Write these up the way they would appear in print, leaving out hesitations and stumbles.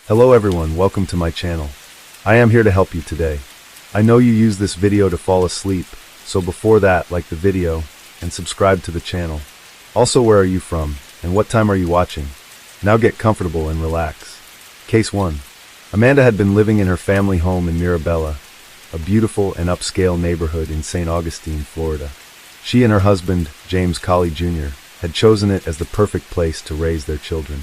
Hello everyone, welcome to my channel. I am here to help you today. I know you use this video to fall asleep, so before that, like the video and subscribe to the channel. Also, where are you from and what time are you watching? Now get comfortable and relax. Case 1. Amanda had been living in her family home in Mirabella, a beautiful and upscale neighborhood in St. Augustine, Florida. She and her husband, James Colley Jr., had chosen it as the perfect place to raise their children.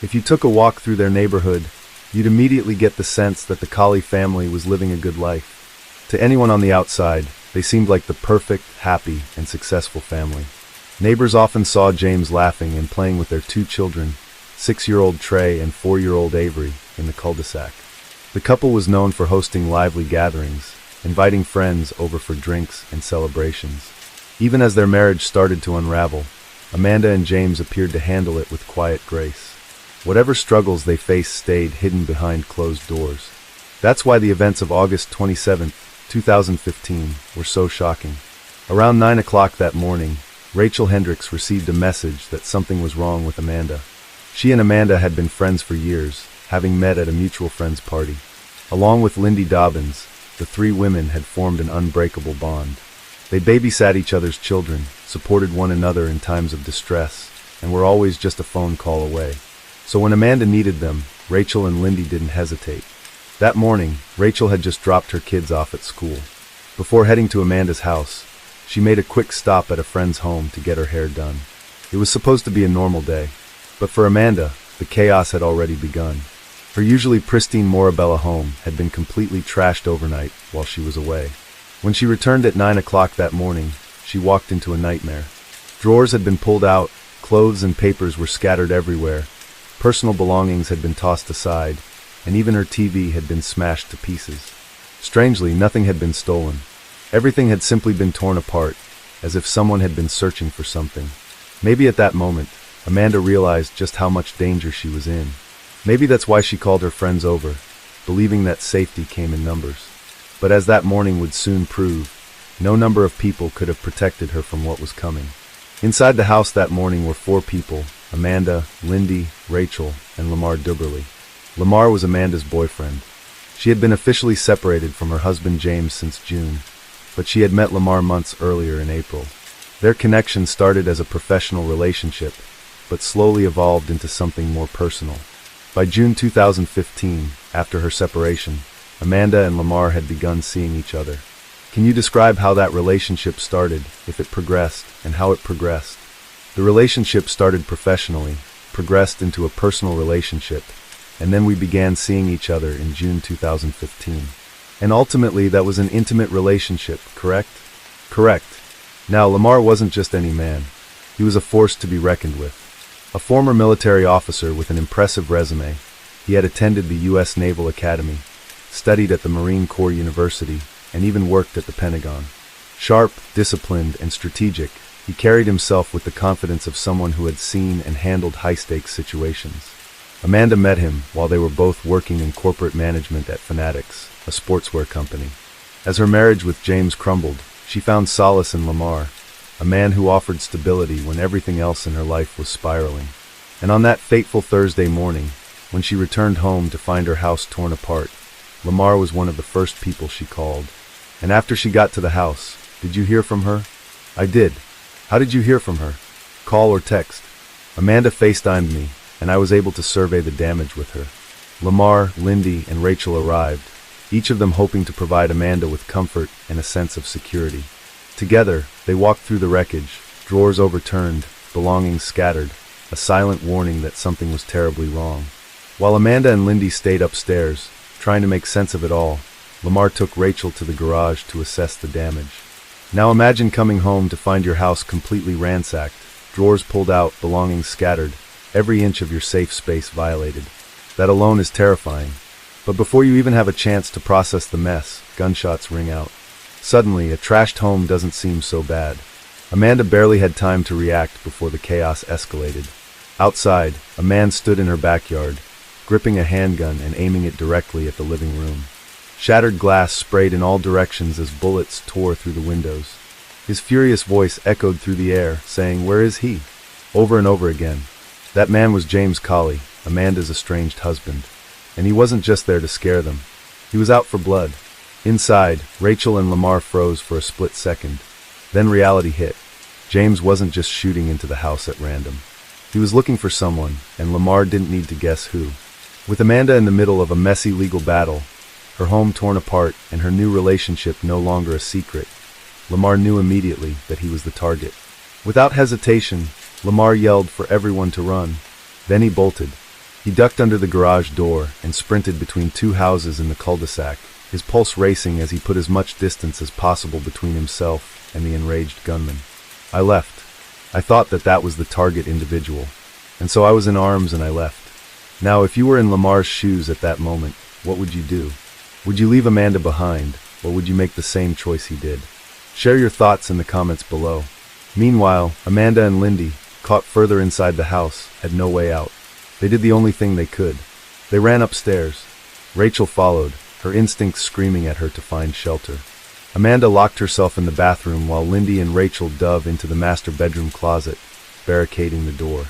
If you took a walk through their neighborhood, you'd immediately get the sense that the Colley family was living a good life. To anyone on the outside, they seemed like the perfect, happy, and successful family. Neighbors often saw James laughing and playing with their two children, 6-year-old Trey and 4-year-old Avery, in the cul-de-sac. The couple was known for hosting lively gatherings, inviting friends over for drinks and celebrations. Even as their marriage started to unravel, Amanda and James appeared to handle it with quiet grace. Whatever struggles they faced stayed hidden behind closed doors. That's why the events of August 27, 2015 were so shocking. Around 9 o'clock that morning, Rachel Hendricks received a message that something was wrong with Amanda. She and Amanda had been friends for years, having met at a mutual friend's party. Along with Lindy Dobbins, the three women had formed an unbreakable bond. They babysat each other's children, supported one another in times of distress, and were always just a phone call away. So when Amanda needed them, Rachel and Lindy didn't hesitate. That morning, Rachel had just dropped her kids off at school. Before heading to Amanda's house, she made a quick stop at a friend's home to get her hair done. It was supposed to be a normal day, but for Amanda, the chaos had already begun. Her usually pristine Mirabella home had been completely trashed overnight while she was away. When she returned at 9 o'clock that morning, she walked into a nightmare. Drawers had been pulled out, clothes and papers were scattered everywhere, personal belongings had been tossed aside, and even her TV had been smashed to pieces. Strangely, nothing had been stolen. Everything had simply been torn apart, as if someone had been searching for something. Maybe at that moment, Amanda realized just how much danger she was in. Maybe that's why she called her friends over, believing that safety came in numbers. But as that morning would soon prove, no number of people could have protected her from what was coming. Inside the house that morning were 4 people: Amanda, Lindy, Rachel, and Lamar Dubberly. Lamar was Amanda's boyfriend. She had been officially separated from her husband James since June, but she had met Lamar months earlier in April. Their connection started as a professional relationship, but slowly evolved into something more personal. By June 2015, after her separation, Amanda and Lamar had begun seeing each other. Can you describe how that relationship started, if it progressed, and how it progressed? The relationship started professionally, progressed into a personal relationship, and then we began seeing each other in June 2015. And ultimately, that was an intimate relationship, correct? Correct. Now, Lamar wasn't just any man. He was a force to be reckoned with. A former military officer with an impressive resume, he had attended the U.S. Naval Academy, studied at the Marine Corps University, and even worked at the Pentagon. Sharp, disciplined, and strategic, he carried himself with the confidence of someone who had seen and handled high-stakes situations. Amanda met him while they were both working in corporate management at Fanatics, a sportswear company. As her marriage with James crumbled, she found solace in Lamar, a man who offered stability when everything else in her life was spiraling. And on that fateful Thursday morning, when she returned home to find her house torn apart, Lamar was one of the first people she called. And after she got to the house, did you hear from her? I did. How did you hear from her? Call or text? Amanda FaceTimed me, and I was able to survey the damage with her. Lamar, Lindy, and Rachel arrived, each of them hoping to provide Amanda with comfort and a sense of security. Together, they walked through the wreckage, drawers overturned, belongings scattered, a silent warning that something was terribly wrong. While Amanda and Lindy stayed upstairs, trying to make sense of it all, Lamar took Rachel to the garage to assess the damage. Now imagine coming home to find your house completely ransacked, drawers pulled out, belongings scattered, every inch of your safe space violated. That alone is terrifying. But before you even have a chance to process the mess, gunshots ring out. Suddenly, a trashed home doesn't seem so bad. Amanda barely had time to react before the chaos escalated. Outside, a man stood in her backyard, gripping a handgun and aiming it directly at the living room. Shattered glass sprayed in all directions as bullets tore through the windows. His furious voice echoed through the air, saying, "Where is he?" over and over again. That man was James Colley, Amanda's estranged husband. And he wasn't just there to scare them. He was out for blood. Inside, Rachel and Lamar froze for a split second. Then reality hit. James wasn't just shooting into the house at random. He was looking for someone, and Lamar didn't need to guess who. With Amanda in the middle of a messy legal battle, her home torn apart and her new relationship no longer a secret, Lamar knew immediately that he was the target. Without hesitation, Lamar yelled for everyone to run. Then he bolted. He ducked under the garage door and sprinted between two houses in the cul-de-sac, his pulse racing as he put as much distance as possible between himself and the enraged gunman. I left. I thought that was the target individual, and so I was in arms and I left. Now, if you were in Lamar's shoes at that moment, what would you do? Would you leave Amanda behind, or would you make the same choice he did? Share your thoughts in the comments below. Meanwhile, Amanda and Lindy, caught further inside the house, had no way out. They did the only thing they could. They ran upstairs. Rachel followed, her instincts screaming at her to find shelter. Amanda locked herself in the bathroom while Lindy and Rachel dove into the master bedroom closet, barricading the door.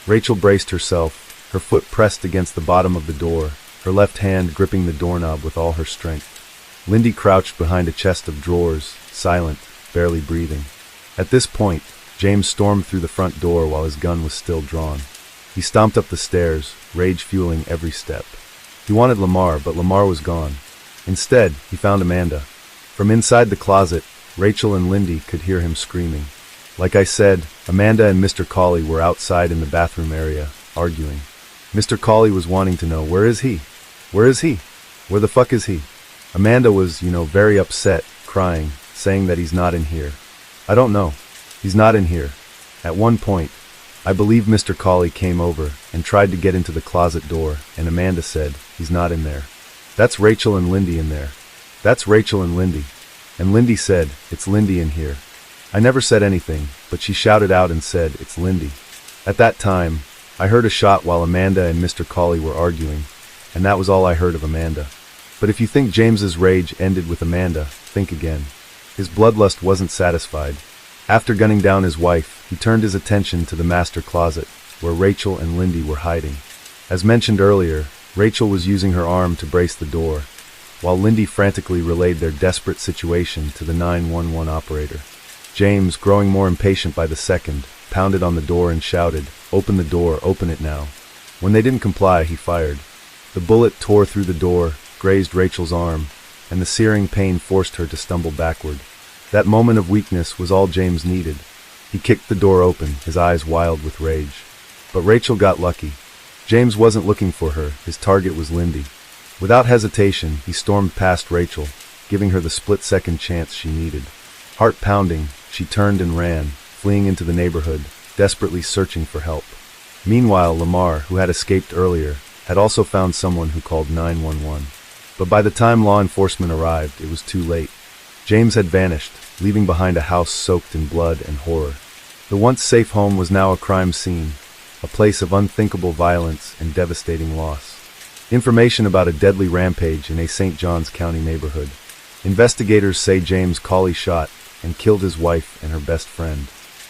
Rachel braced herself, her foot pressed against the bottom of the door, her left hand gripping the doorknob with all her strength. Lindy crouched behind a chest of drawers, silent, barely breathing. At this point, James stormed through the front door while his gun was still drawn. He stomped up the stairs, rage fueling every step. He wanted Lamar, but Lamar was gone. Instead, he found Amanda. From inside the closet, Rachel and Lindy could hear him screaming. Like I said, Amanda and Mr. Cawley were outside in the bathroom area, arguing. Mr. Cawley was wanting to know, where is he? Where is he? Where the fuck is he? Amanda was, very upset, crying, saying that he's not in here. I don't know. He's not in here. At one point, I believe Mr. Cawley came over and tried to get into the closet door, and Amanda said, he's not in there. That's Rachel and Lindy in there. That's Rachel and Lindy. And Lindy said, it's Lindy in here. I never said anything, but she shouted out and said, it's Lindy. At that time, I heard a shot while Amanda and Mr. Cawley were arguing, and that was all I heard of Amanda. But if you think James's rage ended with Amanda, think again. His bloodlust wasn't satisfied. After gunning down his wife, he turned his attention to the master closet, where Rachel and Lindy were hiding. As mentioned earlier, Rachel was using her arm to brace the door, while Lindy frantically relayed their desperate situation to the 911 operator. James, growing more impatient by the second, pounded on the door and shouted, open the door, open it now. When they didn't comply, he fired. The bullet tore through the door, grazed Rachel's arm, and the searing pain forced her to stumble backward. That moment of weakness was all James needed. He kicked the door open, his eyes wild with rage. But Rachel got lucky. James wasn't looking for her, his target was Lindy. Without hesitation, he stormed past Rachel, giving her the split-second chance she needed. Heart pounding, she turned and ran, fleeing into the neighborhood, desperately searching for help. Meanwhile, Lamar, who had escaped earlier, had also found someone who called 911. But by the time law enforcement arrived, it was too late. James had vanished, leaving behind a house soaked in blood and horror. The once safe home was now a crime scene, a place of unthinkable violence and devastating loss. Information about a deadly rampage in a St. Johns County neighborhood. Investigators say James Cawley shot and killed his wife and her best friend.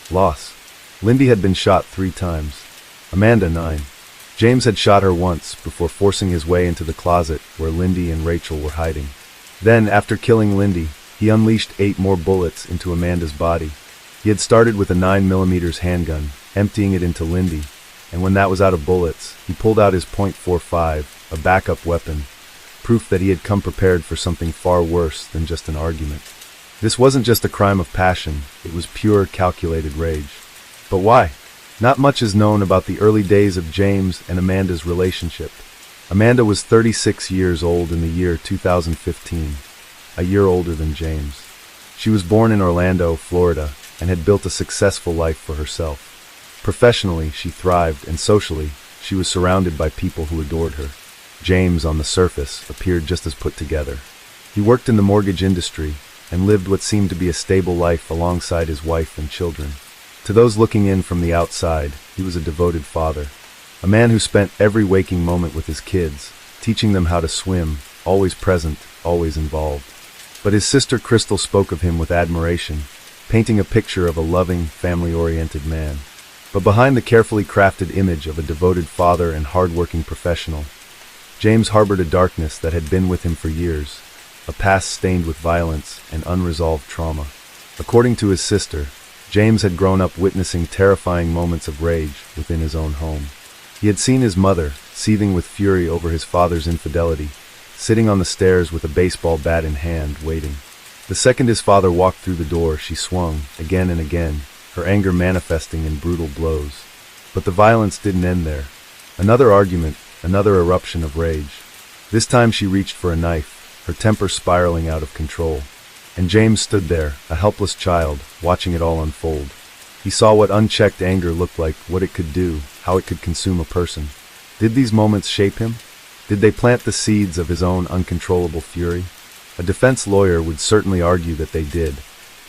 Loss. Lindy had been shot 3 times. Amanda 9. James had shot her once before forcing his way into the closet where Lindy and Rachel were hiding. Then, after killing Lindy, he unleashed 8 more bullets into Amanda's body. He had started with a 9mm handgun, emptying it into Lindy, and when that was out of bullets, he pulled out his .45, a backup weapon, proof that he had come prepared for something far worse than just an argument. This wasn't just a crime of passion, it was pure, calculated rage. But why? Not much is known about the early days of James and Amanda's relationship. Amanda was 36 years old in the year 2015, a year older than James. She was born in Orlando, Florida, and had built a successful life for herself. Professionally, she thrived, and socially, she was surrounded by people who adored her. James, on the surface, appeared just as put together. He worked in the mortgage industry and lived what seemed to be a stable life alongside his wife and children. To those looking in from the outside, he was a devoted father, a man who spent every waking moment with his kids, teaching them how to swim, always present, always involved. But his sister Crystal spoke of him with admiration, painting a picture of a loving, family-oriented man. But behind the carefully crafted image of a devoted father and hard-working professional, James harbored a darkness that had been with him for years, a past stained with violence and unresolved trauma. According to his sister, James had grown up witnessing terrifying moments of rage within his own home. He had seen his mother, seething with fury over his father's infidelity, sitting on the stairs with a baseball bat in hand, waiting. The second his father walked through the door, she swung, again and again, her anger manifesting in brutal blows. But the violence didn't end there. Another argument, another eruption of rage. This time she reached for a knife, her temper spiraling out of control. And James stood there, a helpless child, watching it all unfold. He saw what unchecked anger looked like, what it could do, how it could consume a person. Did these moments shape him? Did they plant the seeds of his own uncontrollable fury? A defense lawyer would certainly argue that they did,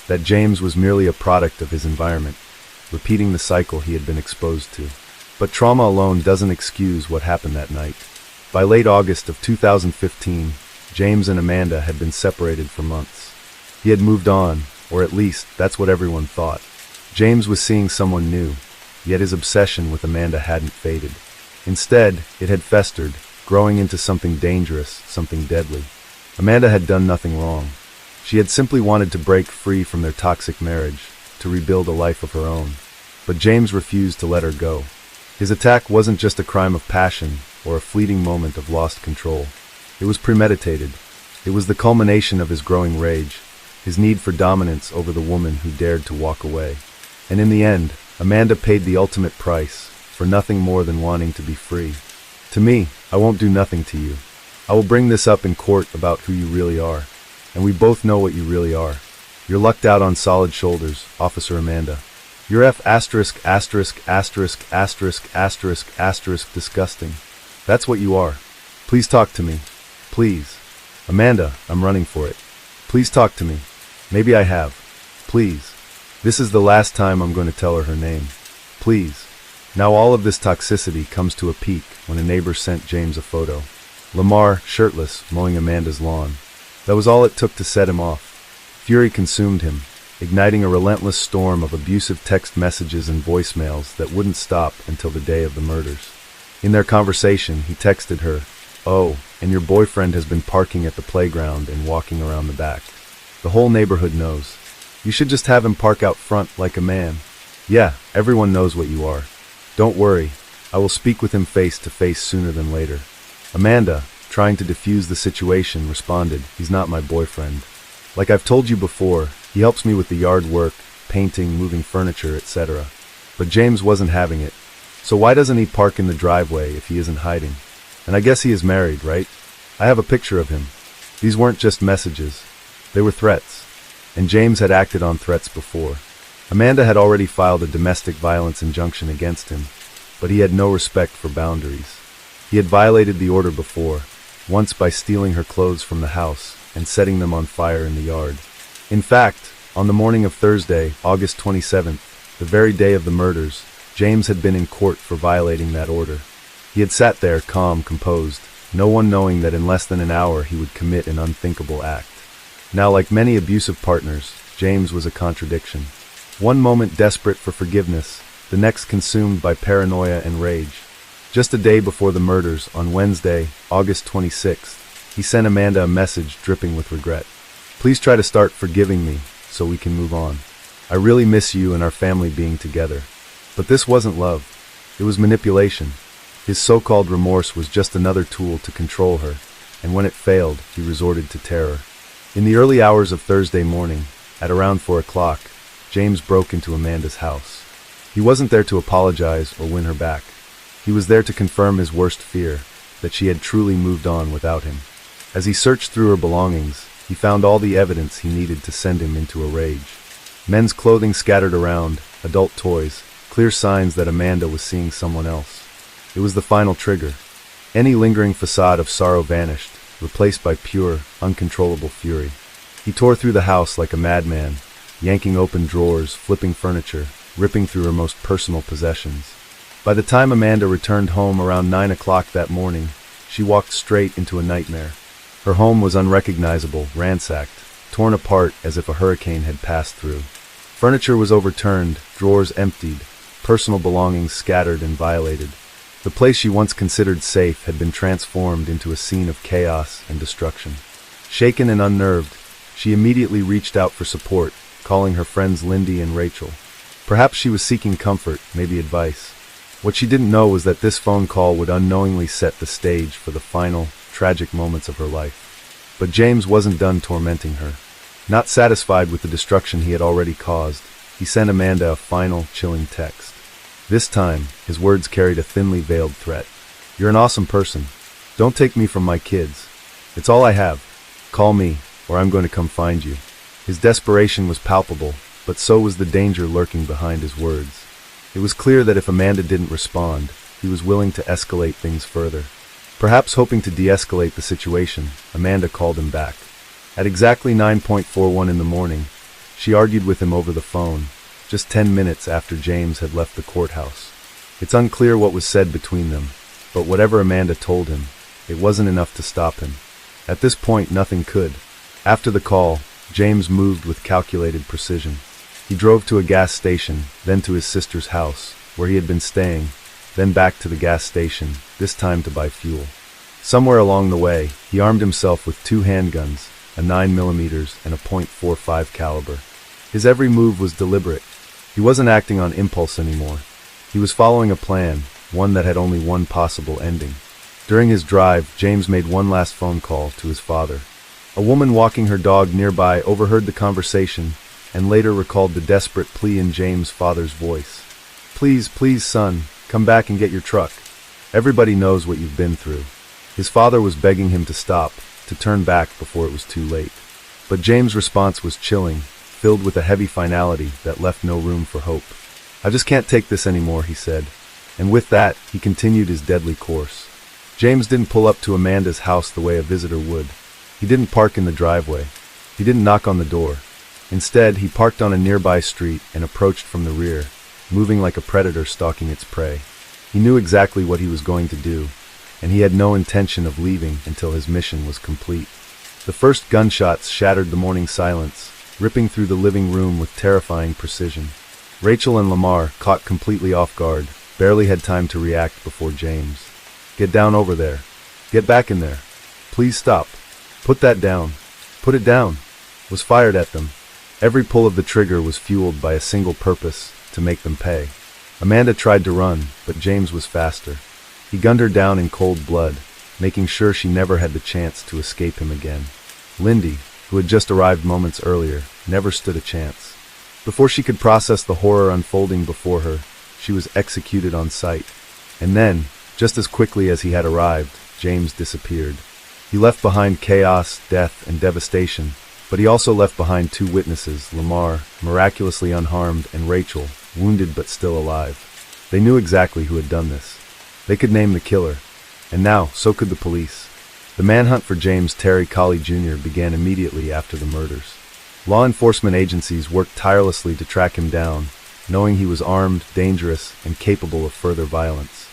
that James was merely a product of his environment, repeating the cycle he had been exposed to. But trauma alone doesn't excuse what happened that night. By late August of 2015, James and Amanda had been separated for months. He had moved on, or at least that's what everyone thought. James was seeing someone new, yet his obsession with Amanda hadn't faded. Instead, it had festered, growing into something dangerous, something deadly. Amanda had done nothing wrong. She had simply wanted to break free from their toxic marriage, to rebuild a life of her own. But James refused to let her go. His attack wasn't just a crime of passion or a fleeting moment of lost control. It was premeditated. It was the culmination of his growing rage, his need for dominance over the woman who dared to walk away. And in the end, Amanda paid the ultimate price, for nothing more than wanting to be free. To me, I won't do nothing to you. I will bring this up in court about who you really are. And we both know what you really are. You're lucked out on solid shoulders, Officer Amanda. You're disgusting. That's what you are. Please talk to me. Please. Amanda, I'm running for it. Please talk to me. Maybe I have. Please. This is the last time I'm going to tell her name. Please. Now all of this toxicity comes to a peak when a neighbor sent James a photo. Lamar, shirtless, mowing Amanda's lawn. That was all it took to set him off. Fury consumed him, igniting a relentless storm of abusive text messages and voicemails that wouldn't stop until the day of the murders. In their conversation, he texted her, "Oh, and your boyfriend has been parking at the playground and walking around the back. The whole neighborhood knows. You should just have him park out front like a man. Yeah, everyone knows what you are. Don't worry, I will speak with him face to face sooner than later." Amanda, trying to defuse the situation, responded, "He's not my boyfriend. Like I've told you before, he helps me with the yard work, painting, moving furniture, etc." But James wasn't having it. So why doesn't he park in the driveway if he isn't hiding? And I guess he is married, right? I have a picture of him. These weren't just messages. They were threats. And James had acted on threats before. Amanda had already filed a domestic violence injunction against him, but he had no respect for boundaries. He had violated the order before, once by stealing her clothes from the house and setting them on fire in the yard. In fact, on the morning of Thursday, August 27th, the very day of the murders, James had been in court for violating that order. He had sat there, calm, composed, no one knowing that in less than an hour he would commit an unthinkable act. Now, like many abusive partners, James was a contradiction. One moment desperate for forgiveness, the next consumed by paranoia and rage. Just a day before the murders, on Wednesday, August 26th, he sent Amanda a message dripping with regret. "Please try to start forgiving me, so we can move on. I really miss you and our family being together." But this wasn't love. It was manipulation. His so-called remorse was just another tool to control her, and when it failed, he resorted to terror. In the early hours of Thursday morning, at around 4 o'clock, James broke into Amanda's house. He wasn't there to apologize or win her back. He was there to confirm his worst fear, that she had truly moved on without him. As he searched through her belongings, he found all the evidence he needed to send him into a rage. Men's clothing scattered around, adult toys, clear signs that Amanda was seeing someone else. It was the final trigger. Any lingering facade of sorrow vanished, replaced by pure, uncontrollable fury. He tore through the house like a madman, yanking open drawers, flipping furniture, ripping through her most personal possessions. By the time Amanda returned home around 9 o'clock that morning, she walked straight into a nightmare. Her home was unrecognizable, ransacked, torn apart as if a hurricane had passed through. Furniture was overturned, drawers emptied, personal belongings scattered and violated. The place she once considered safe had been transformed into a scene of chaos and destruction. Shaken and unnerved, she immediately reached out for support, calling her friends Lindy and Rachel. Perhaps she was seeking comfort, maybe advice. What she didn't know was that this phone call would unknowingly set the stage for the final, tragic moments of her life. But James wasn't done tormenting her. Not satisfied with the destruction he had already caused, he sent Amanda a final, chilling text. This time, his words carried a thinly veiled threat. "You're an awesome person. Don't take me from my kids. It's all I have. Call me, or I'm going to come find you." His desperation was palpable, but so was the danger lurking behind his words. It was clear that if Amanda didn't respond, he was willing to escalate things further. Perhaps hoping to de-escalate the situation, Amanda called him back. At exactly 9:41 in the morning, she argued with him over the phone, just 10 minutes after James had left the courthouse. It's unclear what was said between them, but whatever Amanda told him, it wasn't enough to stop him. At this point, nothing could. After the call, James moved with calculated precision. He drove to a gas station, then to his sister's house, where he had been staying, then back to the gas station, this time to buy fuel. Somewhere along the way, he armed himself with 2 handguns, a 9mm and a .45 caliber. His every move was deliberate. He wasn't acting on impulse anymore. He was following a plan, one that had only one possible ending. During his drive, James made one last phone call to his father. A woman walking her dog nearby overheard the conversation and later recalled the desperate plea in James' father's voice. "Please, please, son, come back and get your truck. Everybody knows what you've been through." His father was begging him to stop, to turn back before it was too late. But James' response was chilling, filled with a heavy finality that left no room for hope. "I just can't take this anymore," he said. And with that, he continued his deadly course. James didn't pull up to Amanda's house the way a visitor would. He didn't park in the driveway. He didn't knock on the door. Instead, he parked on a nearby street and approached from the rear, moving like a predator stalking its prey. He knew exactly what he was going to do, and he had no intention of leaving until his mission was complete. The first gunshots shattered the morning silence, ripping through the living room with terrifying precision. Rachel and Lamar, caught completely off guard, barely had time to react before James. "Get down over there. Get back in there. Please stop. Put that down. Put it down," was fired at them. Every pull of the trigger was fueled by a single purpose, to make them pay. Amanda tried to run, but James was faster. He gunned her down in cold blood, making sure she never had the chance to escape him again. Lindy, who had just arrived moments earlier, never stood a chance. Before she could process the horror unfolding before her, she was executed on sight. And then, just as quickly as he had arrived, James disappeared. He left behind chaos, death, and devastation, but he also left behind 2 witnesses, Lamar, miraculously unharmed, and Rachel, wounded but still alive. They knew exactly who had done this. They could name the killer. And now, so could the police. The manhunt for James Terry Colley Jr. began immediately after the murders. Law enforcement agencies worked tirelessly to track him down, knowing he was armed, dangerous, and capable of further violence.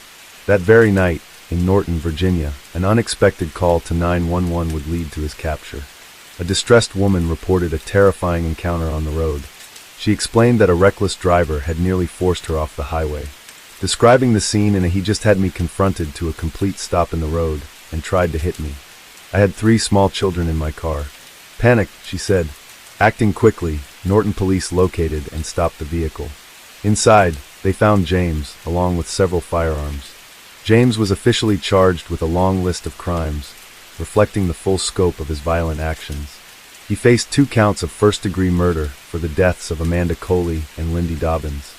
That very night, in Norton, Virginia, an unexpected call to 911 would lead to his capture. A distressed woman reported a terrifying encounter on the road. She explained that a reckless driver had nearly forced her off the highway. Describing the scene in a "he just had me confronted to a complete stop in the road and tried to hit me. I had 3 small children in my car. Panicked," she said. Acting quickly, Norton police located and stopped the vehicle. Inside, they found James, along with several firearms. James was officially charged with a long list of crimes, reflecting the full scope of his violent actions. He faced 2 counts of first-degree murder for the deaths of Amanda Coley and Lindy Dobbins.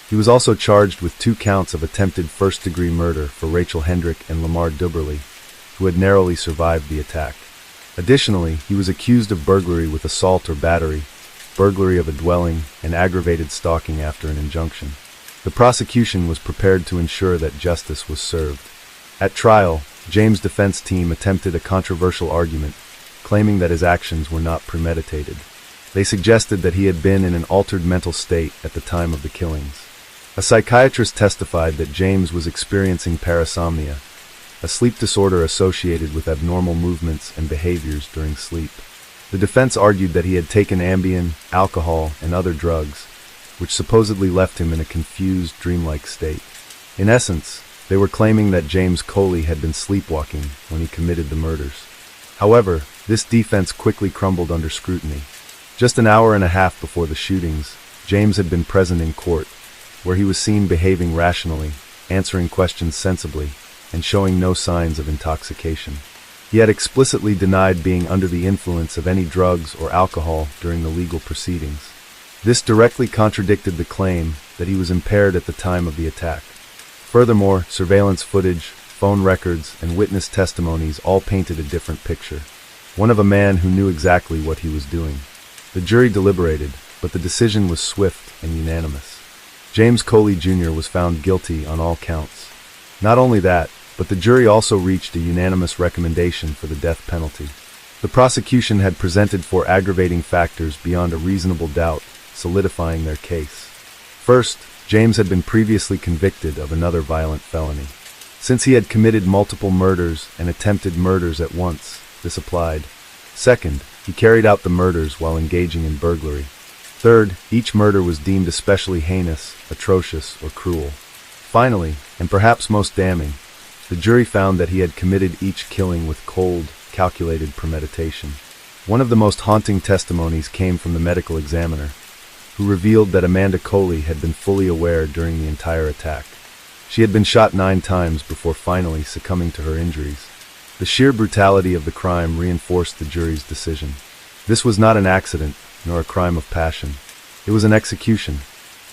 He was also charged with 2 counts of attempted first-degree murder for Rachel Hendrick and Lamar Duberly, who had narrowly survived the attack. Additionally, he was accused of burglary with assault or battery, burglary of a dwelling, and aggravated stalking after an injunction. The prosecution was prepared to ensure that justice was served. At trial, James' defense team attempted a controversial argument, claiming that his actions were not premeditated. They suggested that he had been in an altered mental state at the time of the killings. A psychiatrist testified that James was experiencing parasomnia, a sleep disorder associated with abnormal movements and behaviors during sleep. The defense argued that he had taken Ambien, alcohol, and other drugs, which supposedly left him in a confused, dreamlike state. In essence, They were claiming that James Coley had been sleepwalking when he committed the murders. However, this defense quickly crumbled under scrutiny. Just an hour and a half before the shootings, James had been present in court, where he was seen behaving rationally, answering questions sensibly, and showing no signs of intoxication. He had explicitly denied being under the influence of any drugs or alcohol during the legal proceedings. This directly contradicted the claim that he was impaired at the time of the attack. Furthermore, surveillance footage, phone records, and witness testimonies all painted a different picture. One of a man who knew exactly what he was doing. The jury deliberated, but the decision was swift and unanimous. James Coley Jr. was found guilty on all counts. Not only that, but the jury also reached a unanimous recommendation for the death penalty. The prosecution had presented four aggravating factors beyond a reasonable doubt, solidifying their case. First, James had been previously convicted of another violent felony. Since he had committed multiple murders and attempted murders at once, this applied. Second, he carried out the murders while engaging in burglary. Third, each murder was deemed especially heinous, atrocious, or cruel. Finally, and perhaps most damning, the jury found that he had committed each killing with cold, calculated premeditation. One of the most haunting testimonies came from the medical examiner, who revealed that Amanda Coley had been fully aware during the entire attack. She had been shot 9 times before finally succumbing to her injuries. The sheer brutality of the crime reinforced the jury's decision. This was not an accident, nor a crime of passion. It was an execution.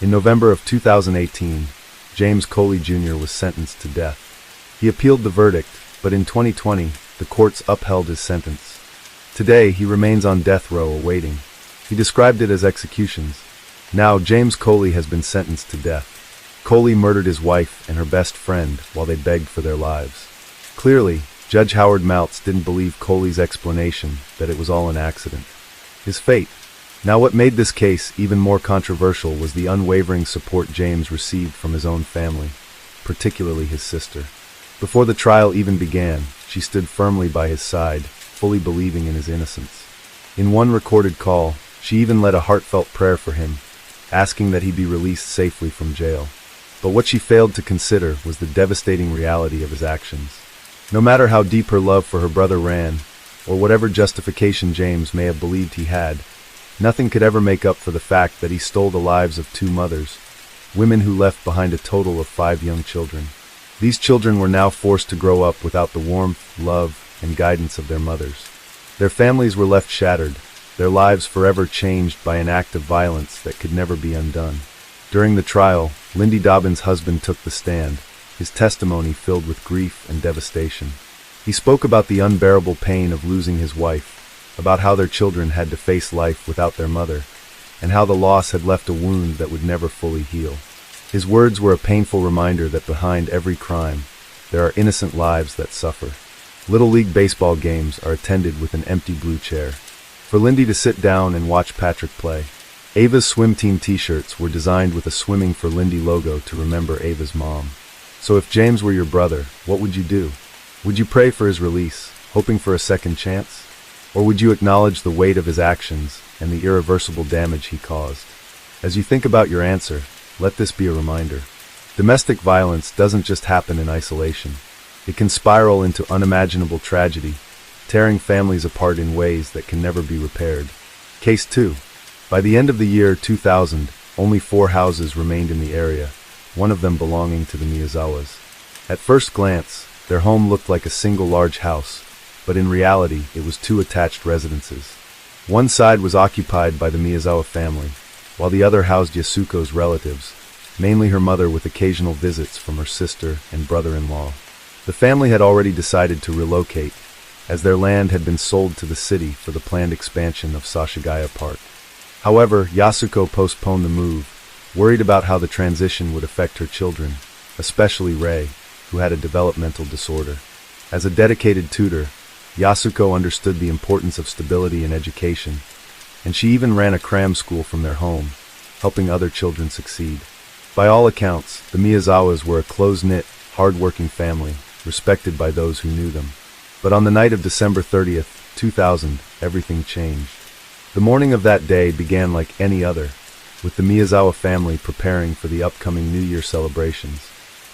In November of 2018, James Coley Jr. was sentenced to death. He appealed the verdict, but in 2020, the courts upheld his sentence. Today, he remains on death row awaiting. He described it as executions. Now, James Coley has been sentenced to death. Coley murdered his wife and her best friend while they begged for their lives. Clearly, Judge Howard Maltz didn't believe Coley's explanation that it was all an accident. His fate. Now, what made this case even more controversial was the unwavering support James received from his own family, particularly his sister. Before the trial even began, she stood firmly by his side, fully believing in his innocence. In one recorded call, she even led a heartfelt prayer for him, asking that he be released safely from jail. But what she failed to consider was the devastating reality of his actions. No matter how deep her love for her brother ran, or whatever justification James may have believed he had, nothing could ever make up for the fact that he stole the lives of 2 mothers, women who left behind a total of 5 young children. These children were now forced to grow up without the warmth, love, and guidance of their mothers. Their families were left shattered, their lives forever changed by an act of violence that could never be undone. During the trial, Lindy Dobbins' husband took the stand, his testimony filled with grief and devastation. He spoke about the unbearable pain of losing his wife, about how their children had to face life without their mother, and how the loss had left a wound that would never fully heal. His words were a painful reminder that behind every crime, there are innocent lives that suffer. Little League baseball games are attended with an empty blue chair. For Lindy to sit down and watch Patrick play. Ava's swim team t-shirts were designed with a Swimming for Lindy logo to remember Ava's mom. So if James were your brother, what would you do? Would you pray for his release, hoping for a second chance? Or would you acknowledge the weight of his actions and the irreversible damage he caused? As you think about your answer, let this be a reminder. Domestic violence doesn't just happen in isolation. It can spiral into unimaginable tragedy, tearing families apart in ways that can never be repaired. Case 2. By the end of the year 2000, only 4 houses remained in the area, one of them belonging to the Miyazawas. At first glance, their home looked like a single large house, but in reality, it was 2 attached residences. One side was occupied by the Miyazawa family, while the other housed Yasuko's relatives, mainly her mother with occasional visits from her sister and brother-in-law. The family had already decided to relocate, as their land had been sold to the city for the planned expansion of Sashigaya Park. However, Yasuko postponed the move, worried about how the transition would affect her children, especially Rei, who had a developmental disorder. As a dedicated tutor, Yasuko understood the importance of stability in education, and she even ran a cram school from their home, helping other children succeed. By all accounts, the Miyazawas were a close-knit, hard-working family, respected by those who knew them. But on the night of December 30th, 2000, everything changed. The morning of that day began like any other, with the Miyazawa family preparing for the upcoming New Year celebrations.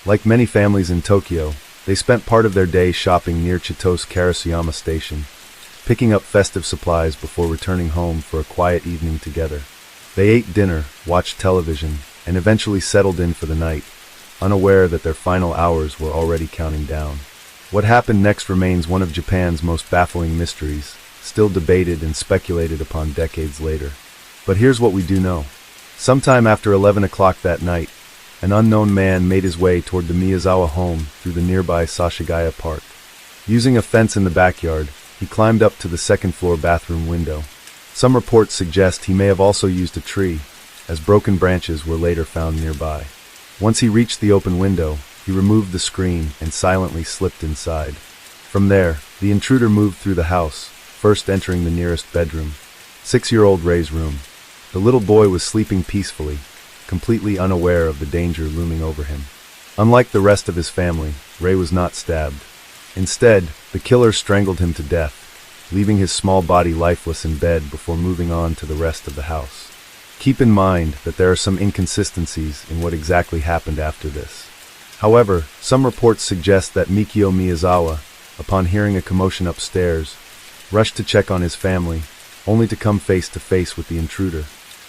Like many families in Tokyo, they spent part of their day shopping near Chito's Karasuyama Station, picking up festive supplies before returning home for a quiet evening together. They ate dinner, watched television, and eventually settled in for the night, unaware that their final hours were already counting down. What happened next remains one of Japan's most baffling mysteries, still debated and speculated upon decades later. But here's what we do know. Sometime after 11 o'clock that night, an unknown man made his way toward the Miyazawa home through the nearby Sashigaya Park. Using a fence in the backyard, he climbed up to the second-floor bathroom window. Some reports suggest he may have also used a tree, as broken branches were later found nearby. Once he reached the open window, he removed the screen and silently slipped inside. From there, the intruder moved through the house, first entering the nearest bedroom, 6-year-old Rei's room. The little boy was sleeping peacefully, completely unaware of the danger looming over him. Unlike the rest of his family, Rei was not stabbed. Instead, the killer strangled him to death, leaving his small body lifeless in bed before moving on to the rest of the house. Keep in mind that there are some inconsistencies in what exactly happened after this. However, some reports suggest that Mikio Miyazawa, upon hearing a commotion upstairs, rushed to check on his family, only to come face to face with the intruder.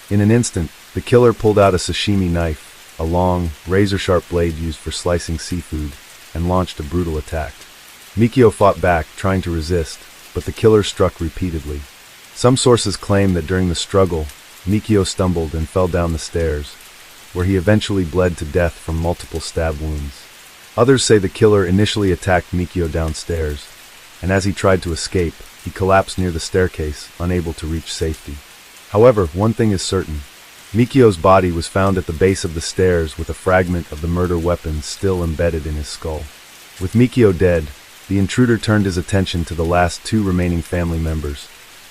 In an instant, the killer pulled out a sashimi knife, a long, razor-sharp blade used for slicing seafood, and launched a brutal attack. Mikio fought back, trying to resist, but the killer struck repeatedly. Some sources claim that during the struggle, Mikio stumbled and fell down the stairs, where he eventually bled to death from multiple stab wounds. Others say the killer initially attacked Mikio downstairs, and as he tried to escape, he collapsed near the staircase, unable to reach safety. However, one thing is certain. Mikio's body was found at the base of the stairs with a fragment of the murder weapon still embedded in his skull. With Mikio dead, the intruder turned his attention to the last two remaining family members,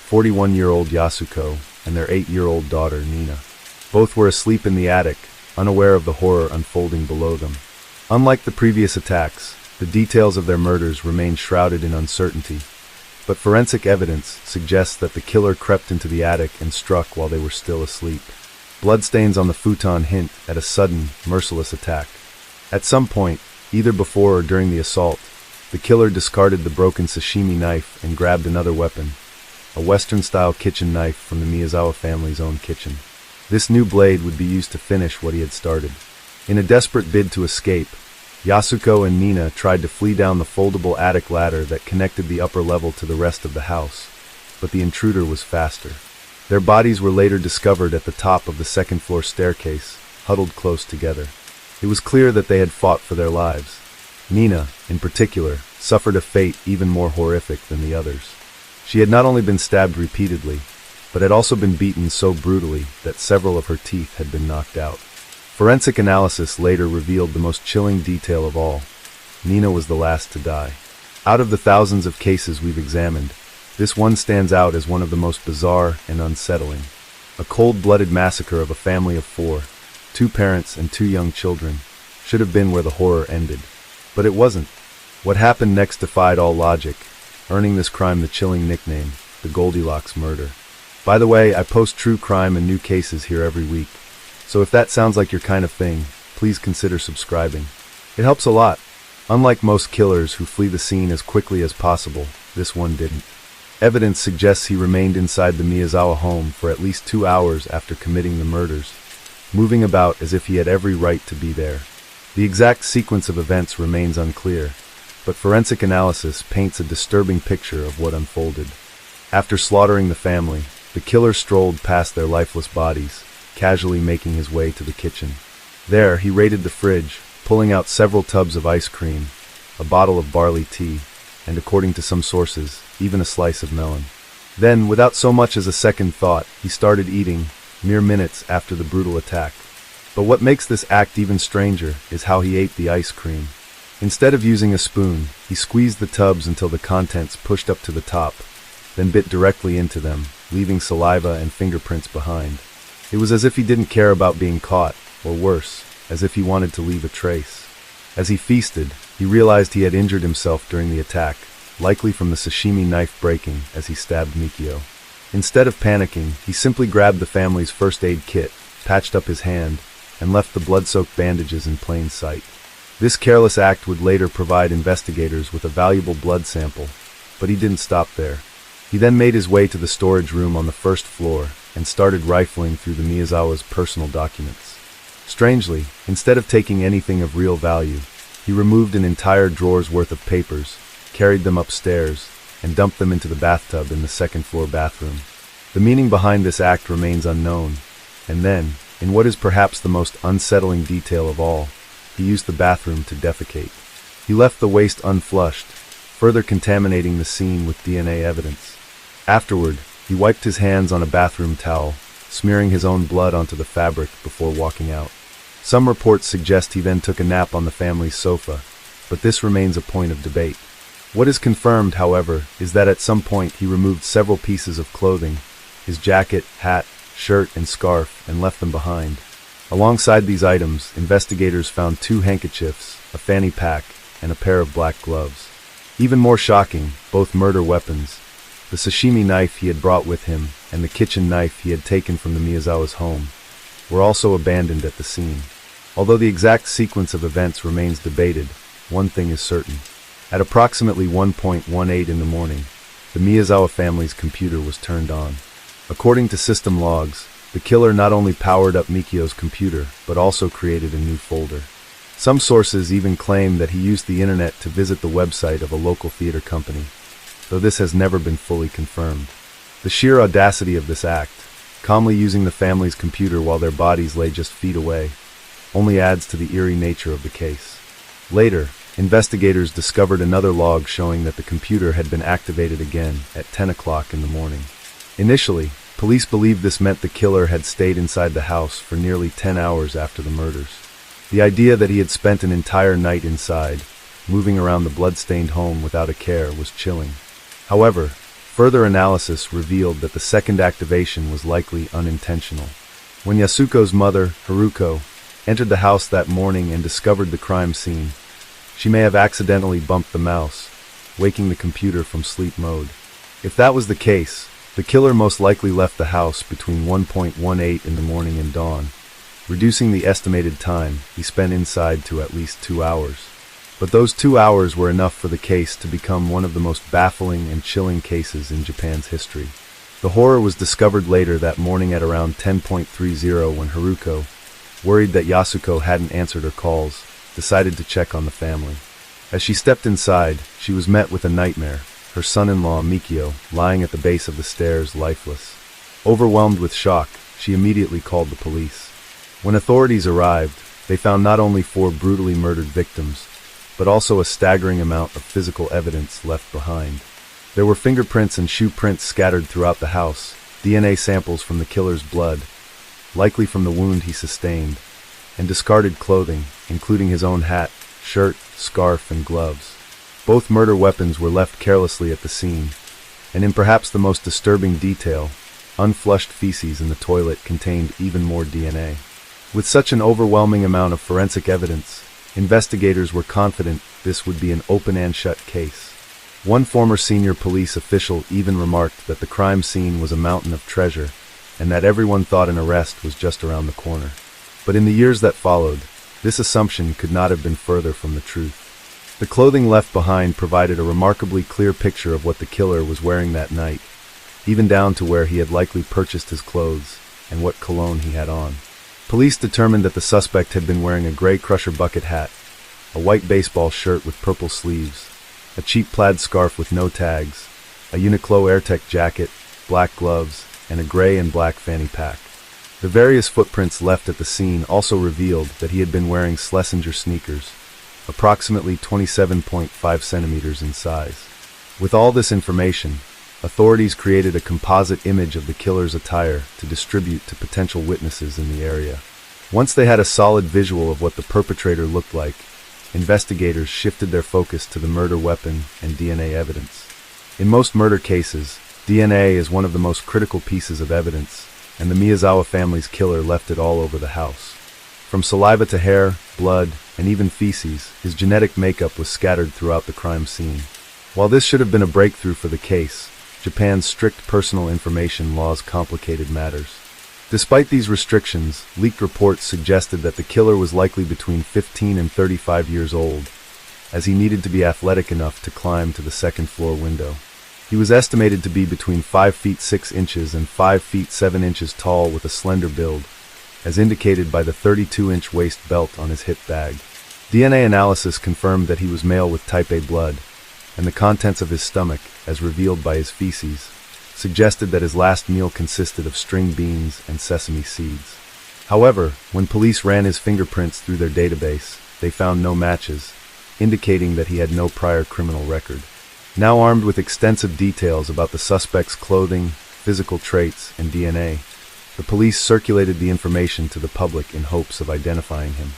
41-year-old Yasuko and their 8-year-old daughter, Nina. Both were asleep in the attic, unaware of the horror unfolding below them. Unlike the previous attacks, the details of their murders remain shrouded in uncertainty, but forensic evidence suggests that the killer crept into the attic and struck while they were still asleep. Bloodstains on the futon hint at a sudden, merciless attack. At some point, either before or during the assault, the killer discarded the broken sashimi knife and grabbed another weapon, a Western-style kitchen knife from the Miyazawa family's own kitchen. This new blade would be used to finish what he had started. In a desperate bid to escape, Yasuko and Nina tried to flee down the foldable attic ladder that connected the upper level to the rest of the house, but the intruder was faster. Their bodies were later discovered at the top of the second-floor staircase, huddled close together. It was clear that they had fought for their lives. Nina, in particular, suffered a fate even more horrific than the others. She had not only been stabbed repeatedly, but had also been beaten so brutally that several of her teeth had been knocked out. Forensic analysis later revealed the most chilling detail of all. Nina was the last to die. Out of the thousands of cases we've examined, this one stands out as one of the most bizarre and unsettling. A cold-blooded massacre of a family of 4, 2 parents and 2 young children, should have been where the horror ended. But it wasn't. What happened next defied all logic, earning this crime the chilling nickname, the Goldilocks murder. By the way, I post true crime and new cases here every week, so if that sounds like your kind of thing, please consider subscribing. It helps a lot. Unlike most killers who flee the scene as quickly as possible, this one didn't. Evidence suggests he remained inside the Miyazawa home for at least 2 hours after committing the murders, moving about as if he had every right to be there. The exact sequence of events remains unclear, but forensic analysis paints a disturbing picture of what unfolded. After slaughtering the family, the killer strolled past their lifeless bodies, casually making his way to the kitchen. There, he raided the fridge, pulling out several tubs of ice cream, a bottle of barley tea, and according to some sources, even a slice of melon. Then, without so much as a second thought, he started eating, mere minutes after the brutal attack. But what makes this act even stranger is how he ate the ice cream. Instead of using a spoon, he squeezed the tubs until the contents pushed up to the top, then bit directly into them, leaving saliva and fingerprints behind. It was as if he didn't care about being caught, or worse, as if he wanted to leave a trace. As he feasted, he realized he had injured himself during the attack, likely from the sashimi knife breaking as he stabbed Mikio. Instead of panicking, he simply grabbed the family's first aid kit, patched up his hand, and left the blood-soaked bandages in plain sight. This careless act would later provide investigators with a valuable blood sample, but he didn't stop there. He then made his way to the storage room on the first floor and started rifling through the Miyazawa's personal documents. Strangely, instead of taking anything of real value, he removed an entire drawer's worth of papers, carried them upstairs, and dumped them into the bathtub in the second-floor bathroom. The meaning behind this act remains unknown, and then, in what is perhaps the most unsettling detail of all, he used the bathroom to defecate. He left the waste unflushed, further contaminating the scene with DNA evidence. Afterward, he wiped his hands on a bathroom towel, smearing his own blood onto the fabric before walking out. Some reports suggest he then took a nap on the family's sofa, but this remains a point of debate. What is confirmed, however, is that at some point he removed several pieces of clothing, his jacket, hat, shirt, and scarf, and left them behind. Alongside these items, investigators found 2 handkerchiefs, a fanny pack, and a pair of black gloves. Even more shocking, both murder weapons, the sashimi knife he had brought with him and the kitchen knife he had taken from the Miyazawa's home, were also abandoned at the scene. Although the exact sequence of events remains debated, one thing is certain. At approximately 1:18 in the morning, the Miyazawa family's computer was turned on. According to system logs, the killer not only powered up Mikio's computer, but also created a new folder. Some sources even claim that he used the internet to visit the website of a local theater company, though this has never been fully confirmed. The sheer audacity of this act, calmly using the family's computer while their bodies lay just feet away, only adds to the eerie nature of the case. Later, investigators discovered another log showing that the computer had been activated again at 10 o'clock in the morning. Initially, police believed this meant the killer had stayed inside the house for nearly 10 hours after the murders. The idea that he had spent an entire night inside, moving around the blood-stained home without a care, was chilling. However, further analysis revealed that the second activation was likely unintentional. When Yasuko's mother, Haruko, entered the house that morning and discovered the crime scene, she may have accidentally bumped the mouse, waking the computer from sleep mode. If that was the case, the killer most likely left the house between 1:18 in the morning and dawn, reducing the estimated time he spent inside to at least 2 hours. But those 2 hours were enough for the case to become one of the most baffling and chilling cases in Japan's history. The horror was discovered later that morning at around 10:30 when Haruko, worried that Yasuko hadn't answered her calls, decided to check on the family. As she stepped inside, she was met with a nightmare, her son-in-law Mikio lying at the base of the stairs lifeless. Overwhelmed with shock, she immediately called the police. When authorities arrived, they found not only 4 brutally murdered victims, but also a staggering amount of physical evidence left behind. There were fingerprints and shoe prints scattered throughout the house, DNA samples from the killer's blood, likely from the wound he sustained, and discarded clothing, including his own hat, shirt, scarf, and gloves. Both murder weapons were left carelessly at the scene, and in perhaps the most disturbing detail, unflushed feces in the toilet contained even more DNA. With such an overwhelming amount of forensic evidence, investigators were confident this would be an open and shut case. One former senior police official even remarked that the crime scene was a mountain of treasure, and that everyone thought an arrest was just around the corner. But in the years that followed, this assumption could not have been further from the truth. The clothing left behind provided a remarkably clear picture of what the killer was wearing that night, even down to where he had likely purchased his clothes and what cologne he had on. Police determined that the suspect had been wearing a gray Crusher bucket hat, a white baseball shirt with purple sleeves, a cheap plaid scarf with no tags, a Uniqlo AirTech jacket, black gloves, and a gray and black fanny pack. The various footprints left at the scene also revealed that he had been wearing Schlesinger sneakers, approximately 27.5 centimeters in size. With all this information, authorities created a composite image of the killer's attire to distribute to potential witnesses in the area. Once they had a solid visual of what the perpetrator looked like, investigators shifted their focus to the murder weapon and DNA evidence. In most murder cases, DNA is one of the most critical pieces of evidence, and the Miyazawa family's killer left it all over the house. From saliva to hair, blood, and even feces, his genetic makeup was scattered throughout the crime scene. While this should have been a breakthrough for the case, Japan's strict personal information laws complicated matters. Despite these restrictions, leaked reports suggested that the killer was likely between 15 and 35 years old, as he needed to be athletic enough to climb to the second-floor window. He was estimated to be between 5 feet 6 inches and 5 feet 7 inches tall with a slender build, as indicated by the 32-inch waist belt on his hip bag. DNA analysis confirmed that he was male with type A blood, and the contents of his stomach, as revealed by his feces, suggested that his last meal consisted of string beans and sesame seeds. However, when police ran his fingerprints through their database, they found no matches, indicating that he had no prior criminal record. Now armed with extensive details about the suspect's clothing, physical traits, and DNA, the police circulated the information to the public in hopes of identifying him.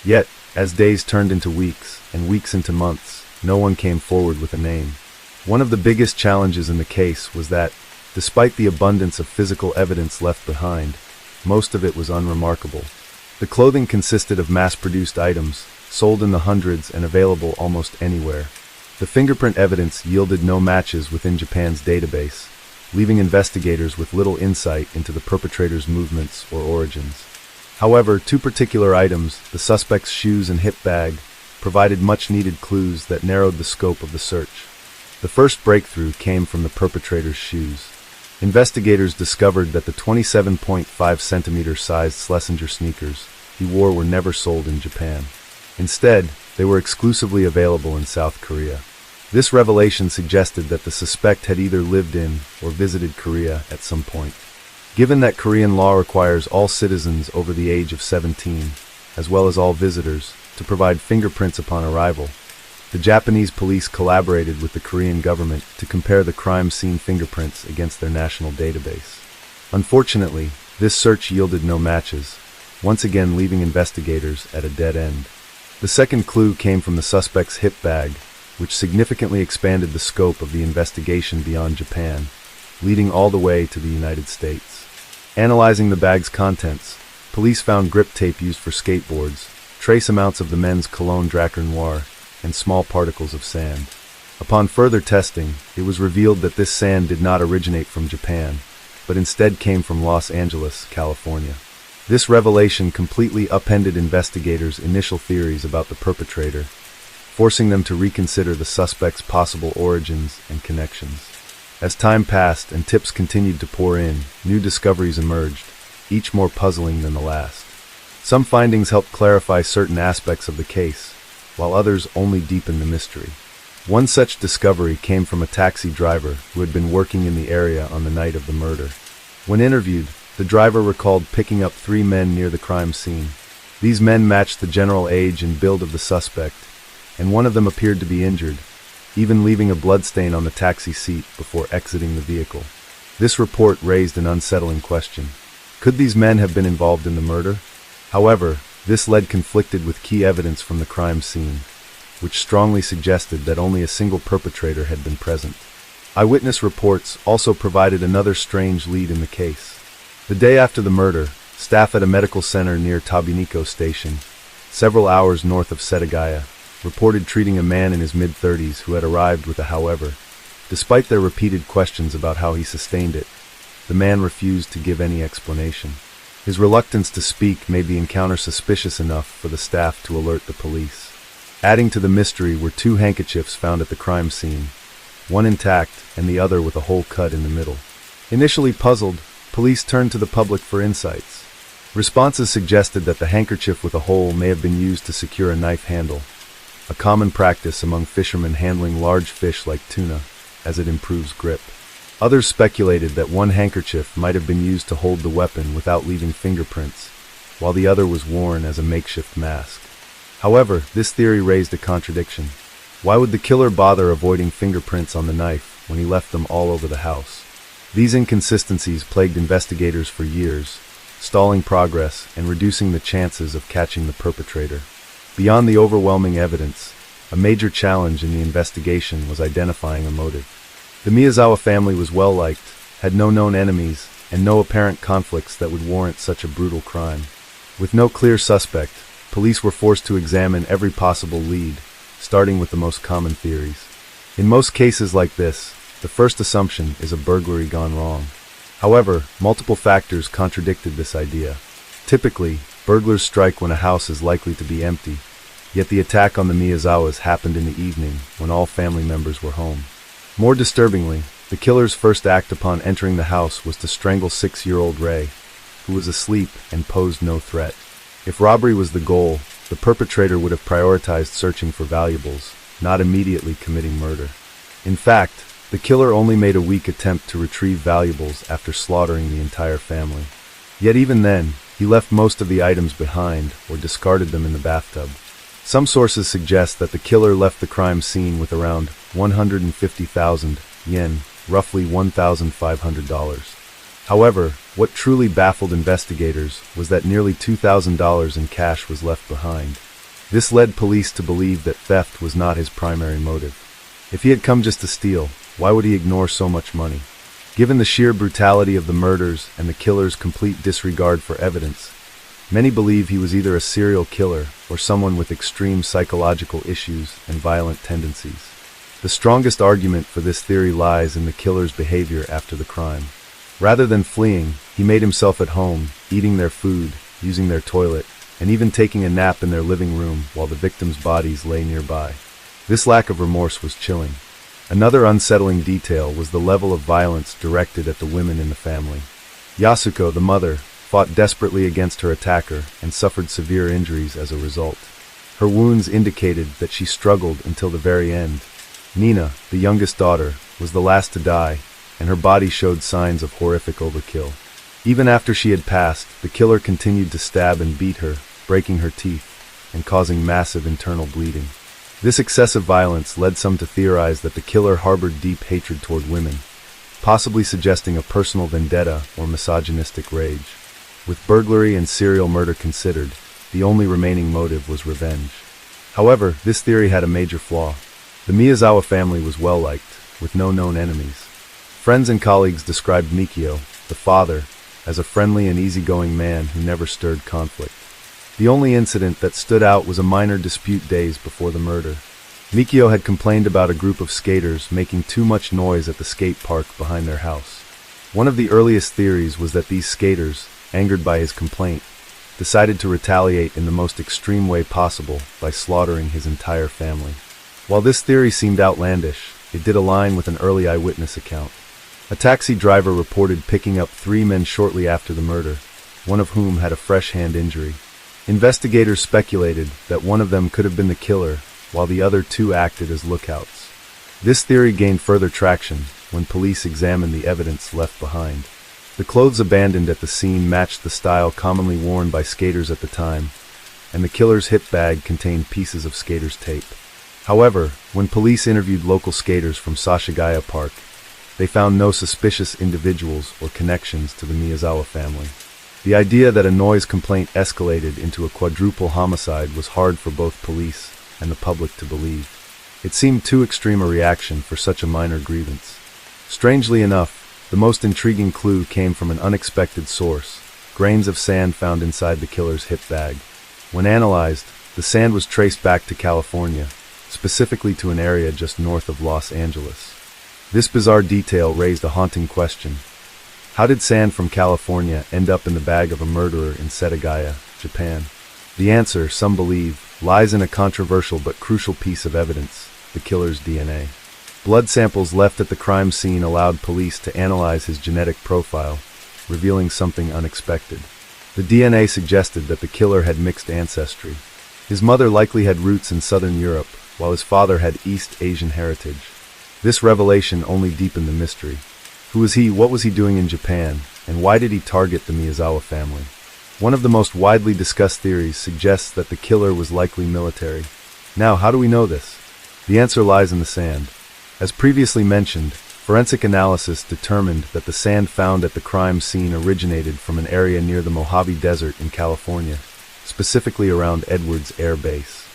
Yet, as days turned into weeks, and weeks into months, no one came forward with a name. One of the biggest challenges in the case was that, despite the abundance of physical evidence left behind, most of it was unremarkable. The clothing consisted of mass-produced items, sold in the hundreds and available almost anywhere. The fingerprint evidence yielded no matches within Japan's database, leaving investigators with little insight into the perpetrator's movements or origins. However, two particular items, the suspect's shoes and hip bag, provided much-needed clues that narrowed the scope of the search. The first breakthrough came from the perpetrator's shoes. Investigators discovered that the 27.5 centimeter sized Schlesinger sneakers he wore were never sold in Japan. Instead, they were exclusively available in South Korea. This revelation suggested that the suspect had either lived in or visited Korea at some point. Given that Korean law requires all citizens over the age of 17, as well as all visitors, to provide fingerprints upon arrival, the Japanese police collaborated with the Korean government to compare the crime scene fingerprints against their national database. Unfortunately, this search yielded no matches, once again leaving investigators at a dead end. The second clue came from the suspect's hip bag, which significantly expanded the scope of the investigation beyond Japan, leading all the way to the United States. Analyzing the bag's contents, police found grip tape used for skateboards, trace amounts of the men's cologne Drakkar Noir, and small particles of sand. Upon further testing, it was revealed that this sand did not originate from Japan, but instead came from Los Angeles, California. This revelation completely upended investigators' initial theories about the perpetrator, forcing them to reconsider the suspect's possible origins and connections. As time passed and tips continued to pour in, new discoveries emerged, each more puzzling than the last. Some findings helped clarify certain aspects of the case, while others only deepened the mystery. One such discovery came from a taxi driver who had been working in the area on the night of the murder. When interviewed, the driver recalled picking up 3 men near the crime scene. These men matched the general age and build of the suspect, and one of them appeared to be injured, even leaving a bloodstain on the taxi seat before exiting the vehicle. This report raised an unsettling question. Could these men have been involved in the murder? However, this lead conflicted with key evidence from the crime scene, which strongly suggested that only a single perpetrator had been present. Eyewitness reports also provided another strange lead in the case. The day after the murder, staff at a medical center near Tabiniko Station, several hours north of Setagaya, reported treating a man in his mid-30s who had arrived with a however. Despite their repeated questions about how he sustained it, the man refused to give any explanation. His reluctance to speak made the encounter suspicious enough for the staff to alert the police. Adding to the mystery were 2 handkerchiefs found at the crime scene, one intact and the other with a hole cut in the middle. Initially puzzled, police turned to the public for insights. Responses suggested that the handkerchief with a hole may have been used to secure a knife handle, a common practice among fishermen handling large fish like tuna, as it improves grip. Others speculated that one handkerchief might have been used to hold the weapon without leaving fingerprints, while the other was worn as a makeshift mask. However, this theory raised a contradiction. Why would the killer bother avoiding fingerprints on the knife when he left them all over the house? These inconsistencies plagued investigators for years, stalling progress and reducing the chances of catching the perpetrator. Beyond the overwhelming evidence, a major challenge in the investigation was identifying a motive. The Miyazawa family was well-liked, had no known enemies, and no apparent conflicts that would warrant such a brutal crime. With no clear suspect, police were forced to examine every possible lead, starting with the most common theories. In most cases like this, the first assumption is a burglary gone wrong. However, multiple factors contradicted this idea. Typically, burglars strike when a house is likely to be empty, yet the attack on the Miyazawas happened in the evening when all family members were home. More disturbingly, the killer's first act upon entering the house was to strangle 6-year-old Ray, who was asleep and posed no threat. If robbery was the goal, the perpetrator would have prioritized searching for valuables, not immediately committing murder. In fact, the killer only made a weak attempt to retrieve valuables after slaughtering the entire family. Yet even then, he left most of the items behind or discarded them in the bathtub. Some sources suggest that the killer left the crime scene with around 150,000 yen, roughly $1,500. However, what truly baffled investigators was that nearly $2,000 in cash was left behind. This led police to believe that theft was not his primary motive. If he had come just to steal, why would he ignore so much money? Given the sheer brutality of the murders and the killer's complete disregard for evidence, many believe he was either a serial killer or someone with extreme psychological issues and violent tendencies. The strongest argument for this theory lies in the killer's behavior after the crime. Rather than fleeing, he made himself at home, eating their food, using their toilet, and even taking a nap in their living room while the victims' bodies lay nearby. This lack of remorse was chilling. Another unsettling detail was the level of violence directed at the women in the family. Yasuko, the mother, fought desperately against her attacker and suffered severe injuries as a result. Her wounds indicated that she struggled until the very end. Nina, the youngest daughter, was the last to die, and her body showed signs of horrific overkill. Even after she had passed, the killer continued to stab and beat her, breaking her teeth and causing massive internal bleeding. This excessive violence led some to theorize that the killer harbored deep hatred toward women, possibly suggesting a personal vendetta or misogynistic rage. With burglary and serial murder considered, the only remaining motive was revenge. However, this theory had a major flaw. The Miyazawa family was well-liked, with no known enemies. Friends and colleagues described Mikio, the father, as a friendly and easygoing man who never stirred conflict. The only incident that stood out was a minor dispute days before the murder. Mikio had complained about a group of skaters making too much noise at the skate park behind their house. One of the earliest theories was that these skaters, angered by his complaint, decided to retaliate in the most extreme way possible by slaughtering his entire family. While this theory seemed outlandish, it did align with an early eyewitness account. A taxi driver reported picking up 3 men shortly after the murder, one of whom had a fresh hand injury. Investigators speculated that one of them could have been the killer, while the other 2 acted as lookouts. This theory gained further traction when police examined the evidence left behind. The clothes abandoned at the scene matched the style commonly worn by skaters at the time, and the killer's hip bag contained pieces of skater's tape. However, when police interviewed local skaters from Sashigaya Park, they found no suspicious individuals or connections to the Miyazawa family. The idea that a noise complaint escalated into a quadruple homicide was hard for both police and the public to believe. It seemed too extreme a reaction for such a minor grievance. Strangely enough, the most intriguing clue came from an unexpected source: grains of sand found inside the killer's hip bag. When analyzed, the sand was traced back to California, specifically to an area just north of Los Angeles. This bizarre detail raised a haunting question. How did sand from California end up in the bag of a murderer in Setagaya, Japan? The answer, some believe, lies in a controversial but crucial piece of evidence: the killer's DNA. Blood samples left at the crime scene allowed police to analyze his genetic profile, revealing something unexpected. The DNA suggested that the killer had mixed ancestry. His mother likely had roots in southern Europe, while his father had East Asian heritage. This revelation only deepened the mystery. Who was he, what was he doing in Japan, and why did he target the Miyazawa family? One of the most widely discussed theories suggests that the killer was likely military. Now, how do we know this? The answer lies in the sand. As previously mentioned, forensic analysis determined that the sand found at the crime scene originated from an area near the Mojave Desert in California, specifically around Edwards Air Base.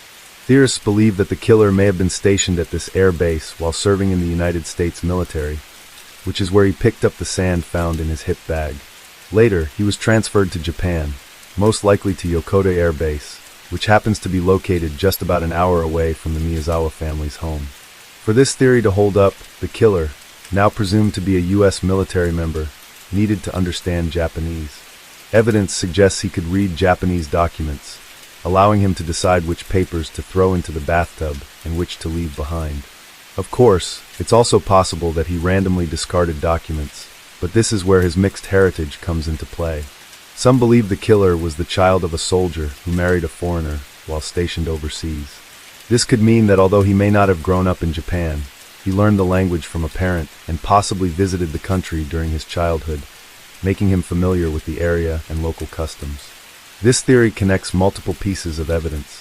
Theorists believe that the killer may have been stationed at this air base while serving in the United States military, which is where he picked up the sand found in his hip bag. Later, he was transferred to Japan, most likely to Yokota Air Base, which happens to be located just about an hour away from the Miyazawa family's home. For this theory to hold up, the killer, now presumed to be a U.S. military member, needed to understand Japanese. Evidence suggests he could read Japanese documents, allowing him to decide which papers to throw into the bathtub and which to leave behind. Of course, it's also possible that he randomly discarded documents, but this is where his mixed heritage comes into play. Some believe the killer was the child of a soldier who married a foreigner while stationed overseas. This could mean that although he may not have grown up in Japan, he learned the language from a parent and possibly visited the country during his childhood, making him familiar with the area and local customs. This theory connects multiple pieces of evidence.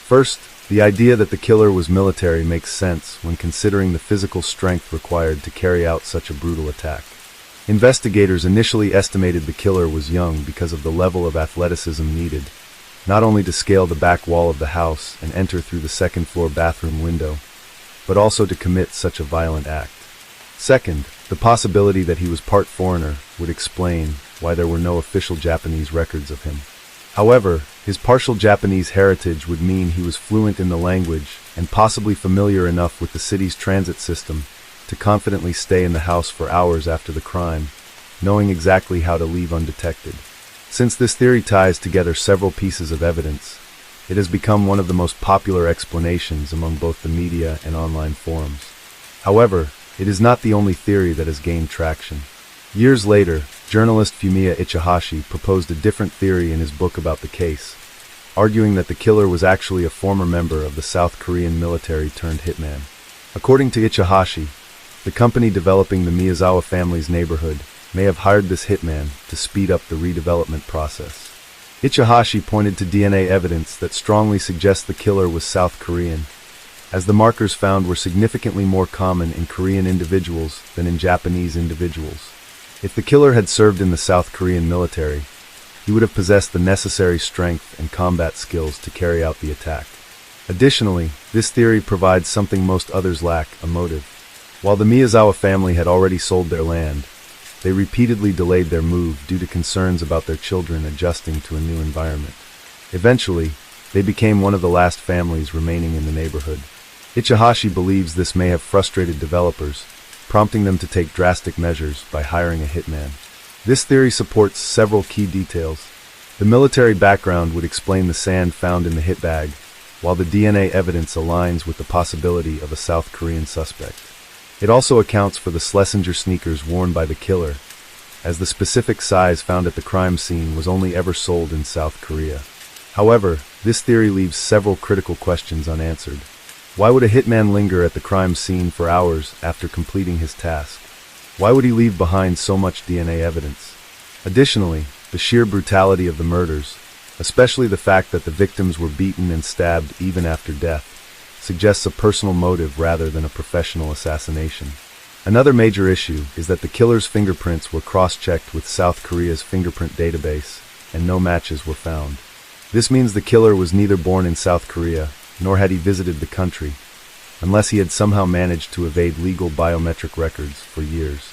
First, the idea that the killer was military makes sense when considering the physical strength required to carry out such a brutal attack. Investigators initially estimated the killer was young because of the level of athleticism needed, not only to scale the back wall of the house and enter through the second-floor bathroom window, but also to commit such a violent act. Second, the possibility that he was part foreigner would explain why there were no official Japanese records of him. However, his partial Japanese heritage would mean he was fluent in the language and possibly familiar enough with the city's transit system to confidently stay in the house for hours after the crime, knowing exactly how to leave undetected. Since this theory ties together several pieces of evidence, it has become one of the most popular explanations among both the media and online forums. However, it is not the only theory that has gained traction. Years later, journalist Fumiya Ichihashi proposed a different theory in his book about the case, arguing that the killer was actually a former member of the South Korean military turned hitman. According to Ichihashi, the company developing the Miyazawa family's neighborhood may have hired this hitman to speed up the redevelopment process. Ichihashi pointed to DNA evidence that strongly suggests the killer was South Korean, as the markers found were significantly more common in Korean individuals than in Japanese individuals. If the killer had served in the South Korean military, he would have possessed the necessary strength and combat skills to carry out the attack. Additionally, this theory provides something most others lack: a motive. While the Miyazawa family had already sold their land, they repeatedly delayed their move due to concerns about their children adjusting to a new environment. Eventually, they became one of the last families remaining in the neighborhood. Ichihashi believes this may have frustrated developers, prompting them to take drastic measures by hiring a hitman. This theory supports several key details. The military background would explain the sand found in the hit bag, while the DNA evidence aligns with the possibility of a South Korean suspect. It also accounts for the Schlesinger sneakers worn by the killer, as the specific size found at the crime scene was only ever sold in South Korea. However, this theory leaves several critical questions unanswered. Why would a hitman linger at the crime scene for hours after completing his task? Why would he leave behind so much DNA evidence? Additionally, the sheer brutality of the murders, especially the fact that the victims were beaten and stabbed even after death, suggests a personal motive rather than a professional assassination. Another major issue is that the killer's fingerprints were cross-checked with South Korea's fingerprint database, and no matches were found. This means the killer was neither born in South Korea, nor had he visited the country, unless he had somehow managed to evade legal biometric records for years.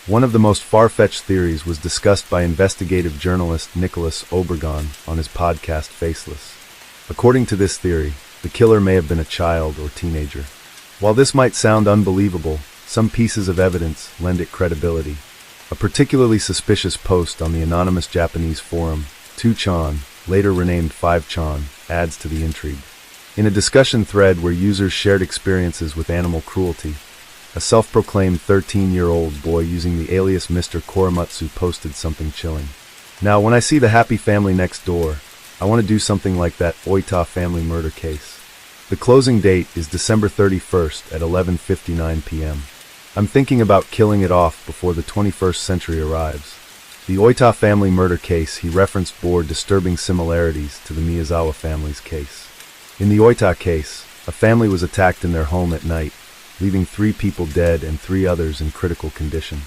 One of the most far-fetched theories was discussed by investigative journalist Nicholas Obregon on his podcast Faceless. According to this theory, the killer may have been a child or teenager. While this might sound unbelievable, some pieces of evidence lend it credibility. A particularly suspicious post on the anonymous Japanese forum, 2chan, later renamed 5chan, adds to the intrigue. In a discussion thread where users shared experiences with animal cruelty, a self-proclaimed 13-year-old boy using the alias Mr. Korematsu posted something chilling. Now, when I see the happy family next door, I want to do something like that Oita family murder case. The closing date is December 31st at 11:59 p.m. I'm thinking about killing it off before the 21st century arrives. The Oita family murder case he referenced bore disturbing similarities to the Miyazawa family's case. In the Oita case, a family was attacked in their home at night, leaving 3 people dead and 3 others in critical condition.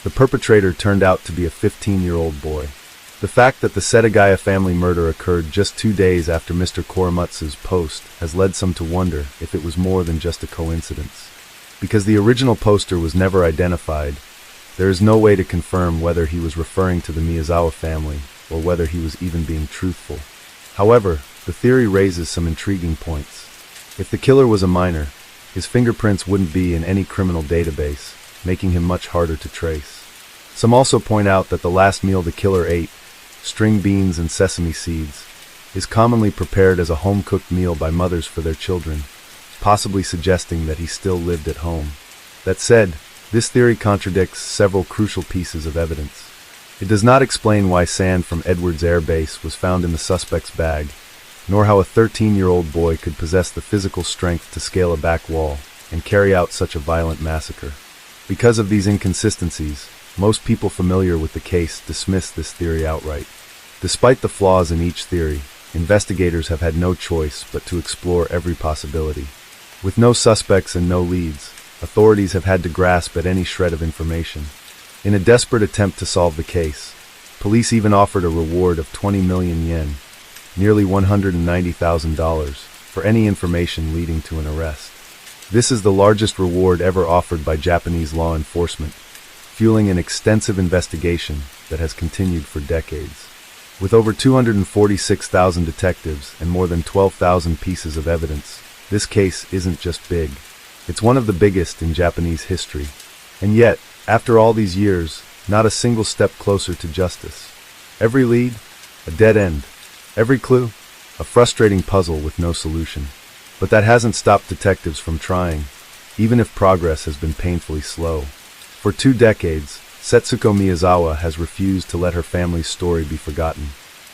The perpetrator turned out to be a 15-year-old boy. The fact that the Setagaya family murder occurred just 2 days after Mr. Korematsu's post has led some to wonder if it was more than just a coincidence. Because the original poster was never identified, there is no way to confirm whether he was referring to the Miyazawa family or whether he was even being truthful. However, the theory raises some intriguing points. If the killer was a minor, his fingerprints wouldn't be in any criminal database, making him much harder to trace. Some also point out that the last meal the killer ate, string beans and sesame seeds, is commonly prepared as a home-cooked meal by mothers for their children, possibly suggesting that he still lived at home. That said, this theory contradicts several crucial pieces of evidence. It does not explain why sand from Edwards Air Base was found in the suspect's bag, nor how a 13-year-old boy could possess the physical strength to scale a back wall and carry out such a violent massacre. Because of these inconsistencies, most people familiar with the case dismiss this theory outright. Despite the flaws in each theory, investigators have had no choice but to explore every possibility. With no suspects and no leads, authorities have had to grasp at any shred of information. In a desperate attempt to solve the case, police even offered a reward of 20 million yen, nearly $190,000, for any information leading to an arrest. This is the largest reward ever offered by Japanese law enforcement, fueling an extensive investigation that has continued for decades. With over 246,000 detectives and more than 12,000 pieces of evidence, this case isn't just big. It's one of the biggest in Japanese history. And yet, after all these years, not a single step closer to justice. Every lead, a dead end. Every clue, a frustrating puzzle with no solution. But that hasn't stopped detectives from trying, even if progress has been painfully slow. For 2 decades, Setsuko Miyazawa has refused to let her family's story be forgotten.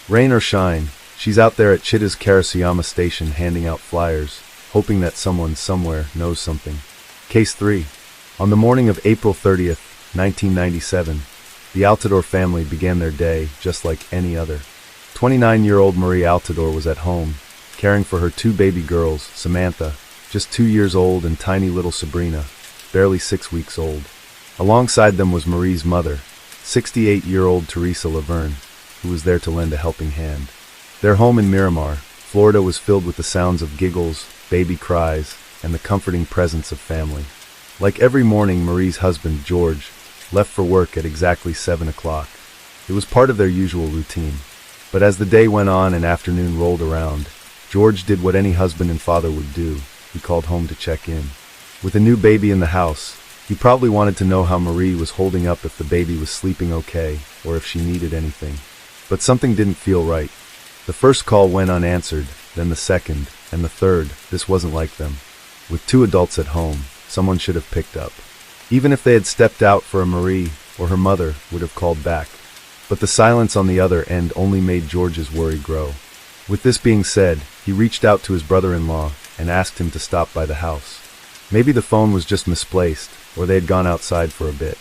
Rain or shine, she's out there at Chida's Karasuyama station handing out flyers, hoping that someone somewhere knows something. Case 3. On the morning of April 30th, 1997, the Altador family began their day just like any other. 29-year-old Marie Altador was at home, caring for her 2 baby girls, Samantha, just 2 years old, and tiny little Sabrina, barely 6 weeks old. Alongside them was Marie's mother, 68-year-old Teresa Laverne, who was there to lend a helping hand. Their home in Miramar, Florida, was filled with the sounds of giggles, baby cries, and the comforting presence of family. Like every morning, Marie's husband, George, left for work at exactly 7 o'clock. It was part of their usual routine. But as the day went on and afternoon rolled around, George did what any husband and father would do. He called home to check in. With a new baby in the house, he probably wanted to know how Marie was holding up, if the baby was sleeping okay, or if she needed anything. But something didn't feel right. The first call went unanswered, then the second, and the third. This wasn't like them. With 2 adults at home, someone should have picked up. Even if they had stepped out for a Marie, or her mother would have called back. But the silence on the other end only made George's worry grow. With this being said, he reached out to his brother-in-law and asked him to stop by the house. Maybe the phone was just misplaced, or they had gone outside for a bit.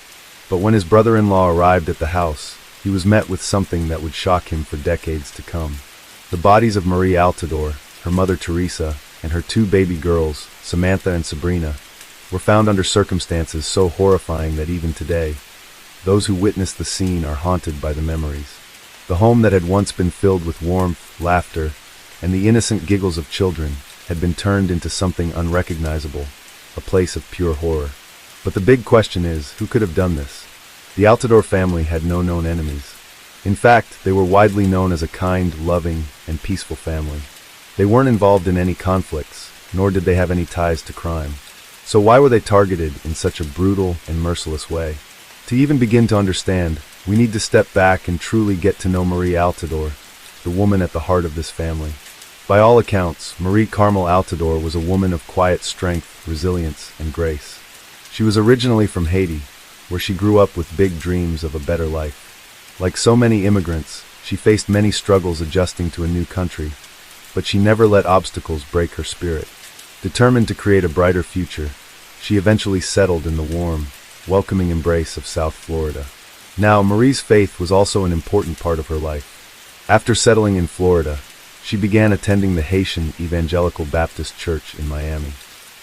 But when his brother-in-law arrived at the house, he was met with something that would shock him for decades to come. The bodies of Marie Altador, her mother Teresa, and her 2 baby girls, Samantha and Sabrina, were found under circumstances so horrifying that even today, those who witnessed the scene are haunted by the memories. The home that had once been filled with warmth, laughter, and the innocent giggles of children had been turned into something unrecognizable, a place of pure horror. But the big question is, who could have done this? The Altador family had no known enemies. In fact, they were widely known as a kind, loving, and peaceful family. They weren't involved in any conflicts, nor did they have any ties to crime. So why were they targeted in such a brutal and merciless way? To even begin to understand, we need to step back and truly get to know Marie Altador, the woman at the heart of this family. By all accounts, Marie Carmel Altador was a woman of quiet strength, resilience, and grace. She was originally from Haiti, where she grew up with big dreams of a better life. Like so many immigrants, she faced many struggles adjusting to a new country, but she never let obstacles break her spirit. Determined to create a brighter future, she eventually settled in the warm, welcoming embrace of South Florida. Now, Marie's faith was also an important part of her life. After settling in Florida, she began attending the Haitian Evangelical Baptist Church in Miami.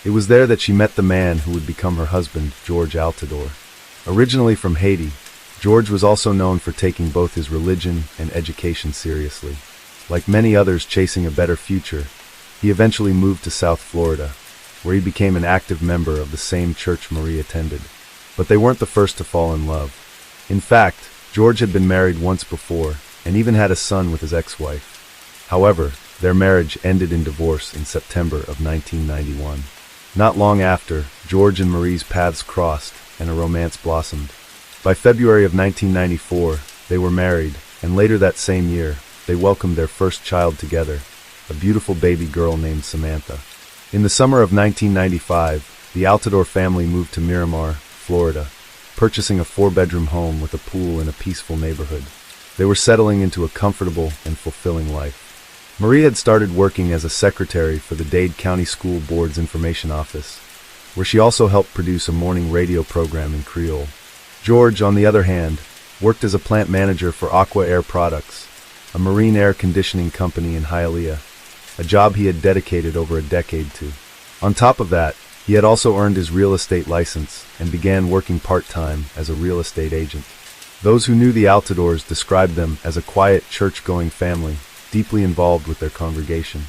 It was there that she met the man who would become her husband, George Altador. Originally from Haiti, George was also known for taking both his religion and education seriously. Like many others chasing a better future, he eventually moved to South Florida, where he became an active member of the same church Marie attended. But they weren't the first to fall in love. In fact, George had been married once before, and even had a son with his ex-wife. However, their marriage ended in divorce in September of 1991. Not long after, George and Marie's paths crossed, and a romance blossomed. By February of 1994, they were married, and later that same year, they welcomed their first child together, a beautiful baby girl named Samantha. In the summer of 1995, the Altador family moved to Miramar, Florida, purchasing a 4-bedroom home with a pool in a peaceful neighborhood. They were settling into a comfortable and fulfilling life. Marie had started working as a secretary for the Dade County School Board's information office, where she also helped produce a morning radio program in Creole. George, on the other hand, worked as a plant manager for Aqua Air Products, a marine air conditioning company in Hialeah, a job he had dedicated over a decade to. On top of that, he had also earned his real estate license and began working part-time as a real estate agent. Those who knew the Altadors described them as a quiet, church-going family, deeply involved with their congregation.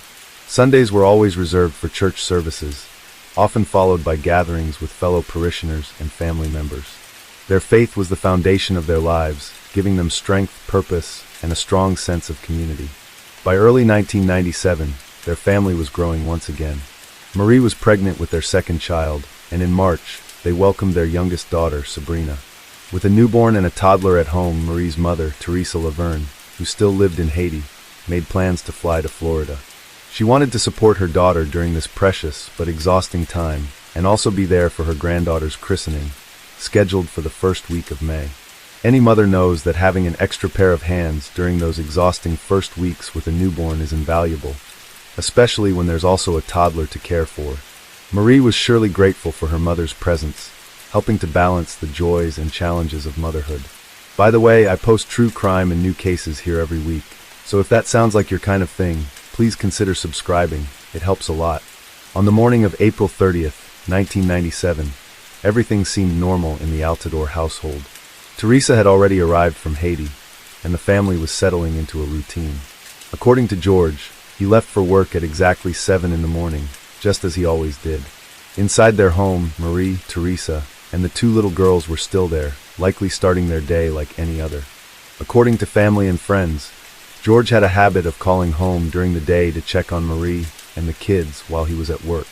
Sundays were always reserved for church services, often followed by gatherings with fellow parishioners and family members. Their faith was the foundation of their lives, giving them strength, purpose, and a strong sense of community. By early 1997, their family was growing once again. Marie was pregnant with their second child, and in March, they welcomed their youngest daughter, Sabrina. With a newborn and a toddler at home, Marie's mother, Teresa Laverne, who still lived in Haiti, made plans to fly to Florida. She wanted to support her daughter during this precious but exhausting time, and also be there for her granddaughter's christening, scheduled for the first week of May. Any mother knows that having an extra pair of hands during those exhausting first weeks with a newborn is invaluable, especially when there's also a toddler to care for. Marie was surely grateful for her mother's presence, helping to balance the joys and challenges of motherhood. By the way, I post true crime and new cases here every week, so if that sounds like your kind of thing, please consider subscribing. It helps a lot. On the morning of April 30th, 1997, everything seemed normal in the Altador household. Teresa had already arrived from Haiti, and the family was settling into a routine. According to George, he left for work at exactly 7 in the morning, just as he always did. Inside their home, Marie, Teresa, and the 2 little girls were still there, likely starting their day like any other. According to family and friends, George had a habit of calling home during the day to check on Marie and the kids while he was at work.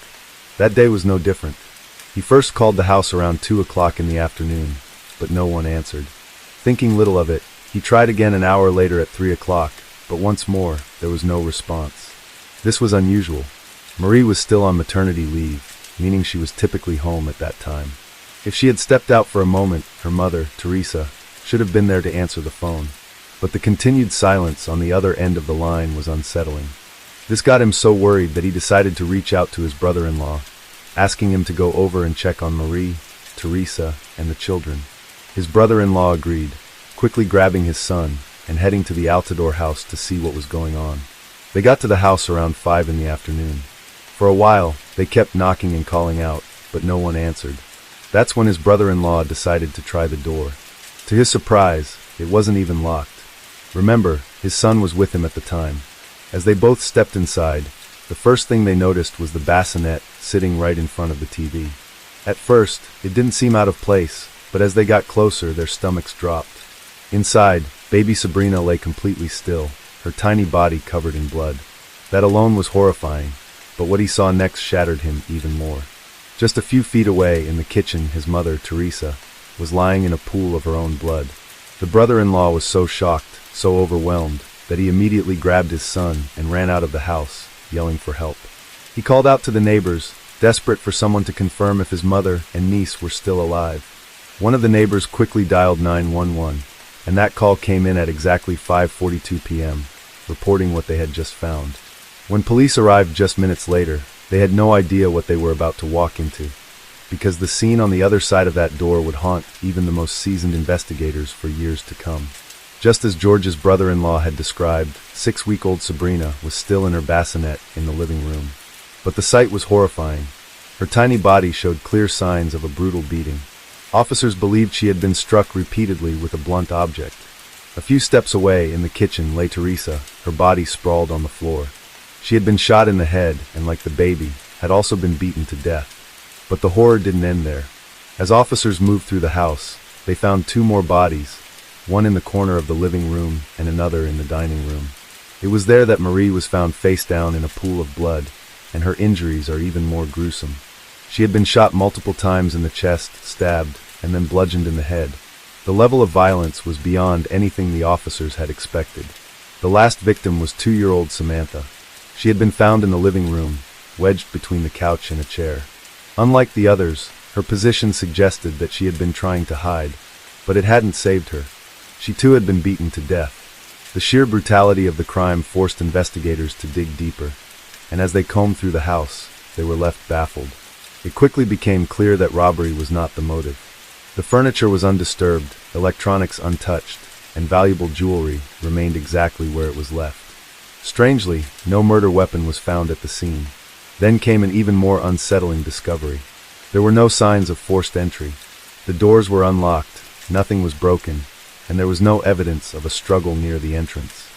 That day was no different. He first called the house around 2 o'clock in the afternoon, but no one answered. Thinking little of it, he tried again an hour later at 3 o'clock, but once more, there was no response. This was unusual. Marie was still on maternity leave, meaning she was typically home at that time. If she had stepped out for a moment, her mother, Teresa, should have been there to answer the phone. But the continued silence on the other end of the line was unsettling. This got him so worried that he decided to reach out to his brother-in-law, asking him to go over and check on Marie, Teresa, and the children. His brother-in-law agreed, quickly grabbing his son and heading to the Altador house to see what was going on. They got to the house around 5 in the afternoon. For a while, they kept knocking and calling out, but no one answered. That's when his brother-in-law decided to try the door. To his surprise, it wasn't even locked. Remember, his son was with him at the time. As they both stepped inside, the first thing they noticed was the bassinet sitting right in front of the TV. At first, it didn't seem out of place, but as they got closer, their stomachs dropped. Inside, baby Sabrina lay completely still, her tiny body covered in blood. That alone was horrifying, but what he saw next shattered him even more. Just a few feet away in the kitchen, his mother, Teresa, was lying in a pool of her own blood. The brother-in-law was so shocked, so overwhelmed, that he immediately grabbed his son and ran out of the house, yelling for help. He called out to the neighbors, desperate for someone to confirm if his mother and niece were still alive. One of the neighbors quickly dialed 911, and that call came in at exactly 5:42 p.m., reporting what they had just found. When police arrived just minutes later, they had no idea what they were about to walk into, because the scene on the other side of that door would haunt even the most seasoned investigators for years to come. Just as George's brother-in-law had described, 6-week-old Sabrina was still in her bassinet in the living room. But the sight was horrifying. Her tiny body showed clear signs of a brutal beating. Officers believed she had been struck repeatedly with a blunt object. A few steps away in the kitchen lay Teresa, her body sprawled on the floor. She had been shot in the head and, like the baby, had also been beaten to death. But the horror didn't end there. As officers moved through the house, they found 2 more bodies, one in the corner of the living room and another in the dining room. It was there that Marie was found face down in a pool of blood, and her injuries are even more gruesome. She had been shot multiple times in the chest, stabbed, and then bludgeoned in the head. The level of violence was beyond anything the officers had expected. The last victim was 2-year-old Samantha. She had been found in the living room, wedged between the couch and a chair. Unlike the others, her position suggested that she had been trying to hide, but it hadn't saved her. She too had been beaten to death. The sheer brutality of the crime forced investigators to dig deeper, and as they combed through the house, they were left baffled. It quickly became clear that robbery was not the motive. The furniture was undisturbed, electronics untouched, and valuable jewelry remained exactly where it was left. Strangely, no murder weapon was found at the scene. Then came an even more unsettling discovery. There were no signs of forced entry. The doors were unlocked, nothing was broken, and there was no evidence of a struggle near the entrance.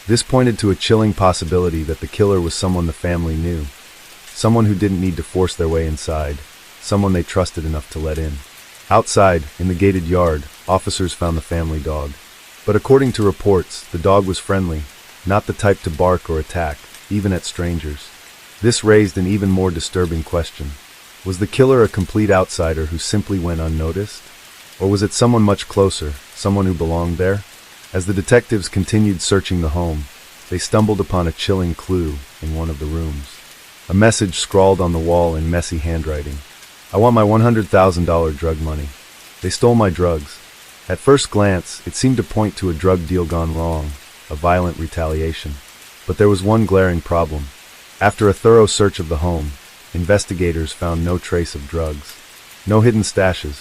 This pointed to a chilling possibility that the killer was someone the family knew, someone who didn't need to force their way inside, someone they trusted enough to let in. Outside, in the gated yard, officers found the family dog. But according to reports, the dog was friendly, not the type to bark or attack, even at strangers. This raised an even more disturbing question. Was the killer a complete outsider who simply went unnoticed? Or was it someone much closer, someone who belonged there? As the detectives continued searching the home, they stumbled upon a chilling clue in one of the rooms. A message scrawled on the wall in messy handwriting. "I want my $100,000 drug money. They stole my drugs." At first glance, it seemed to point to a drug deal gone wrong, a violent retaliation. But there was one glaring problem. After a thorough search of the home, investigators found no trace of drugs. No hidden stashes.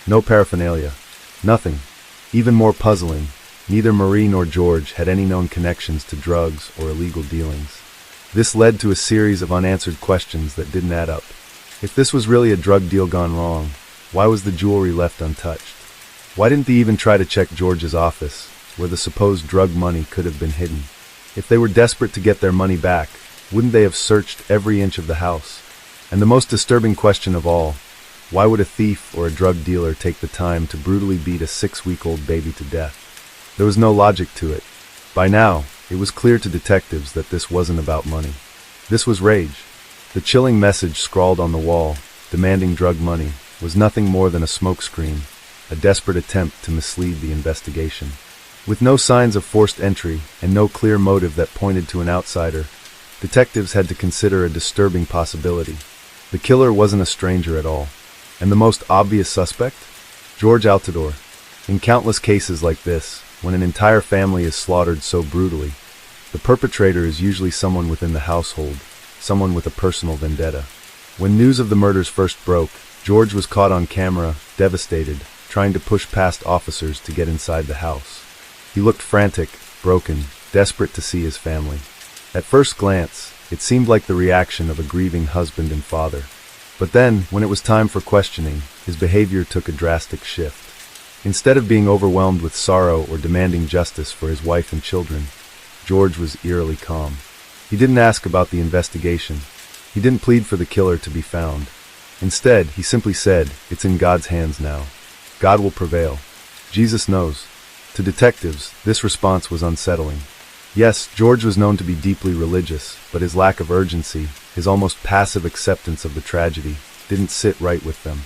No paraphernalia. Nothing. Even more puzzling, neither Marie nor George had any known connections to drugs or illegal dealings. This led to a series of unanswered questions that didn't add up. If this was really a drug deal gone wrong, why was the jewelry left untouched? Why didn't they even try to check George's office, where the supposed drug money could have been hidden? If they were desperate to get their money back, wouldn't they have searched every inch of the house? And the most disturbing question of all, why would a thief or a drug dealer take the time to brutally beat a 6-week-old baby to death? There was no logic to it. By now, it was clear to detectives that this wasn't about money. This was rage. The chilling message scrawled on the wall, demanding drug money, was nothing more than a smokescreen, a desperate attempt to mislead the investigation. With no signs of forced entry and no clear motive that pointed to an outsider, detectives had to consider a disturbing possibility. The killer wasn't a stranger at all. And the most obvious suspect? George Altador. In countless cases like this, when an entire family is slaughtered so brutally, the perpetrator is usually someone within the household, someone with a personal vendetta. When news of the murders first broke, George was caught on camera, devastated, trying to push past officers to get inside the house. He looked frantic, broken, desperate to see his family. At first glance, it seemed like the reaction of a grieving husband and father. But then, when it was time for questioning, his behavior took a drastic shift. Instead of being overwhelmed with sorrow or demanding justice for his wife and children, George was eerily calm. He didn't ask about the investigation. He didn't plead for the killer to be found. Instead, he simply said, "It's in God's hands now. God will prevail. Jesus knows." To detectives, this response was unsettling. Yes, George was known to be deeply religious, but his lack of urgency, his almost passive acceptance of the tragedy, didn't sit right with them.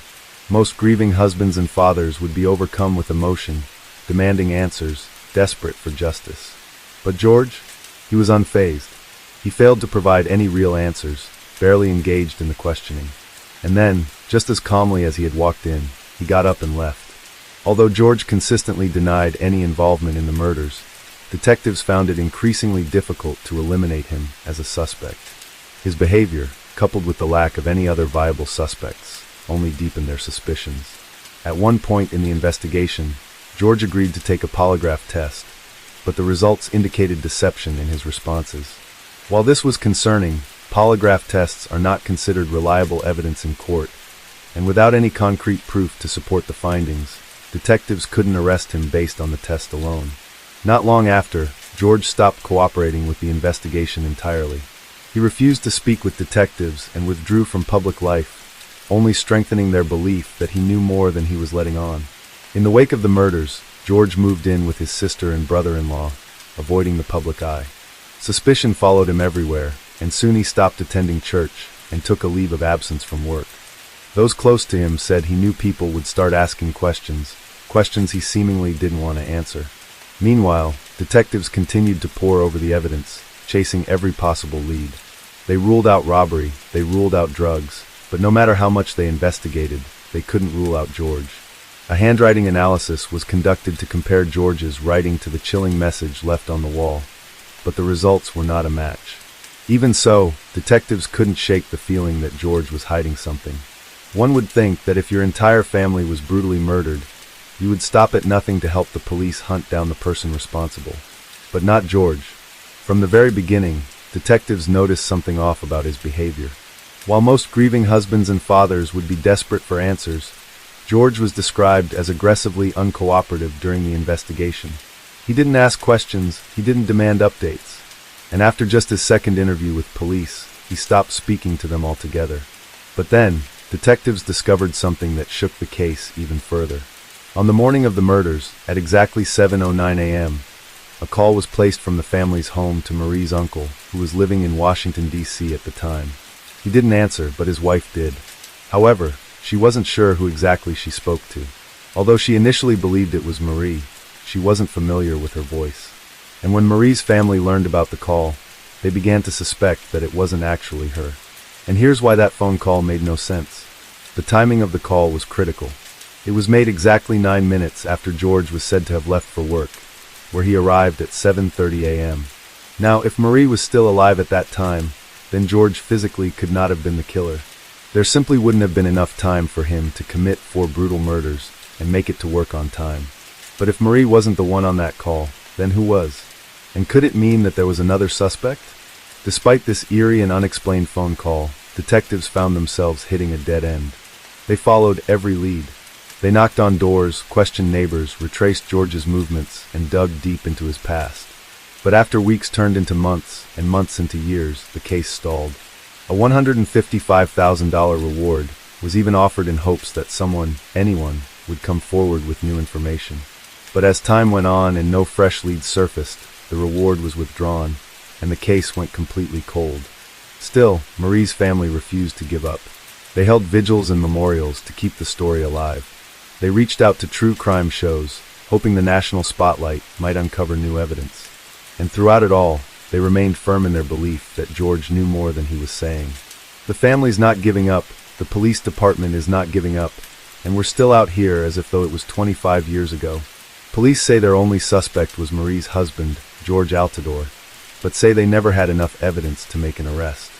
Most grieving husbands and fathers would be overcome with emotion, demanding answers, desperate for justice. But George? He was unfazed. He failed to provide any real answers, barely engaged in the questioning. And then, just as calmly as he had walked in, he got up and left. Although George consistently denied any involvement in the murders, detectives found it increasingly difficult to eliminate him as a suspect. His behavior, coupled with the lack of any other viable suspects, only deepened their suspicions. At one point in the investigation, George agreed to take a polygraph test, but the results indicated deception in his responses. While this was concerning, polygraph tests are not considered reliable evidence in court, and without any concrete proof to support the findings, detectives couldn't arrest him based on the test alone. Not long after, George stopped cooperating with the investigation entirely. He refused to speak with detectives and withdrew from public life, only strengthening their belief that he knew more than he was letting on. In the wake of the murders, George moved in with his sister and brother-in-law, avoiding the public eye. Suspicion followed him everywhere, and soon he stopped attending church and took a leave of absence from work. Those close to him said he knew people would start asking questions, questions he seemingly didn't want to answer. Meanwhile, detectives continued to pore over the evidence, chasing every possible lead. They ruled out robbery, they ruled out drugs, but no matter how much they investigated, they couldn't rule out George. A handwriting analysis was conducted to compare George's writing to the chilling message left on the wall, but the results were not a match. Even so, detectives couldn't shake the feeling that George was hiding something. One would think that if your entire family was brutally murdered, you would stop at nothing to help the police hunt down the person responsible. But not George. From the very beginning, detectives noticed something off about his behavior. While most grieving husbands and fathers would be desperate for answers, George was described as aggressively uncooperative during the investigation. He didn't ask questions, he didn't demand updates. And after just his second interview with police, he stopped speaking to them altogether. But then, detectives discovered something that shook the case even further. On the morning of the murders, at exactly 7:09 a.m., a call was placed from the family's home to Marie's uncle, who was living in Washington, D.C. at the time. He didn't answer, but his wife did. However, she wasn't sure who exactly she spoke to. Although she initially believed it was Marie, she wasn't familiar with her voice. And when Marie's family learned about the call, they began to suspect that it wasn't actually her. And here's why that phone call made no sense. The timing of the call was critical. It was made exactly 9 minutes after George was said to have left for work, where he arrived at 7:30 a.m. Now, if Marie was still alive at that time, then George physically could not have been the killer. There simply wouldn't have been enough time for him to commit 4 brutal murders and make it to work on time. But if Marie wasn't the one on that call, then who was? And could it mean that there was another suspect? Despite this eerie and unexplained phone call, detectives found themselves hitting a dead end. They followed every lead. They knocked on doors, questioned neighbors, retraced George's movements, and dug deep into his past. But after weeks turned into months, and months into years, the case stalled. A $155,000 reward was even offered in hopes that anyone, would come forward with new information. But as time went on and no fresh leads surfaced, the reward was withdrawn, and the case went completely cold. Still, Marie's family refused to give up. They held vigils and memorials to keep the story alive. They reached out to true crime shows, hoping the national spotlight might uncover new evidence. And throughout it all, they remained firm in their belief that George knew more than he was saying. The family's not giving up, the police department is not giving up, and we're still out here as if though it was 25 years ago. Police say their only suspect was Marie's husband, George Altidore, but say they never had enough evidence to make an arrest.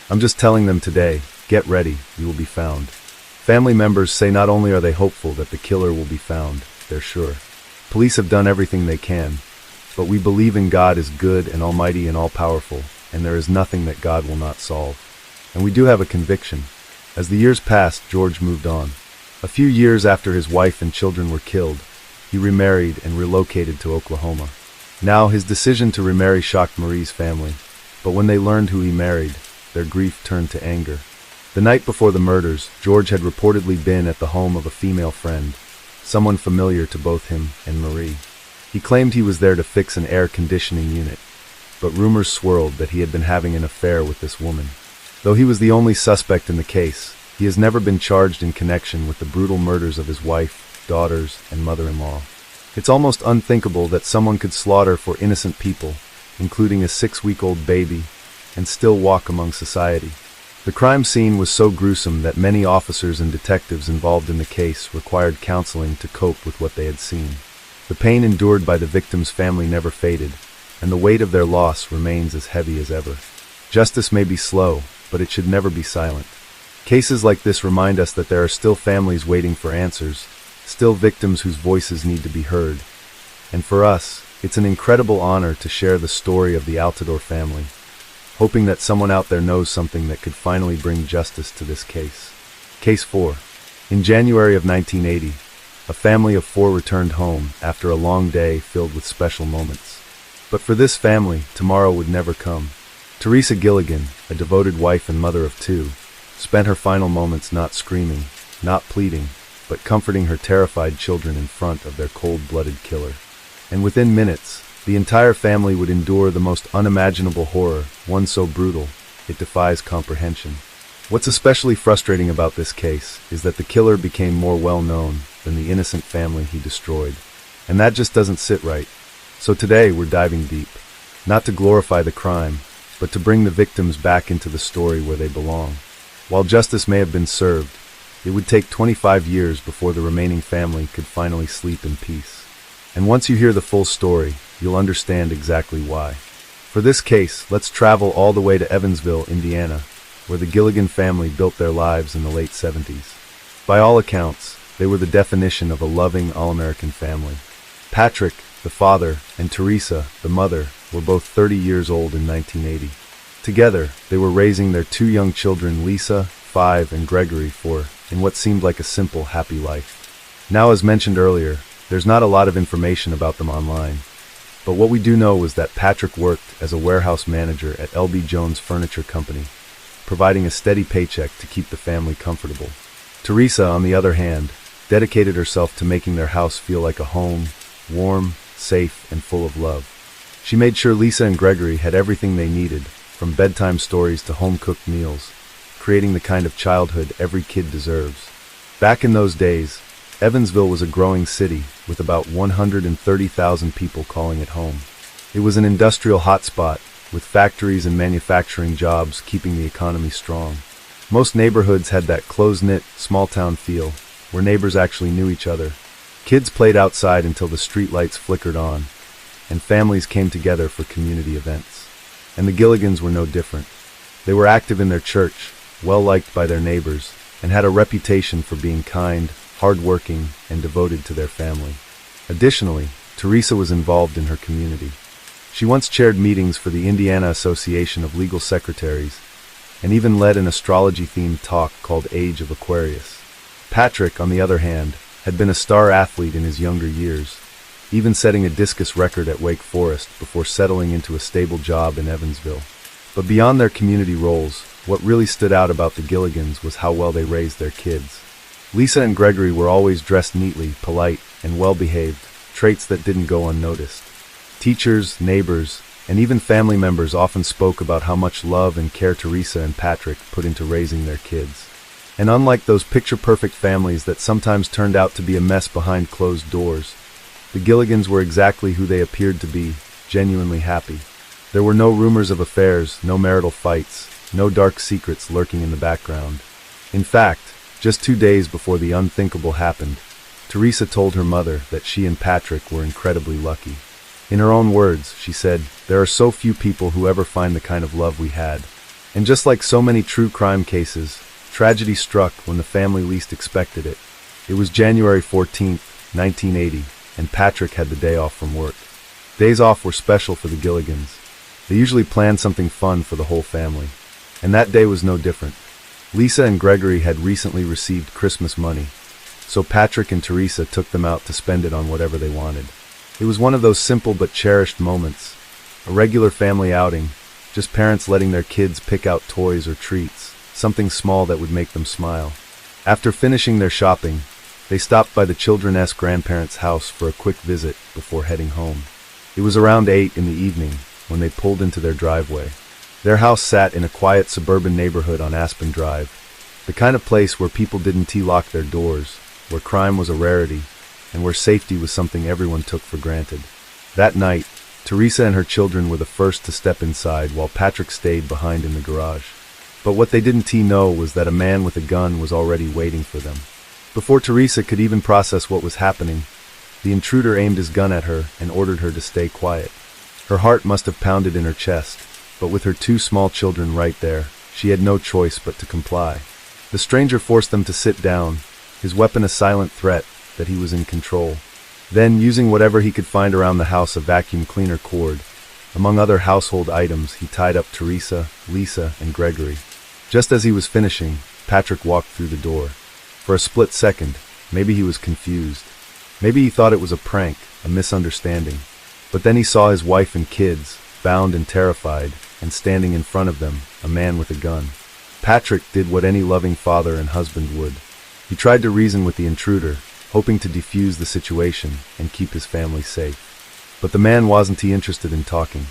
I'm just telling them today, get ready, you will be found. Family members say not only are they hopeful that the killer will be found, they're sure. Police have done everything they can, but we believe in God is good and almighty and all-powerful, and there is nothing that God will not solve. And we do have a conviction. As the years passed, George moved on. A few years after his wife and children were killed, he remarried and relocated to Oklahoma. Now, his decision to remarry shocked Marie's family, but when they learned who he married, their grief turned to anger. The night before the murders, George had reportedly been at the home of a female friend, someone familiar to both him and Marie. He claimed he was there to fix an air conditioning unit, but rumors swirled that he had been having an affair with this woman. Though he was the only suspect in the case, he has never been charged in connection with the brutal murders of his wife, daughters, and mother-in-law. It's almost unthinkable that someone could slaughter for innocent people, including a 6-week-old baby, and still walk among society. The crime scene was so gruesome that many officers and detectives involved in the case required counseling to cope with what they had seen. The pain endured by the victim's family never faded, and the weight of their loss remains as heavy as ever. Justice may be slow, but it should never be silent. Cases like this remind us that there are still families waiting for answers, still victims whose voices need to be heard. And for us, it's an incredible honor to share the story of the Altidore family, hoping that someone out there knows something that could finally bring justice to this case. Case 4. In January of 1980, a family of 4 returned home after a long day filled with special moments. But for this family, tomorrow would never come. Teresa Gilligan, a devoted wife and mother of 2, spent her final moments not screaming, not pleading, but comforting her terrified children in front of their cold-blooded killer. And within minutes, the entire family would endure the most unimaginable horror, one so brutal, it defies comprehension. What's especially frustrating about this case is that the killer became more well-known than the innocent family he destroyed. And that just doesn't sit right. So today we're diving deep, not to glorify the crime, but to bring the victims back into the story where they belong. While justice may have been served, it would take 25 years before the remaining family could finally sleep in peace. And once you hear the full story, you'll understand exactly why. For this case, let's travel all the way to Evansville, Indiana, where the Gilligan family built their lives in the late 70s. By all accounts, they were the definition of a loving, all-American family. Patrick, the father, and Teresa, the mother, were both 30 years old in 1980. Together, they were raising their two young children, Lisa, 5, and Gregory, 4, in what seemed like a simple, happy life. Now, as mentioned earlier, there's not a lot of information about them online. But what we do know was that Patrick worked as a warehouse manager at L.B. Jones Furniture Company, providing a steady paycheck to keep the family comfortable. Teresa, on the other hand, dedicated herself to making their house feel like a home, warm, safe, and full of love. She made sure Lisa and Gregory had everything they needed, from bedtime stories to home-cooked meals, creating the kind of childhood every kid deserves. Back in those days, Evansville was a growing city with about 130,000 people calling it home. It was an industrial hotspot, with factories and manufacturing jobs keeping the economy strong. Most neighborhoods had that close-knit, small-town feel, where neighbors actually knew each other. Kids played outside until the streetlights flickered on, and families came together for community events. And the Gilligans were no different. They were active in their church, well-liked by their neighbors, and had a reputation for being kind, hard-working, and devoted to their family. Additionally, Teresa was involved in her community. She once chaired meetings for the Indiana Association of Legal Secretaries, and even led an astrology-themed talk called Age of Aquarius. Patrick, on the other hand, had been a star athlete in his younger years, even setting a discus record at Wake Forest before settling into a stable job in Evansville. But beyond their community roles, what really stood out about the Gilligans was how well they raised their kids. Lisa and Gregory were always dressed neatly, polite, and well-behaved, traits that didn't go unnoticed. Teachers, neighbors, and even family members often spoke about how much love and care Teresa and Patrick put into raising their kids. And unlike those picture-perfect families that sometimes turned out to be a mess behind closed doors, the Gilligans were exactly who they appeared to be, genuinely happy. There were no rumors of affairs, no marital fights, no dark secrets lurking in the background. In fact, just 2 days before the unthinkable happened, Teresa told her mother that she and Patrick were incredibly lucky. In her own words, she said, "There are so few people who ever find the kind of love we had." And just like so many true crime cases, tragedy struck when the family least expected it. It was January 14th, 1980, and Patrick had the day off from work. Days off were special for the Gilligans. They usually planned something fun for the whole family. And that day was no different. Lisa and Gregory had recently received Christmas money, so Patrick and Teresa took them out to spend it on whatever they wanted. It was one of those simple but cherished moments, a regular family outing, just parents letting their kids pick out toys or treats, something small that would make them smile. After finishing their shopping, they stopped by the children's grandparents' house for a quick visit before heading home. It was around 8 in the evening when they pulled into their driveway. Their house sat in a quiet suburban neighborhood on Aspen Drive, the kind of place where people didn't T-lock their doors, where crime was a rarity, and where safety was something everyone took for granted. That night, Teresa and her children were the first to step inside while Patrick stayed behind in the garage. But what they didn't know was that a man with a gun was already waiting for them. Before Teresa could even process what was happening, the intruder aimed his gun at her and ordered her to stay quiet. Her heart must have pounded in her chest, but with her 2 small children right there, she had no choice but to comply. The stranger forced them to sit down, his weapon a silent threat that he was in control. Then, using whatever he could find around the house, a vacuum cleaner cord, among other household items, he tied up Teresa, Lisa, and Gregory. Just as he was finishing, Patrick walked through the door. For a split second, maybe he was confused. Maybe he thought it was a prank, a misunderstanding. But then he saw his wife and kids, bound and terrified, and standing in front of them, a man with a gun. Patrick did what any loving father and husband would. He tried to reason with the intruder, hoping to defuse the situation and keep his family safe. But the man wasn't interested in talking.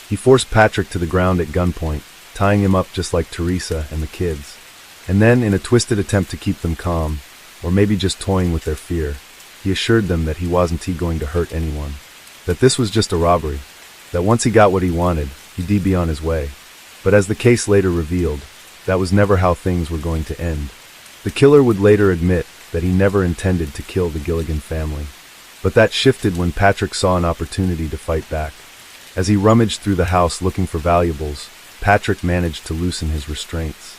He forced Patrick to the ground at gunpoint, tying him up just like Teresa and the kids. And then, in a twisted attempt to keep them calm, or maybe just toying with their fear, he assured them that he wasn't going to hurt anyone, that this was just a robbery, that once he got what he wanted, he'd be on his way. But as the case later revealed, that was never how things were going to end. The killer would later admit that he never intended to kill the Gilligan family. But that shifted when Patrick saw an opportunity to fight back. As he rummaged through the house looking for valuables, Patrick managed to loosen his restraints.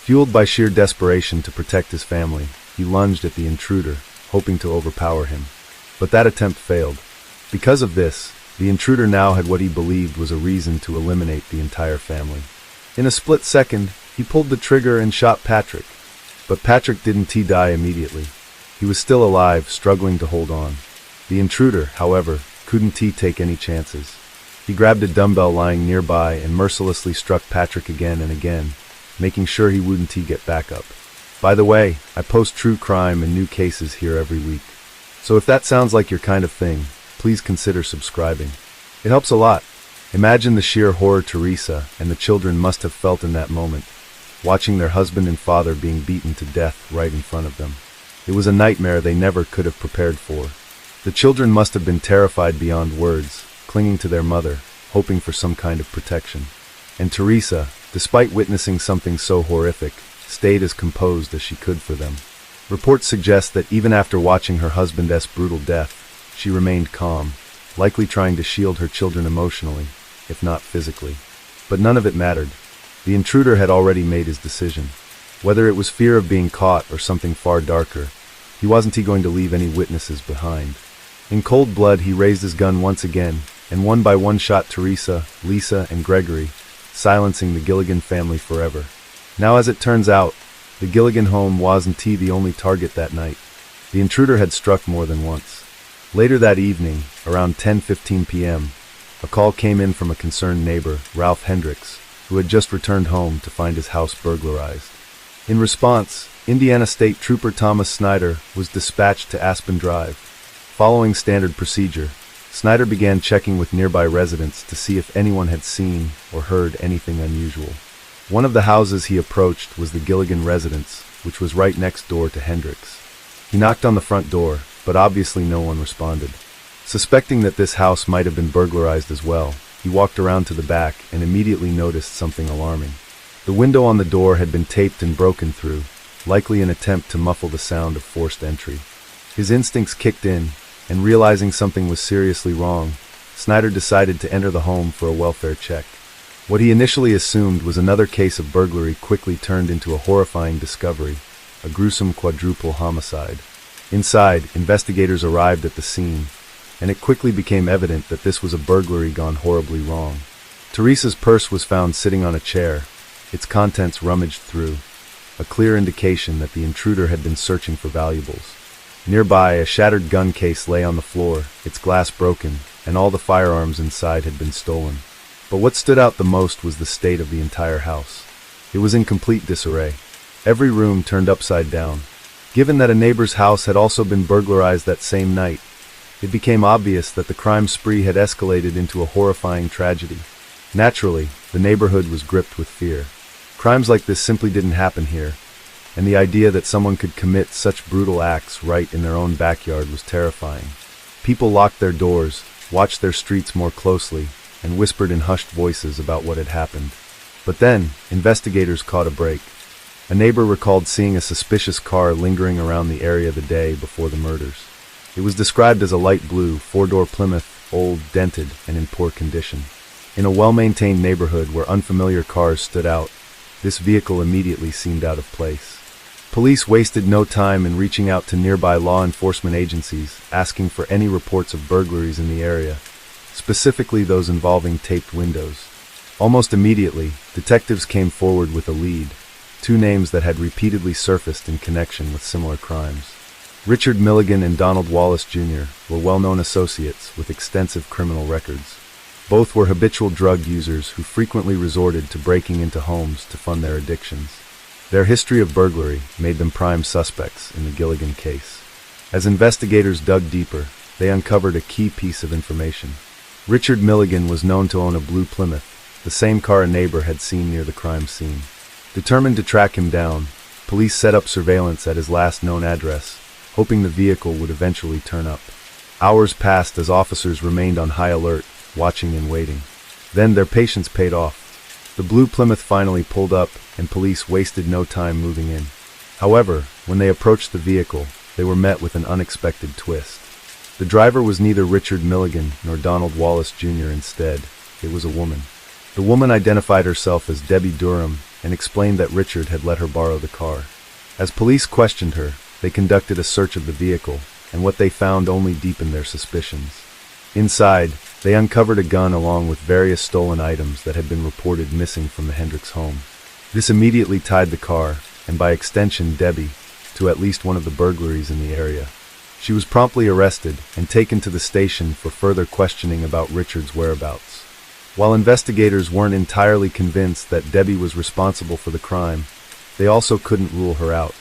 Fueled by sheer desperation to protect his family, he lunged at the intruder, hoping to overpower him. But that attempt failed. Because of this, the intruder now had what he believed was a reason to eliminate the entire family. In a split second, he pulled the trigger and shot Patrick. But Patrick didn't die immediately. He was still alive, struggling to hold on. The intruder, however, couldn't take any chances. He grabbed a dumbbell lying nearby and mercilessly struck Patrick again and again, making sure he wouldn't get back up. By the way, I post true crime and new cases here every week. So if that sounds like your kind of thing, please consider subscribing. It helps a lot. Imagine the sheer horror Teresa and the children must have felt in that moment, watching their husband and father being beaten to death right in front of them. It was a nightmare they never could have prepared for. The children must have been terrified beyond words, clinging to their mother, hoping for some kind of protection. And Teresa, despite witnessing something so horrific, stayed as composed as she could for them. Reports suggest that even after watching her husband's brutal death, she remained calm, likely trying to shield her children emotionally, if not physically. But none of it mattered. The intruder had already made his decision. Whether it was fear of being caught or something far darker, he wasn't going to leave any witnesses behind. In cold blood, he raised his gun once again, and one by one shot Teresa, Lisa, and Gregory, silencing the Gilligan family forever. Now, as it turns out, the Gilligan home wasn't the only target that night. The intruder had struck more than once. Later that evening, around 10:15 p.m., a call came in from a concerned neighbor, Ralph Hendricks, who had just returned home to find his house burglarized. In response, Indiana State Trooper Thomas Snyder was dispatched to Aspen Drive. Following standard procedure, Snyder began checking with nearby residents to see if anyone had seen or heard anything unusual. One of the houses he approached was the Gilligan residence, which was right next door to Hendricks. He knocked on the front door, but obviously no one responded. Suspecting that this house might have been burglarized as well, he walked around to the back and immediately noticed something alarming. The window on the door had been taped and broken through, likely an attempt to muffle the sound of forced entry. His instincts kicked in, and realizing something was seriously wrong, Snyder decided to enter the home for a welfare check. What he initially assumed was another case of burglary quickly turned into a horrifying discovery, a gruesome quadruple homicide. Inside, investigators arrived at the scene, and it quickly became evident that this was a burglary gone horribly wrong. Teresa's purse was found sitting on a chair, its contents rummaged through, a clear indication that the intruder had been searching for valuables. Nearby, a shattered gun case lay on the floor, its glass broken, and all the firearms inside had been stolen. But what stood out the most was the state of the entire house. It was in complete disarray. Every room turned upside down. Given that a neighbor's house had also been burglarized that same night, it became obvious that the crime spree had escalated into a horrifying tragedy. Naturally, the neighborhood was gripped with fear. Crimes like this simply didn't happen here, and the idea that someone could commit such brutal acts right in their own backyard was terrifying. People locked their doors, watched their streets more closely, and whispered in hushed voices about what had happened. But then, investigators caught a break. A neighbor recalled seeing a suspicious car lingering around the area the day before the murders. It was described as a light blue, four-door Plymouth, old, dented, and in poor condition. In a well-maintained neighborhood where unfamiliar cars stood out, this vehicle immediately seemed out of place. Police wasted no time in reaching out to nearby law enforcement agencies, asking for any reports of burglaries in the area, specifically those involving taped windows. Almost immediately, detectives came forward with a lead, two names that had repeatedly surfaced in connection with similar crimes. Richard Milligan and Donald Wallace Jr. were well-known associates with extensive criminal records. Both were habitual drug users who frequently resorted to breaking into homes to fund their addictions. Their history of burglary made them prime suspects in the Gilligan case. As investigators dug deeper, they uncovered a key piece of information. Richard Milligan was known to own a blue Plymouth, the same car a neighbor had seen near the crime scene. Determined to track him down, police set up surveillance at his last known address, hoping the vehicle would eventually turn up. Hours passed as officers remained on high alert, watching and waiting. Then their patience paid off. The blue Plymouth finally pulled up, and police wasted no time moving in. However, when they approached the vehicle, they were met with an unexpected twist. The driver was neither Richard Milligan nor Donald Wallace Jr. Instead, it was a woman. The woman identified herself as Debbie Durham and explained that Richard had let her borrow the car. As police questioned her, they conducted a search of the vehicle, and what they found only deepened their suspicions. Inside, they uncovered a gun along with various stolen items that had been reported missing from the Hendricks home. This immediately tied the car, and by extension Debbie, to at least one of the burglaries in the area. She was promptly arrested and taken to the station for further questioning about Richard's whereabouts. While investigators weren't entirely convinced that Debbie was responsible for the crime, they also couldn't rule her out.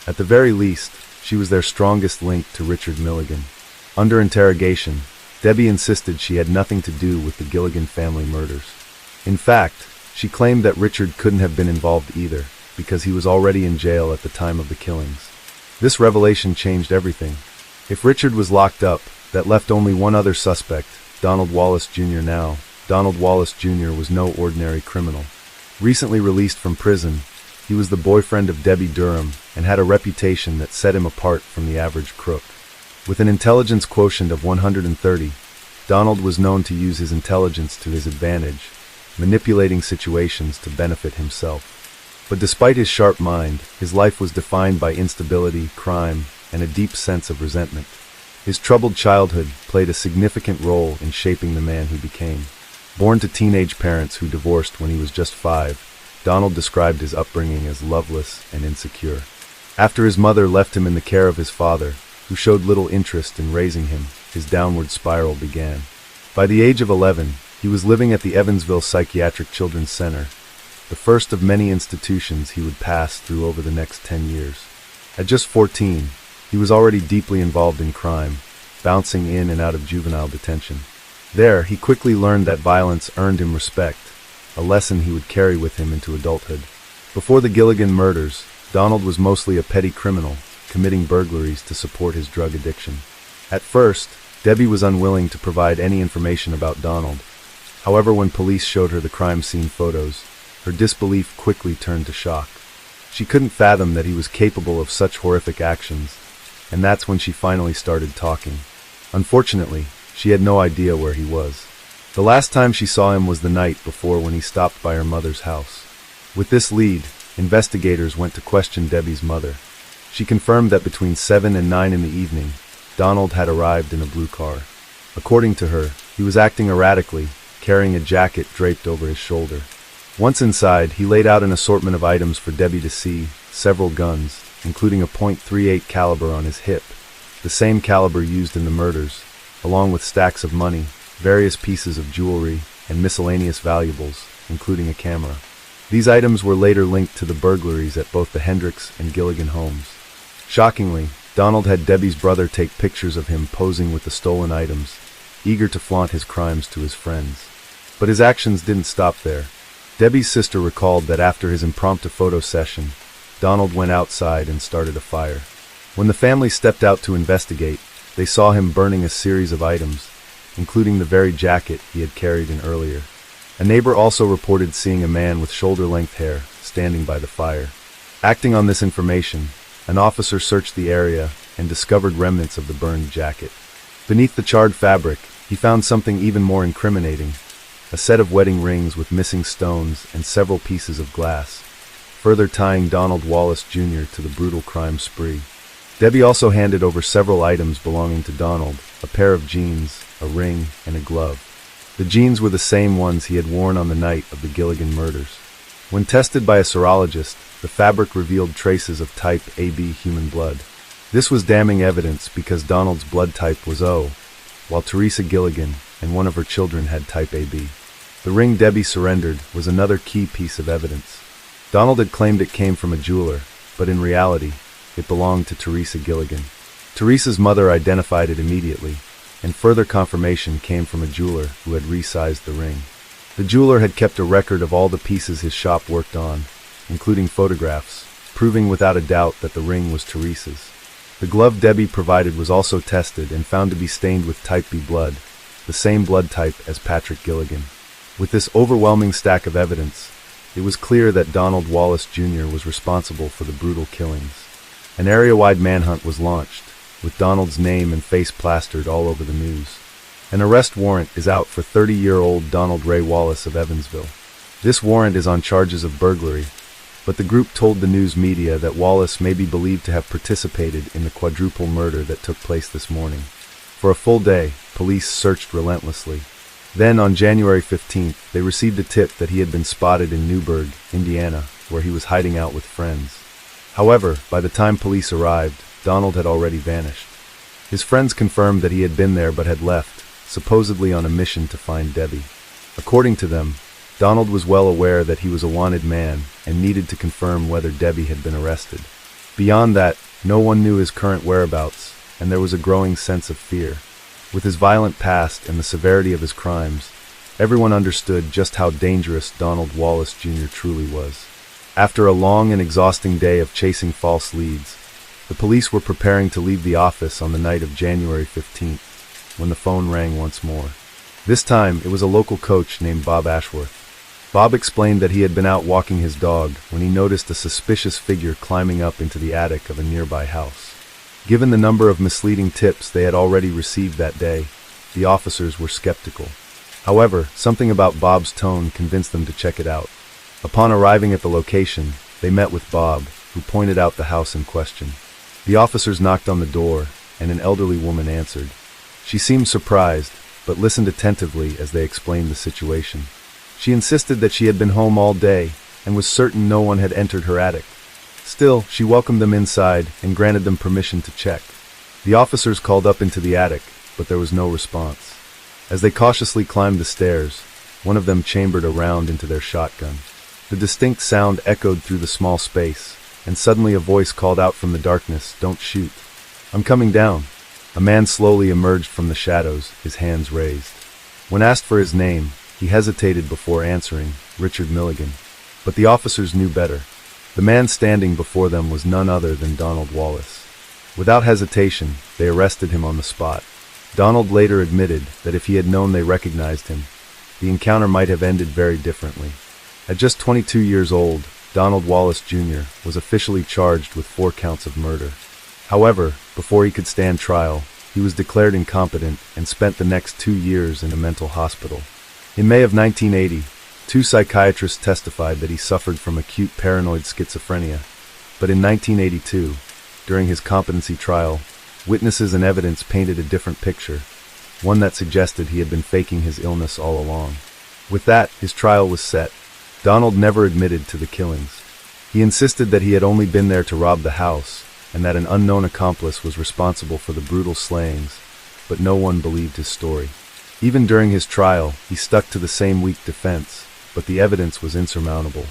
At the very least, she was their strongest link to Richard Milligan. Under interrogation, Debbie insisted she had nothing to do with the Gilligan family murders. In fact, she claimed that Richard couldn't have been involved either, because he was already in jail at the time of the killings. This revelation changed everything. If Richard was locked up, that left only one other suspect, Donald Wallace Jr. Now, Donald Wallace Jr. was no ordinary criminal. Recently released from prison, he was the boyfriend of Debbie Durham and had a reputation that set him apart from the average crook. With an intelligence quotient of 130, Donald was known to use his intelligence to his advantage, manipulating situations to benefit himself. But despite his sharp mind, his life was defined by instability, crime, and a deep sense of resentment. His troubled childhood played a significant role in shaping the man he became. Born to teenage parents who divorced when he was just 5, Donald described his upbringing as loveless and insecure. After his mother left him in the care of his father, who showed little interest in raising him, his downward spiral began. By the age of 11, he was living at the Evansville Psychiatric Children's Center, the first of many institutions he would pass through over the next 10 years. At just 14, he was already deeply involved in crime, bouncing in and out of juvenile detention. There, he quickly learned that violence earned him respect, a lesson he would carry with him into adulthood. Before the Gilligan murders, Donald was mostly a petty criminal, committing burglaries to support his drug addiction. At first, Debbie was unwilling to provide any information about Donald. However, when police showed her the crime scene photos, her disbelief quickly turned to shock. She couldn't fathom that he was capable of such horrific actions, and that's when she finally started talking. Unfortunately, she had no idea where he was. The last time she saw him was the night before when he stopped by her mother's house. With this lead, investigators went to question Debbie's mother. She confirmed that between 7 and 9 in the evening, Donald had arrived in a blue car. According to her, he was acting erratically, carrying a jacket draped over his shoulder. Once inside, he laid out an assortment of items for Debbie to see, several guns, including a .38 caliber on his hip, the same caliber used in the murders, along with stacks of money, various pieces of jewelry, and miscellaneous valuables, including a camera. These items were later linked to the burglaries at both the Hendricks and Gilligan homes. Shockingly, Donald had Debbie's brother take pictures of him posing with the stolen items, eager to flaunt his crimes to his friends. But his actions didn't stop there. Debbie's sister recalled that after his impromptu photo session, Donald went outside and started a fire. When the family stepped out to investigate, they saw him burning a series of items, including the very jacket he had carried in earlier. A neighbor also reported seeing a man with shoulder-length hair standing by the fire. Acting on this information, an officer searched the area and discovered remnants of the burned jacket. Beneath the charred fabric, he found something even more incriminating, a set of wedding rings with missing stones and several pieces of glass, further tying Donald Wallace Jr. to the brutal crime spree. Debbie also handed over several items belonging to Donald, a pair of jeans, a ring, and a glove. The jeans were the same ones he had worn on the night of the Gilligan murders. When tested by a serologist, the fabric revealed traces of type AB human blood. This was damning evidence because Donald's blood type was O, while Teresa Gilligan and one of her children had type AB. The ring Debbie surrendered was another key piece of evidence. Donald had claimed it came from a jeweler, but in reality, it belonged to Teresa Gilligan. Teresa's mother identified it immediately, and further confirmation came from a jeweler who had resized the ring. The jeweler had kept a record of all the pieces his shop worked on, including photographs, proving without a doubt that the ring was Teresa's. The glove Debbie provided was also tested and found to be stained with type B blood, the same blood type as Patrick Gilligan. With this overwhelming stack of evidence, it was clear that Donald Wallace Jr. was responsible for the brutal killings. An area-wide manhunt was launched, with Donald's name and face plastered all over the news. An arrest warrant is out for 30-year-old Donald Ray Wallace of Evansville. This warrant is on charges of burglary, but the group told the news media that Wallace may be believed to have participated in the quadruple murder that took place this morning. For a full day, police searched relentlessly. Then, on January 15th, they received a tip that he had been spotted in Newburgh, Indiana, where he was hiding out with friends. However, by the time police arrived, Donald had already vanished. His friends confirmed that he had been there but had left, supposedly on a mission to find Debbie. According to them, Donald was well aware that he was a wanted man and needed to confirm whether Debbie had been arrested. Beyond that, no one knew his current whereabouts, and there was a growing sense of fear. With his violent past and the severity of his crimes, everyone understood just how dangerous Donald Wallace Jr. truly was. After a long and exhausting day of chasing false leads, the police were preparing to leave the office on the night of January 15th, when the phone rang once more. This time, it was a local coach named Bob Ashworth. Bob explained that he had been out walking his dog when he noticed a suspicious figure climbing up into the attic of a nearby house. Given the number of misleading tips they had already received that day, the officers were skeptical. However, something about Bob's tone convinced them to check it out. Upon arriving at the location, they met with Bob, who pointed out the house in question. The officers knocked on the door, and an elderly woman answered. She seemed surprised, but listened attentively as they explained the situation. She insisted that she had been home all day and was certain no one had entered her attic. Still, she welcomed them inside and granted them permission to check. The officers called up into the attic, but there was no response. As they cautiously climbed the stairs, one of them chambered a round into their shotgun. The distinct sound echoed through the small space, and suddenly a voice called out from the darkness, "Don't shoot." "I'm coming down." A man slowly emerged from the shadows, his hands raised. When asked for his name, he hesitated before answering, "Richard Milligan." But the officers knew better. The man standing before them was none other than Donald Wallace. Without hesitation, they arrested him on the spot. Donald later admitted that if he had known they recognized him, the encounter might have ended very differently. At just 22 years old, Donald Wallace Jr. was officially charged with 4 counts of murder. However, before he could stand trial, he was declared incompetent and spent the next 2 years in a mental hospital. In May of 1980, 2 psychiatrists testified that he suffered from acute paranoid schizophrenia, but in 1982, during his competency trial, witnesses and evidence painted a different picture, one that suggested he had been faking his illness all along. With that, his trial was set. Donald never admitted to the killings. He insisted that he had only been there to rob the house, and that an unknown accomplice was responsible for the brutal slayings, but no one believed his story. Even during his trial, he stuck to the same weak defense, but the evidence was insurmountable.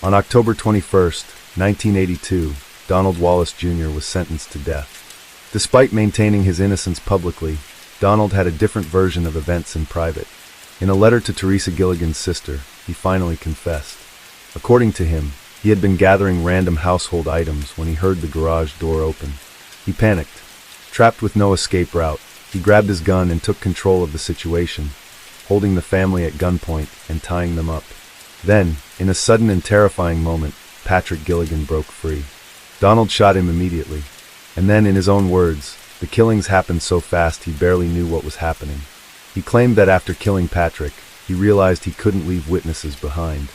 On October 21, 1982, Donald Wallace Jr. was sentenced to death. Despite maintaining his innocence publicly, Donald had a different version of events in private. In a letter to Teresa Gilligan's sister, he finally confessed. According to him, he had been gathering random household items when he heard the garage door open. He panicked. Trapped with no escape route, he grabbed his gun and took control of the situation, holding the family at gunpoint and tying them up. Then, in a sudden and terrifying moment, Patrick Gilligan broke free. Donald shot him immediately, and then, in his own words, the killings happened so fast he barely knew what was happening. He claimed that after killing Patrick, he realized he couldn't leave witnesses behind.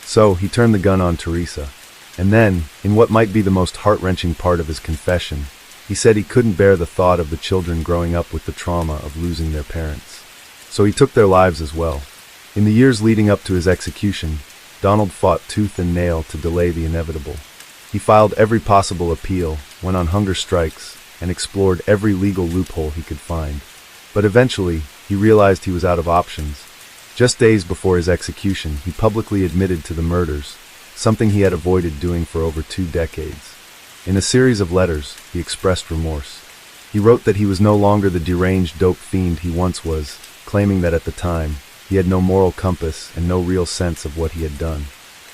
So, he turned the gun on Teresa. And then, in what might be the most heart-wrenching part of his confession, he said he couldn't bear the thought of the children growing up with the trauma of losing their parents. So he took their lives as well. In the years leading up to his execution, Donald fought tooth and nail to delay the inevitable. He filed every possible appeal, went on hunger strikes, and explored every legal loophole he could find. But eventually, he realized he was out of options. Just days before his execution, he publicly admitted to the murders, something he had avoided doing for over 2 decades. In a series of letters, he expressed remorse. He wrote that he was no longer the deranged dope fiend he once was, claiming that at the time, he had no moral compass and no real sense of what he had done.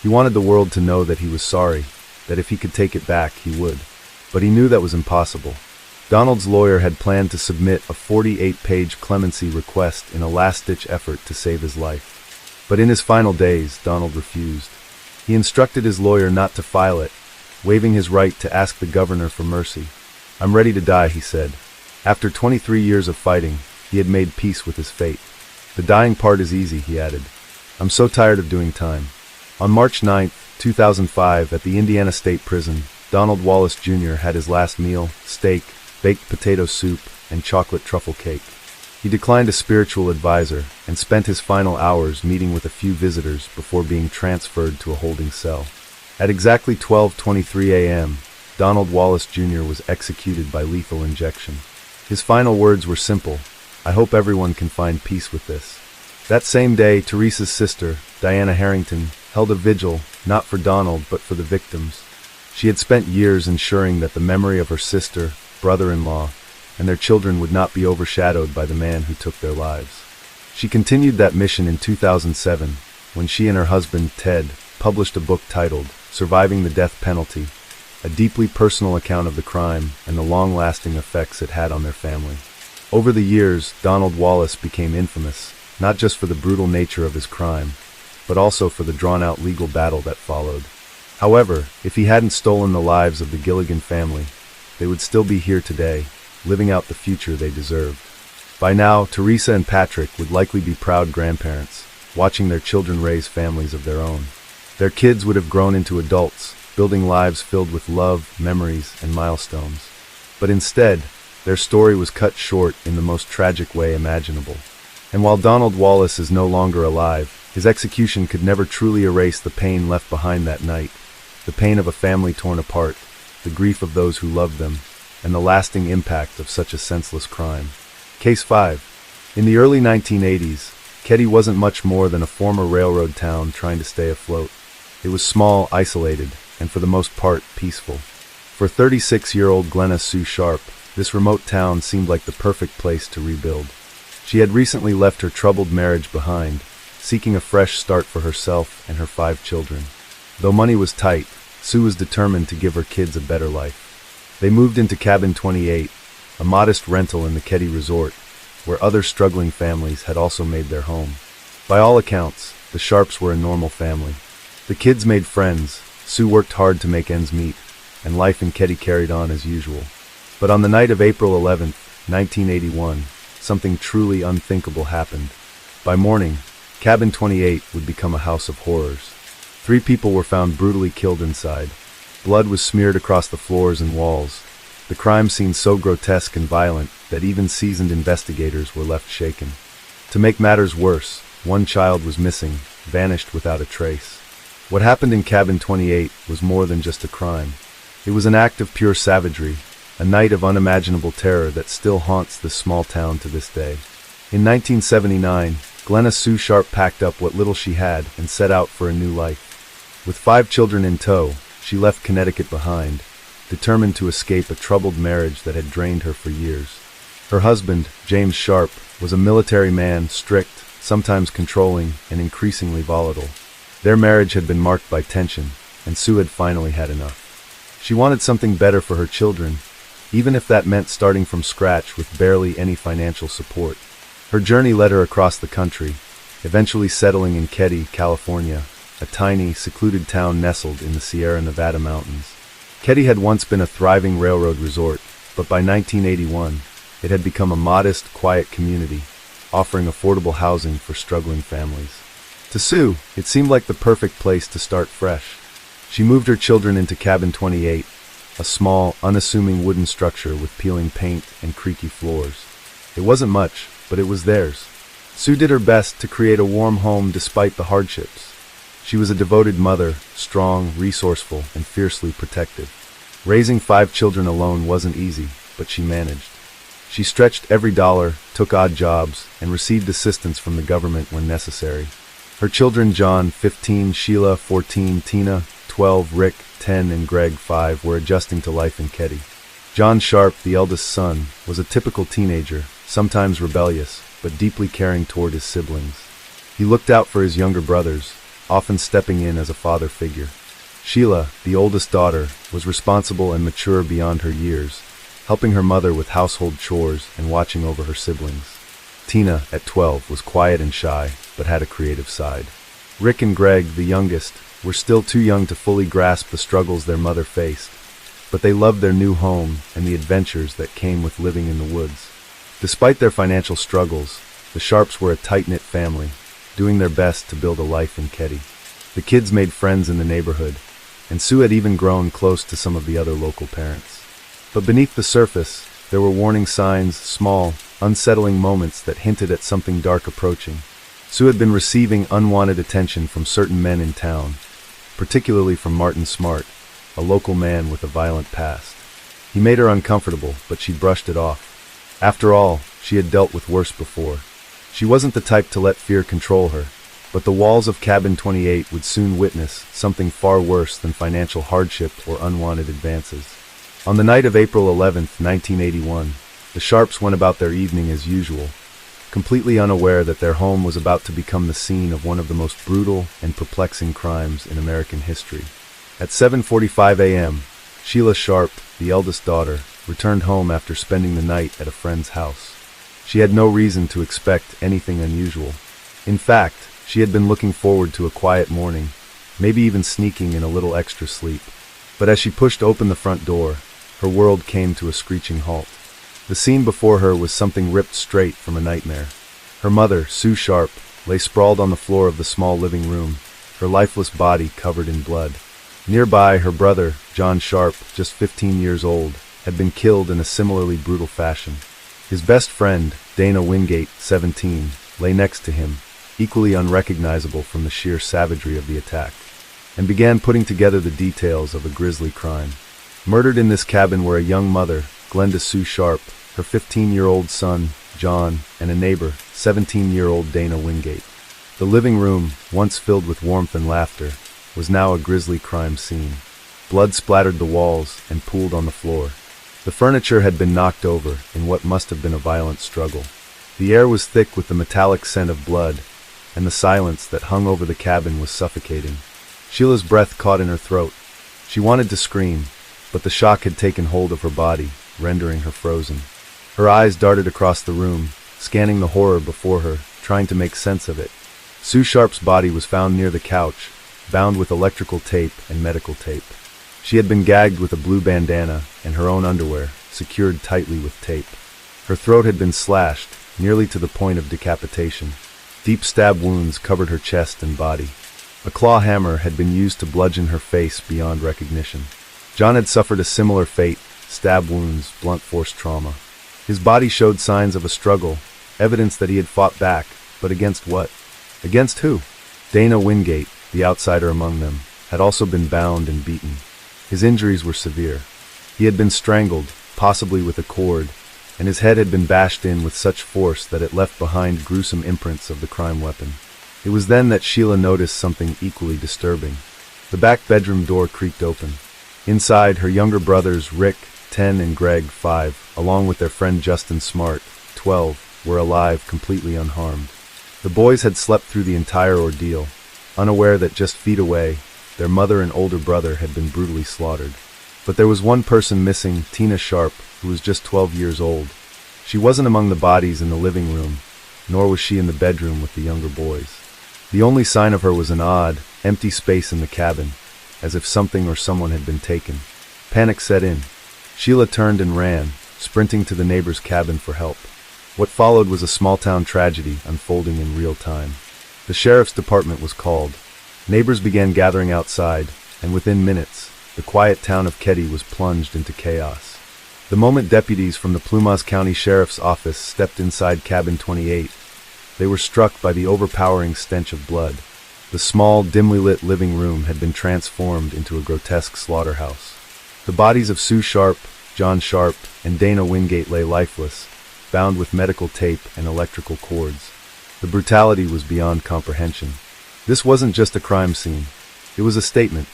He wanted the world to know that he was sorry, that if he could take it back, he would. But he knew that was impossible. Donald's lawyer had planned to submit a 48-page clemency request in a last-ditch effort to save his life. But in his final days, Donald refused. He instructed his lawyer not to file it, waiving his right to ask the governor for mercy. "I'm ready to die," he said. After 23 years of fighting, he had made peace with his fate. "The dying part is easy," he added. "I'm so tired of doing time." On March 9, 2005, at the Indiana State Prison, Donald Wallace Jr. had his last meal: steak, baked potato soup, and chocolate truffle cake. He declined a spiritual advisor and spent his final hours meeting with a few visitors before being transferred to a holding cell. At exactly 12:23 a.m., Donald Wallace Jr. was executed by lethal injection. His final words were simple: "I hope everyone can find peace with this." That same day, Teresa's sister, Diana Harrington, held a vigil, not for Donald, but for the victims. She had spent years ensuring that the memory of her sister, brother-in-law, and their children would not be overshadowed by the man who took their lives. She continued that mission in 2007, when she and her husband, Ted, published a book titled Surviving the Death Penalty, a deeply personal account of the crime and the long-lasting effects it had on their family. Over the years, Donald Wallace became infamous, not just for the brutal nature of his crime, but also for the drawn-out legal battle that followed. However, if he hadn't stolen the lives of the Gilligan family, they would still be here today, living out the future they deserved. By now, Teresa and Patrick would likely be proud grandparents, watching their children raise families of their own. Their kids would have grown into adults, building lives filled with love, memories, and milestones. But instead, their story was cut short in the most tragic way imaginable. And while Donald Wallace is no longer alive, his execution could never truly erase the pain left behind that night, the pain of a family torn apart, the grief of those who loved them, and the lasting impact of such a senseless crime. Case 5. In the early 1980s, Keddie wasn't much more than a former railroad town trying to stay afloat. It was small, isolated, and for the most part, peaceful. For 36-year-old Glenna Sue Sharp, this remote town seemed like the perfect place to rebuild. She had recently left her troubled marriage behind, seeking a fresh start for herself and her 5 children. Though money was tight, Sue was determined to give her kids a better life. They moved into Cabin 28, a modest rental in the Keddie Resort, where other struggling families had also made their home. By all accounts, the Sharps were a normal family. The kids made friends, Sue worked hard to make ends meet, and life in Keddie carried on as usual. But on the night of April 11, 1981, something truly unthinkable happened. By morning, Cabin 28 would become a house of horrors. 3 people were found brutally killed inside. Blood was smeared across the floors and walls. The crime scene so grotesque and violent that even seasoned investigators were left shaken. To make matters worse, 1 child was missing, vanished without a trace. What happened in Cabin 28 was more than just a crime. It was an act of pure savagery, a night of unimaginable terror that still haunts this small town to this day. In 1979, Glenna Sue Sharp packed up what little she had and set out for a new life. With 5 children in tow, she left Connecticut behind, determined to escape a troubled marriage that had drained her for years. Her husband, James Sharp, was a military man, strict, sometimes controlling, and increasingly volatile. Their marriage had been marked by tension, and Sue had finally had enough. She wanted something better for her children, even if that meant starting from scratch with barely any financial support. Her journey led her across the country, eventually settling in Keddie, California, a tiny, secluded town nestled in the Sierra Nevada mountains. Keddie had once been a thriving railroad resort, but by 1981, it had become a modest, quiet community, offering affordable housing for struggling families. To Sue, it seemed like the perfect place to start fresh. She moved her children into Cabin 28, a small, unassuming wooden structure with peeling paint and creaky floors. It wasn't much, but it was theirs. Sue did her best to create a warm home despite the hardships. She was a devoted mother, strong, resourceful, and fiercely protective. Raising 5 children alone wasn't easy, but she managed. She stretched every dollar, took odd jobs, and received assistance from the government when necessary. Her children, John, 15, Sheila, 14, Tina, 12, Rick, 10, and Greg, 5, were adjusting to life in Keddie. John Sharp, the eldest son, was a typical teenager, sometimes rebellious, but deeply caring toward his siblings. He looked out for his younger brothers, often stepping in as a father figure. Sheila, the oldest daughter, was responsible and mature beyond her years, helping her mother with household chores and watching over her siblings. Tina, at 12, was quiet and shy, but had a creative side. Rick and Greg, the youngest, were still too young to fully grasp the struggles their mother faced, but they loved their new home and the adventures that came with living in the woods. Despite their financial struggles, the Sharps were a tight-knit family, doing their best to build a life in Keddie. The kids made friends in the neighborhood, and Sue had even grown close to some of the other local parents. But beneath the surface, there were warning signs, small, unsettling moments that hinted at something dark approaching. Sue had been receiving unwanted attention from certain men in town, particularly from Martin Smart, a local man with a violent past. He made her uncomfortable, but she brushed it off. After all, she had dealt with worse before. She wasn't the type to let fear control her, but the walls of Cabin 28 would soon witness something far worse than financial hardship or unwanted advances. On the night of April 11, 1981, the Sharps went about their evening as usual, completely unaware that their home was about to become the scene of one of the most brutal and perplexing crimes in American history. At 7:45 a.m., Sheila Sharp, the eldest daughter, returned home after spending the night at a friend's house. She had no reason to expect anything unusual. In fact, she had been looking forward to a quiet morning, maybe even sneaking in a little extra sleep. But as she pushed open the front door, her world came to a screeching halt. The scene before her was something ripped straight from a nightmare. Her mother, Sue Sharp, lay sprawled on the floor of the small living room, her lifeless body covered in blood. Nearby, her brother, John Sharp, just 15 years old, had been killed in a similarly brutal fashion. His best friend, Dana Wingate, 17, lay next to him, equally unrecognizable from the sheer savagery of the attack, and began putting together the details of a grisly crime. Murdered in this cabin were a young mother, Glenda Sue Sharp, her 15-year-old son, John, and a neighbor, 17-year-old Dana Wingate. The living room, once filled with warmth and laughter, was now a grisly crime scene. Blood splattered the walls and pooled on the floor. The furniture had been knocked over in what must have been a violent struggle. The air was thick with the metallic scent of blood, and the silence that hung over the cabin was suffocating. Sheila's breath caught in her throat. She wanted to scream, but the shock had taken hold of her body, rendering her frozen. Her eyes darted across the room, scanning the horror before her, trying to make sense of it. Sue Sharp's body was found near the couch, bound with electrical tape and medical tape. She had been gagged with a blue bandana and her own underwear, secured tightly with tape. Her throat had been slashed, nearly to the point of decapitation. Deep stab wounds covered her chest and body. A claw hammer had been used to bludgeon her face beyond recognition. John had suffered a similar fate, stab wounds, blunt force trauma. His body showed signs of a struggle, evidence that he had fought back, but against what? Against who? Dana Wingate, the outsider among them, had also been bound and beaten. His injuries were severe. He had been strangled, possibly with a cord, and his head had been bashed in with such force that it left behind gruesome imprints of the crime weapon. It was then that Sheila noticed something equally disturbing. The back bedroom door creaked open. Inside, her younger brothers Rick, 10, and Greg, 5, along with their friend Justin Smart, 12, were alive, completely unharmed. The boys had slept through the entire ordeal, unaware that just feet away, their mother and older brother had been brutally slaughtered. But there was one person missing, Tina Sharp, who was just 12 years old. She wasn't among the bodies in the living room, nor was she in the bedroom with the younger boys. The only sign of her was an odd, empty space in the cabin, as if something or someone had been taken. Panic set in. Sheila turned and ran, sprinting to the neighbor's cabin for help. What followed was a small-town tragedy unfolding in real time. The sheriff's department was called. Neighbors began gathering outside, and within minutes, the quiet town of Keddie was plunged into chaos. The moment deputies from the Plumas County Sheriff's Office stepped inside Cabin 28, they were struck by the overpowering stench of blood. The small, dimly lit living room had been transformed into a grotesque slaughterhouse. The bodies of Sue Sharp, John Sharp, and Dana Wingate lay lifeless, bound with medical tape and electrical cords. The brutality was beyond comprehension. This wasn't just a crime scene. It was a statement.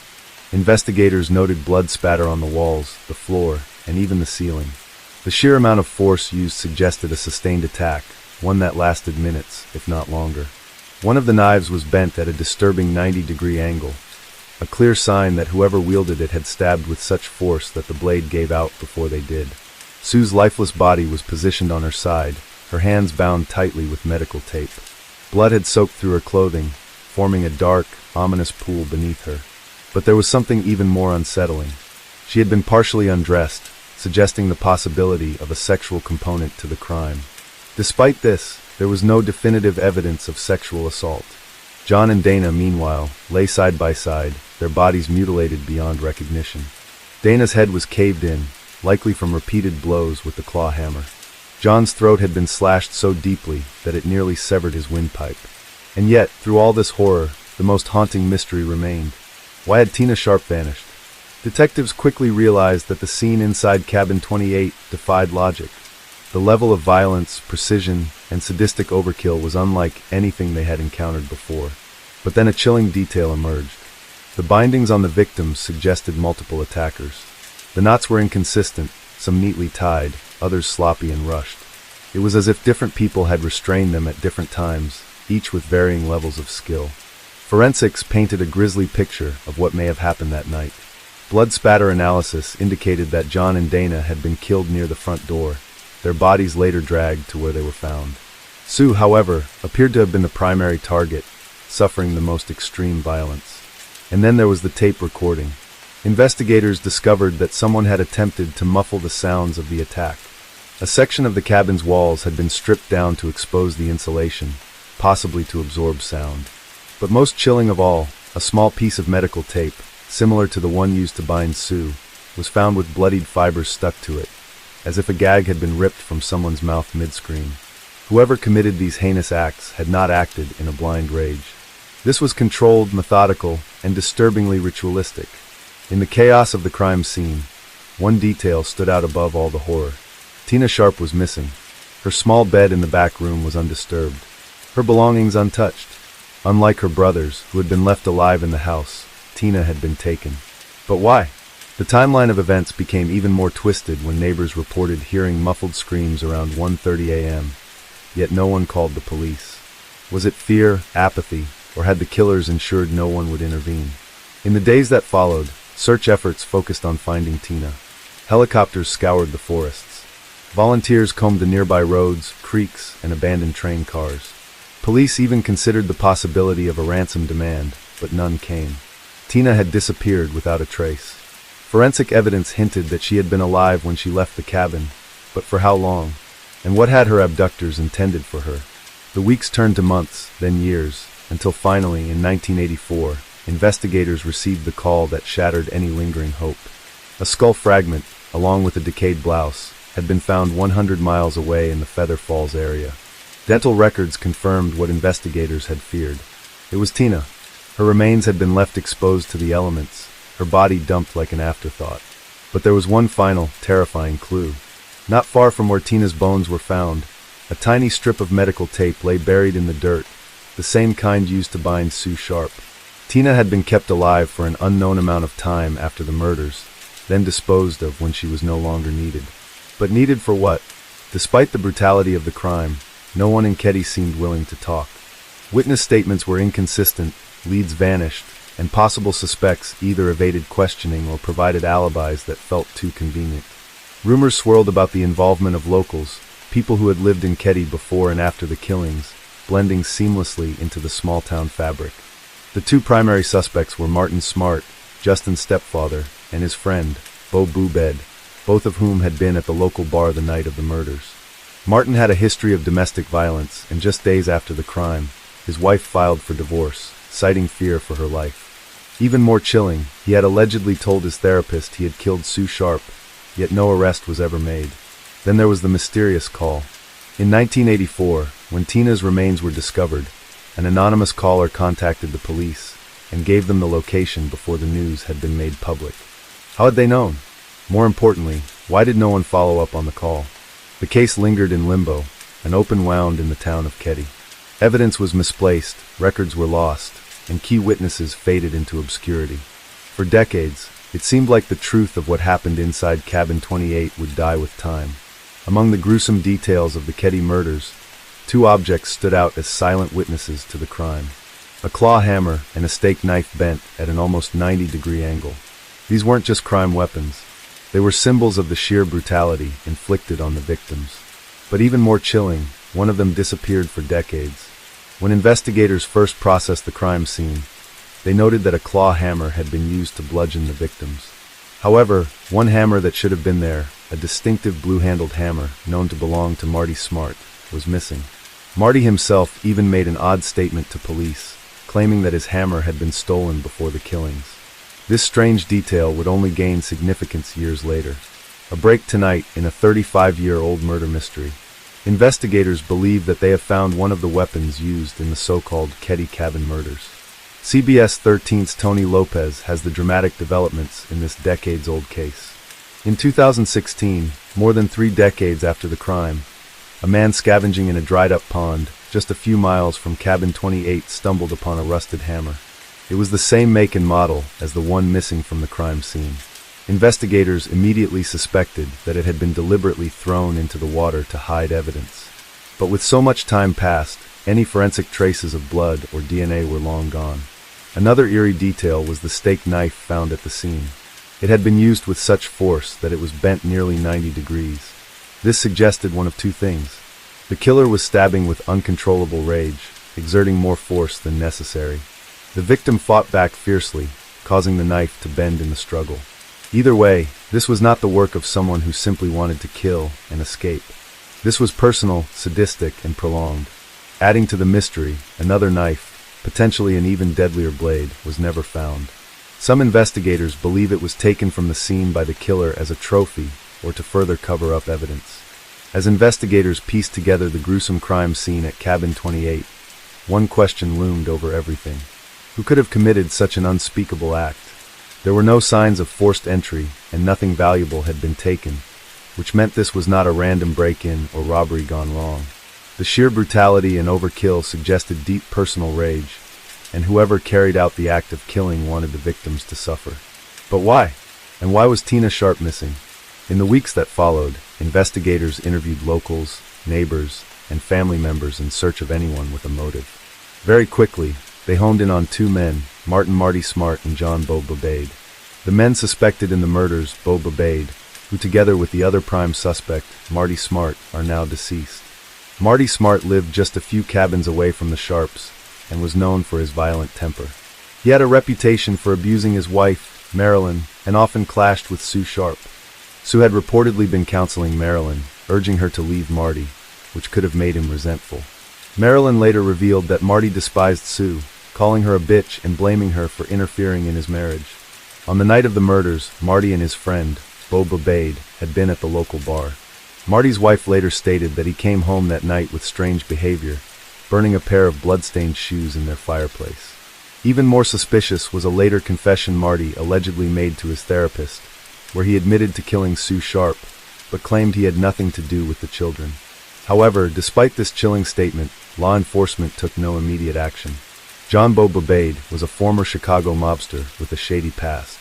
Investigators noted blood spatter on the walls, the floor, and even the ceiling. The sheer amount of force used suggested a sustained attack, one that lasted minutes, if not longer. One of the knives was bent at a disturbing 90-degree angle, a clear sign that whoever wielded it had stabbed with such force that the blade gave out before they did. Sue's lifeless body was positioned on her side, her hands bound tightly with medical tape. Blood had soaked through her clothing, forming a dark, ominous pool beneath her. But there was something even more unsettling. She had been partially undressed, suggesting the possibility of a sexual component to the crime. Despite this, there was no definitive evidence of sexual assault. John and Dana, meanwhile, lay side by side, their bodies mutilated beyond recognition. Dana's head was caved in, likely from repeated blows with the claw hammer. John's throat had been slashed so deeply that it nearly severed his windpipe. And yet, through all this horror, the most haunting mystery remained. Why had Tina Sharp vanished? Detectives quickly realized that the scene inside Cabin 28 defied logic. The level of violence, precision, and sadistic overkill was unlike anything they had encountered before. But then a chilling detail emerged. The bindings on the victims suggested multiple attackers. The knots were inconsistent, some neatly tied, others sloppy and rushed. It was as if different people had restrained them at different times, each with varying levels of skill. Forensics painted a grisly picture of what may have happened that night. Blood spatter analysis indicated that John and Dana had been killed near the front door, their bodies later dragged to where they were found. Sue, however, appeared to have been the primary target, suffering the most extreme violence. And then there was the tape recording. Investigators discovered that someone had attempted to muffle the sounds of the attack. A section of the cabin's walls had been stripped down to expose the insulation, possibly to absorb sound. But most chilling of all, a small piece of medical tape, similar to the one used to bind Sue, was found with bloodied fibers stuck to it, as if a gag had been ripped from someone's mouth mid-scream. Whoever committed these heinous acts had not acted in a blind rage. This was controlled, methodical, and disturbingly ritualistic. In the chaos of the crime scene, one detail stood out above all the horror. Tina Sharp was missing. Her small bed in the back room was undisturbed, her belongings untouched. Unlike her brothers, who had been left alive in the house, Tina had been taken. But why? The timeline of events became even more twisted when neighbors reported hearing muffled screams around 1:30 a.m., yet no one called the police. Was it fear, apathy, or had the killers ensured no one would intervene? In the days that followed, search efforts focused on finding Tina. Helicopters scoured the forests. Volunteers combed the nearby roads, creeks, and abandoned train cars. Police even considered the possibility of a ransom demand, but none came. Tina had disappeared without a trace. Forensic evidence hinted that she had been alive when she left the cabin, but for how long? And what had her abductors intended for her? The weeks turned to months, then years, until finally, in 1984, investigators received the call that shattered any lingering hope. A skull fragment, along with a decayed blouse, had been found 100 miles away in the Feather Falls area. Dental records confirmed what investigators had feared. It was Tina. Her remains had been left exposed to the elements, her body dumped like an afterthought. But there was one final, terrifying clue. Not far from where Tina's bones were found, a tiny strip of medical tape lay buried in the dirt, the same kind used to bind Sue Sharp. Tina had been kept alive for an unknown amount of time after the murders, then disposed of when she was no longer needed. But needed for what? Despite the brutality of the crime, no one in Keddie seemed willing to talk. Witness statements were inconsistent, leads vanished, and possible suspects either evaded questioning or provided alibis that felt too convenient. Rumors swirled about the involvement of locals, people who had lived in Keddie before and after the killings, blending seamlessly into the small-town fabric. The two primary suspects were Martin Smart, Justin's stepfather, and his friend, Bo Boobed, both of whom had been at the local bar the night of the murders. Martin had a history of domestic violence, and just days after the crime, his wife filed for divorce, citing fear for her life. Even more chilling, he had allegedly told his therapist he had killed Sue Sharp, yet no arrest was ever made. Then there was the mysterious call. In 1984, when Tina's remains were discovered, an anonymous caller contacted the police and gave them the location before the news had been made public. How had they known? More importantly, why did no one follow up on the call? The case lingered in limbo, an open wound in the town of Keddie. Evidence was misplaced, records were lost, and key witnesses faded into obscurity. For decades, it seemed like the truth of what happened inside Cabin 28 would die with time. Among the gruesome details of the Keddie murders, two objects stood out as silent witnesses to the crime. A claw hammer and a steak knife bent at an almost 90-degree angle. These weren't just crime weapons. They were symbols of the sheer brutality inflicted on the victims. But even more chilling, one of them disappeared for decades. When investigators first processed the crime scene, they noted that a claw hammer had been used to bludgeon the victims. However, one hammer that should have been there, a distinctive blue-handled hammer known to belong to Marty Smart, was missing. Marty himself even made an odd statement to police, claiming that his hammer had been stolen before the killings. This strange detail would only gain significance years later. A break tonight in a 35-year-old murder mystery. Investigators believe that they have found one of the weapons used in the so-called Ketty Cabin murders. CBS 13's Tony Lopez has the dramatic developments in this decades-old case. In 2016, more than 3 decades after the crime, a man scavenging in a dried-up pond just a few miles from Cabin 28 stumbled upon a rusted hammer. It was the same make and model as the one missing from the crime scene. Investigators immediately suspected that it had been deliberately thrown into the water to hide evidence. But with so much time passed, any forensic traces of blood or DNA were long gone. Another eerie detail was the steak knife found at the scene. It had been used with such force that it was bent nearly 90 degrees. This suggested one of two things. The killer was stabbing with uncontrollable rage, exerting more force than necessary. The victim fought back fiercely, causing the knife to bend in the struggle. Either way, this was not the work of someone who simply wanted to kill and escape. This was personal, sadistic, and prolonged. Adding to the mystery, another knife, potentially an even deadlier blade, was never found. Some investigators believe it was taken from the scene by the killer as a trophy or to further cover up evidence. As investigators pieced together the gruesome crime scene at Cabin 28, one question loomed over everything. Who could have committed such an unspeakable act? There were no signs of forced entry, and nothing valuable had been taken, which meant this was not a random break-in or robbery gone wrong. The sheer brutality and overkill suggested deep personal rage, and whoever carried out the act of killing wanted the victims to suffer. But why? And why was Tina Sharp missing? In the weeks that followed, investigators interviewed locals, neighbors, and family members in search of anyone with a motive. Very quickly, they honed in on 2 men, Marty Smart and John Bo Babade. The men suspected in the murders, Bo Babade, who together with the other prime suspect, Marty Smart, are now deceased. Marty Smart lived just a few cabins away from the Sharps and was known for his violent temper. He had a reputation for abusing his wife, Marilyn, and often clashed with Sue Sharp. Sue had reportedly been counseling Marilyn, urging her to leave Marty, which could have made him resentful. Marilyn later revealed that Marty despised Sue, calling her a bitch and blaming her for interfering in his marriage. On the night of the murders, Marty and his friend, Bo Babade, had been at the local bar. Marty's wife later stated that he came home that night with strange behavior, burning a pair of blood-stained shoes in their fireplace. Even more suspicious was a later confession Marty allegedly made to his therapist, where he admitted to killing Sue Sharp, but claimed he had nothing to do with the children. However, despite this chilling statement, law enforcement took no immediate action. John Bo Babade was a former Chicago mobster with a shady past.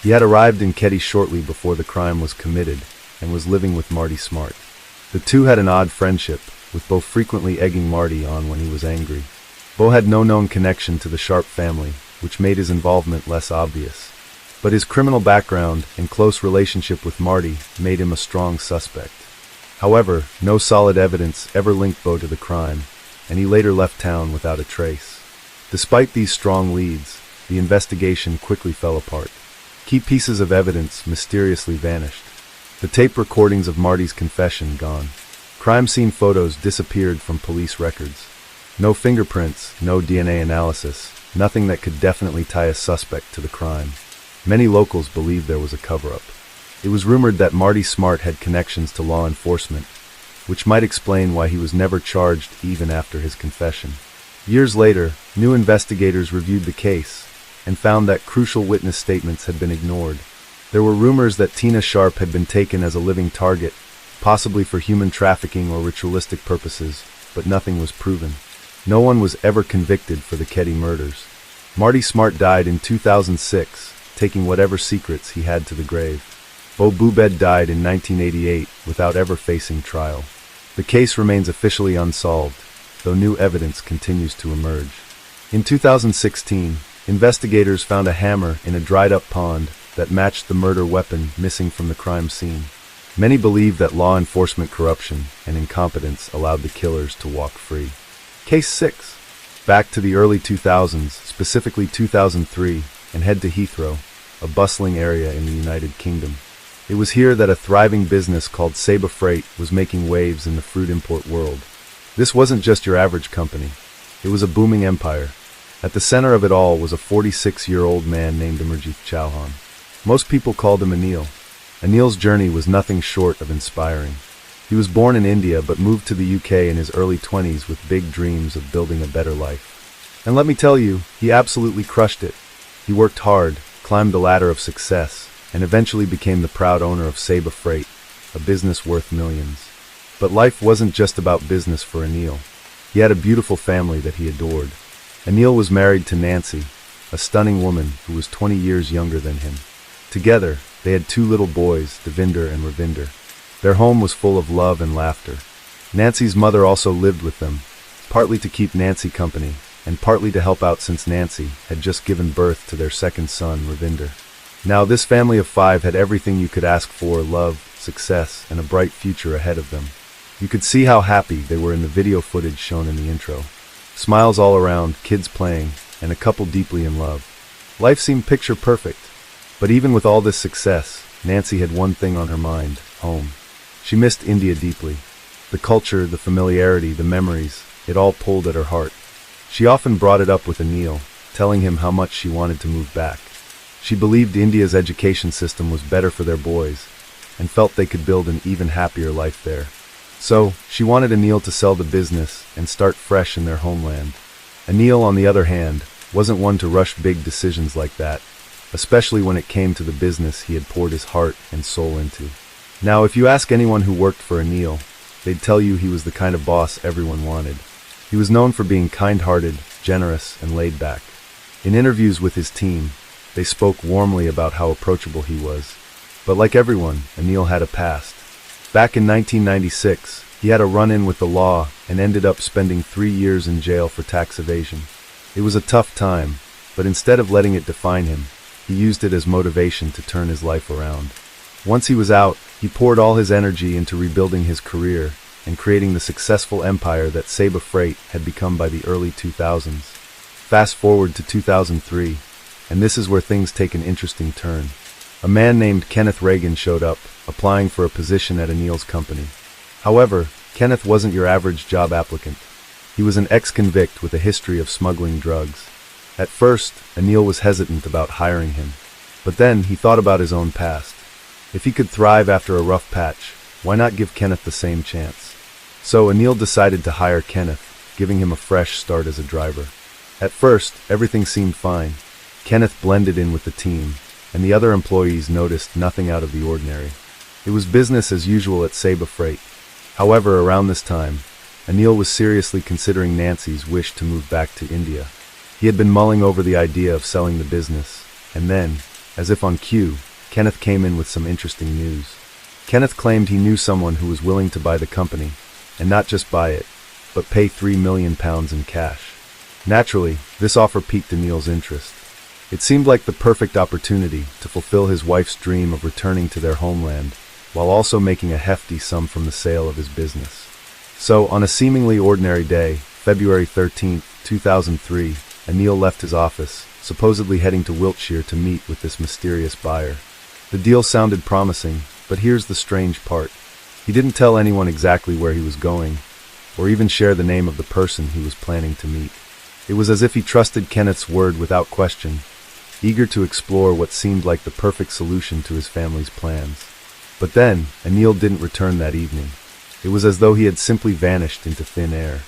He had arrived in Ketty shortly before the crime was committed and was living with Marty Smart. The two had an odd friendship, with Bo frequently egging Marty on when he was angry. Bo had no known connection to the Sharp family, which made his involvement less obvious. But his criminal background and close relationship with Marty made him a strong suspect. However, no solid evidence ever linked Bo to the crime, and he later left town without a trace. Despite these strong leads, the investigation quickly fell apart. Key pieces of evidence mysteriously vanished. The tape recordings of Marty's confession gone. Crime scene photos disappeared from police records. No fingerprints, no DNA analysis, nothing that could definitely tie a suspect to the crime. Many locals believed there was a cover-up. It was rumored that Marty Smart had connections to law enforcement, which might explain why he was never charged even after his confession. Years later, new investigators reviewed the case and found that crucial witness statements had been ignored. There were rumors that Tina Sharp had been taken as a living target, possibly for human trafficking or ritualistic purposes, but nothing was proven. No one was ever convicted for the Ketty murders. Marty Smart died in 2006, taking whatever secrets he had to the grave. Bo Babade died in 1988 without ever facing trial. The case remains officially unsolved, though new evidence continues to emerge. In 2016, investigators found a hammer in a dried-up pond that matched the murder weapon missing from the crime scene. Many believe that law enforcement corruption and incompetence allowed the killers to walk free. Case 6. Back to the early 2000s, specifically 2003, and head to Heathrow, a bustling area in the United Kingdom. It was here that a thriving business called Saba Freight was making waves in the fruit import world. This wasn't just your average company. It was a booming empire. At the center of it all was a 46-year-old man named Amarjit Chauhan. Most people called him Anil. Anil's journey was nothing short of inspiring. He was born in India but moved to the UK in his early 20s with big dreams of building a better life. And let me tell you, he absolutely crushed it. He worked hard, climbed the ladder of success, and eventually became the proud owner of Saba Freight, a business worth millions. But life wasn't just about business for Anil. He had a beautiful family that he adored. Anil was married to Nancy, a stunning woman who was 20 years younger than him. Together, they had 2 little boys, Devinder and Ravinder. Their home was full of love and laughter. Nancy's mother also lived with them, partly to keep Nancy company, and partly to help out since Nancy had just given birth to their second son, Ravinder. Now, this family of 5 had everything you could ask for: love, success, and a bright future ahead of them. You could see how happy they were in the video footage shown in the intro. Smiles all around, kids playing, and a couple deeply in love. Life seemed picture perfect. But even with all this success, Nancy had one thing on her mind: home. She missed India deeply. The culture, the familiarity, the memories, it all pulled at her heart. She often brought it up with Anil, telling him how much she wanted to move back. She believed India's education system was better for their boys, and felt they could build an even happier life there. So, she wanted Anil to sell the business and start fresh in their homeland. Anil, on the other hand, wasn't one to rush big decisions like that, especially when it came to the business he had poured his heart and soul into. Now, if you ask anyone who worked for Anil, they'd tell you he was the kind of boss everyone wanted. He was known for being kind-hearted, generous, and laid back. In interviews with his team, they spoke warmly about how approachable he was. But like everyone, Anil had a past. Back in 1996, he had a run-in with the law and ended up spending 3 years in jail for tax evasion. It was a tough time, but instead of letting it define him, he used it as motivation to turn his life around. Once he was out, he poured all his energy into rebuilding his career and creating the successful empire that Saba Freight had become by the early 2000s. Fast forward to 2003, and this is where things take an interesting turn. A man named Kenneth Reagan showed up, applying for a position at Anil's company. However, Kenneth wasn't your average job applicant. He was an ex-convict with a history of smuggling drugs. At first, Anil was hesitant about hiring him, but then he thought about his own past. If he could thrive after a rough patch, why not give Kenneth the same chance? So Anil decided to hire Kenneth, giving him a fresh start as a driver. At first, everything seemed fine. Kenneth blended in with the team, and the other employees noticed nothing out of the ordinary. It was business as usual at Saba Freight. However, around this time, Anil was seriously considering Nancy's wish to move back to India. He had been mulling over the idea of selling the business, and then, as if on cue, Kenneth came in with some interesting news. Kenneth claimed he knew someone who was willing to buy the company, and not just buy it, but pay £3 million in cash. Naturally, this offer piqued Anil's interest. It seemed like the perfect opportunity to fulfill his wife's dream of returning to their homeland, while also making a hefty sum from the sale of his business. So, on a seemingly ordinary day, February 13, 2003, Anil left his office, supposedly heading to Wiltshire to meet with this mysterious buyer. The deal sounded promising, but here's the strange part. He didn't tell anyone exactly where he was going, or even share the name of the person he was planning to meet. It was as if he trusted Kenneth's word without question, eager to explore what seemed like the perfect solution to his family's plans. But then, Anil didn't return that evening. It was as though he had simply vanished into thin air.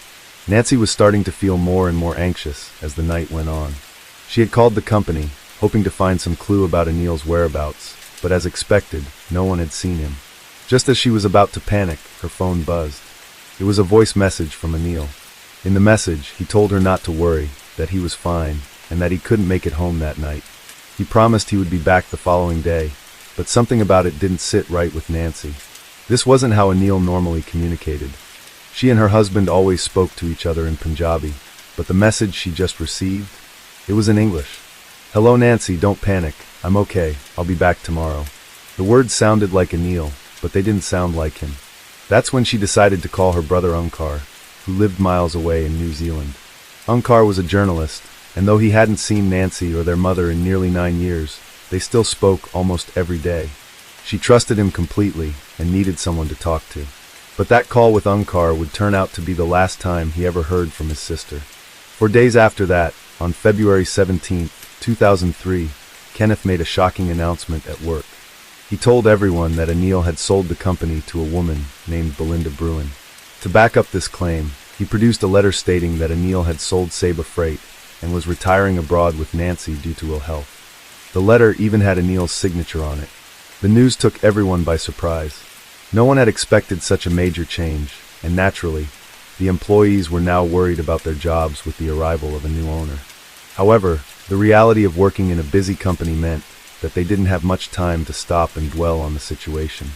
Nancy was starting to feel more and more anxious as the night went on. She had called the company, hoping to find some clue about Anil's whereabouts, but as expected, no one had seen him. Just as she was about to panic, her phone buzzed. It was a voice message from Anil. In the message, he told her not to worry, that he was fine, and that he couldn't make it home that night. He promised he would be back the following day, but something about it didn't sit right with Nancy. This wasn't how Anil normally communicated. She and her husband always spoke to each other in Punjabi, but the message she just received, it was in English. "Hello Nancy, don't panic. I'm okay. I'll be back tomorrow." The words sounded like Anil, but they didn't sound like him. That's when she decided to call her brother Unkar, who lived miles away in New Zealand. Unkar was a journalist, and though he hadn't seen Nancy or their mother in nearly 9 years, they still spoke almost every day. She trusted him completely and needed someone to talk to. But that call with Unkar would turn out to be the last time he ever heard from his sister. For days after that, on February 17, 2003, Kenneth made a shocking announcement at work. He told everyone that Anil had sold the company to a woman named Belinda Bruin. To back up this claim, he produced a letter stating that Anil had sold Saba Freight and was retiring abroad with Nancy due to ill health. The letter even had Anil's signature on it. The news took everyone by surprise. No one had expected such a major change, and naturally, the employees were now worried about their jobs with the arrival of a new owner. However, the reality of working in a busy company meant that they didn't have much time to stop and dwell on the situation.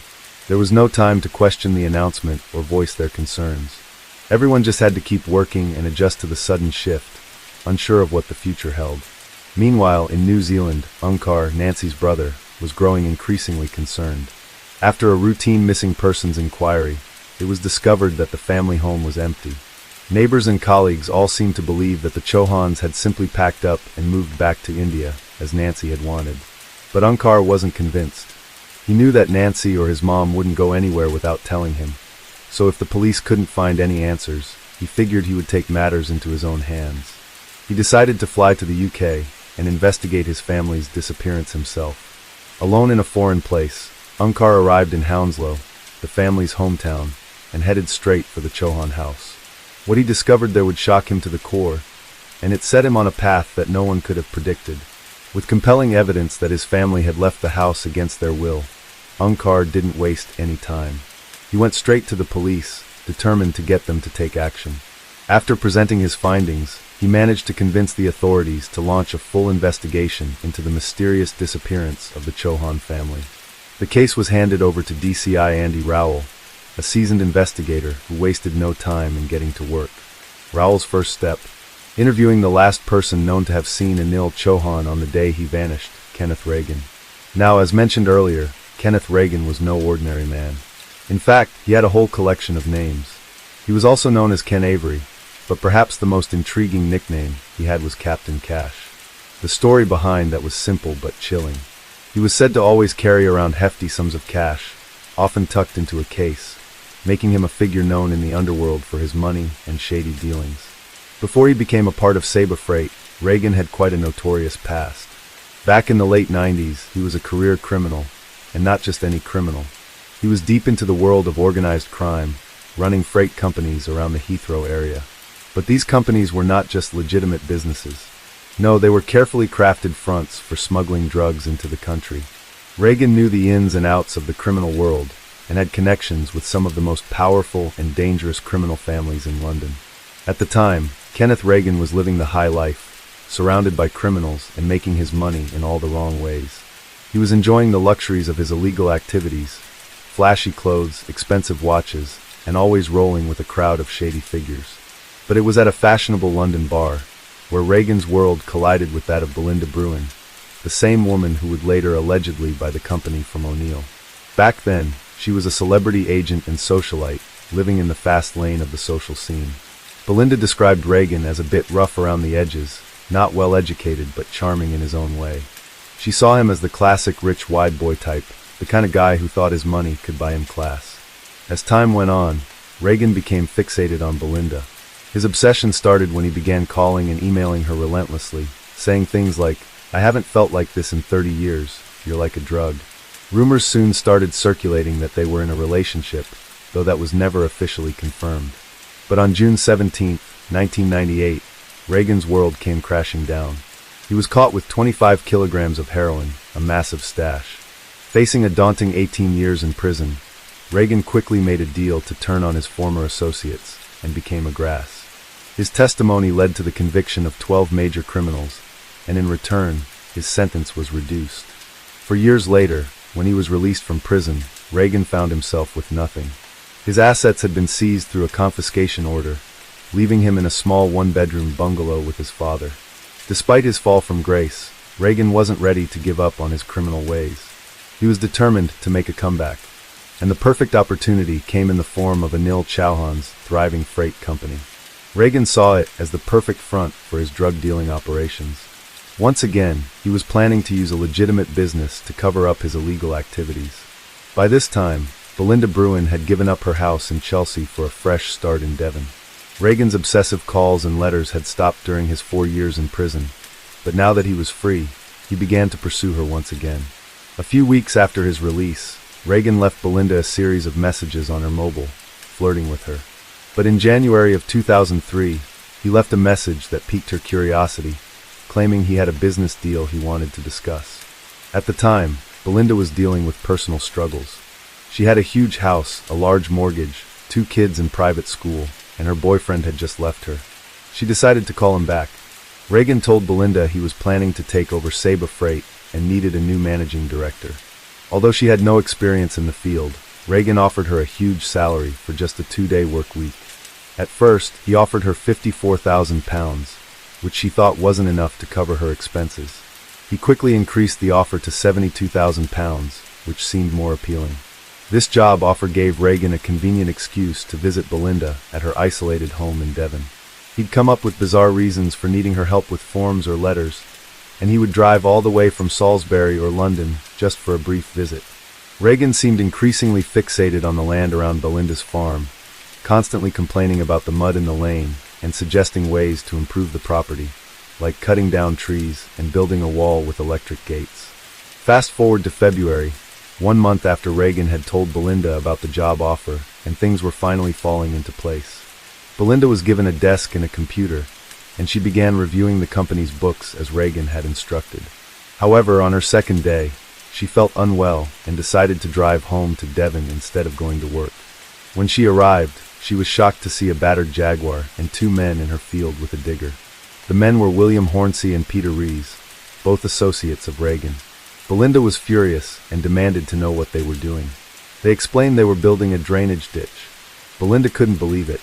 There was no time to question the announcement or voice their concerns. Everyone just had to keep working and adjust to the sudden shift, unsure of what the future held. Meanwhile, in New Zealand, Unkar, Nancy's brother, was growing increasingly concerned. After a routine missing persons inquiry, it was discovered that the family home was empty. Neighbors and colleagues all seemed to believe that the Chauhans had simply packed up and moved back to India, as Nancy had wanted. But Unkar wasn't convinced. He knew that Nancy or his mom wouldn't go anywhere without telling him, so if the police couldn't find any answers, he figured he would take matters into his own hands. He decided to fly to the UK and investigate his family's disappearance himself. Alone in a foreign place, Unkar arrived in Hounslow, the family's hometown, and headed straight for the Chauhan house. What he discovered there would shock him to the core, and it set him on a path that no one could have predicted. With compelling evidence that his family had left the house against their will, Unkar didn't waste any time. He went straight to the police, determined to get them to take action. After presenting his findings, he managed to convince the authorities to launch a full investigation into the mysterious disappearance of the Chauhan family. The case was handed over to DCI Andy Rowell, a seasoned investigator who wasted no time in getting to work. Rowell's first step: interviewing the last person known to have seen Anil Chauhan on the day he vanished, Kenneth Reagan. Now, as mentioned earlier, Kenneth Reagan was no ordinary man. In fact, he had a whole collection of names. He was also known as Ken Avery, but perhaps the most intriguing nickname he had was Captain Cash. The story behind that was simple but chilling. He was said to always carry around hefty sums of cash, often tucked into a case, making him a figure known in the underworld for his money and shady dealings. Before he became a part of Saba Freight, Reagan had quite a notorious past. Back in the late 90s, he was a career criminal, and not just any criminal. He was deep into the world of organized crime, running freight companies around the Heathrow area. But these companies were not just legitimate businesses. No, they were carefully crafted fronts for smuggling drugs into the country. Reagan knew the ins and outs of the criminal world and had connections with some of the most powerful and dangerous criminal families in London. At the time, Kenneth Reagan was living the high life, surrounded by criminals and making his money in all the wrong ways. He was enjoying the luxuries of his illegal activities, flashy clothes, expensive watches, and always rolling with a crowd of shady figures. But it was at a fashionable London bar, where Reagan's world collided with that of Belinda Bruin, the same woman who would later allegedly buy the company from O'Neill. Back then, she was a celebrity agent and socialite, living in the fast lane of the social scene. Belinda described Reagan as a bit rough around the edges, not well educated but charming in his own way. She saw him as the classic rich wide boy type, the kind of guy who thought his money could buy him class. As time went on, Reagan became fixated on Belinda. His obsession started when he began calling and emailing her relentlessly, saying things like, "I haven't felt like this in 30 years, you're like a drug." Rumors soon started circulating that they were in a relationship, though that was never officially confirmed. But on June 17, 1998, Reagan's world came crashing down. He was caught with 25 kilograms of heroin, a massive stash. Facing a daunting 18 years in prison, Reagan quickly made a deal to turn on his former associates and became a grass. His testimony led to the conviction of 12 major criminals, and in return, his sentence was reduced. For years later, when he was released from prison, Reagan found himself with nothing. His assets had been seized through a confiscation order, leaving him in a small one-bedroom bungalow with his father. Despite his fall from grace, Reagan wasn't ready to give up on his criminal ways. He was determined to make a comeback. And the perfect opportunity came in the form of Anil Chauhan's thriving freight company. Reagan saw it as the perfect front for his drug-dealing operations. Once again, he was planning to use a legitimate business to cover up his illegal activities. By this time, Belinda Bruin had given up her house in Chelsea for a fresh start in Devon. Reagan's obsessive calls and letters had stopped during his 4 years in prison, but now that he was free, he began to pursue her once again. A few weeks after his release, Reagan left Belinda a series of messages on her mobile, flirting with her. But in January of 2003, he left a message that piqued her curiosity, claiming he had a business deal he wanted to discuss. At the time, Belinda was dealing with personal struggles. She had a huge house, a large mortgage, 2 kids in private school, and her boyfriend had just left her. She decided to call him back. Reagan told Belinda he was planning to take over Saba Freight and needed a new managing director. Although she had no experience in the field, Reagan offered her a huge salary for just a 2-day work week. At first, he offered her £54,000, which she thought wasn't enough to cover her expenses. He quickly increased the offer to £72,000, which seemed more appealing. This job offer gave Reagan a convenient excuse to visit Belinda at her isolated home in Devon. He'd come up with bizarre reasons for needing her help with forms or letters, and he would drive all the way from Salisbury or London just for a brief visit. Reagan seemed increasingly fixated on the land around Belinda's farm, constantly complaining about the mud in the lane and suggesting ways to improve the property, like cutting down trees and building a wall with electric gates. Fast forward to February, 1 month after Reagan had told Belinda about the job offer, and things were finally falling into place. Belinda was given a desk and a computer, and she began reviewing the company's books as Reagan had instructed. However, on her second day, she felt unwell and decided to drive home to Devon instead of going to work. When she arrived, she was shocked to see a battered Jaguar and 2 men in her field with a digger. The men were William Hornsey and Peter Rees, both associates of Reagan. Belinda was furious and demanded to know what they were doing. They explained they were building a drainage ditch. Belinda couldn't believe it.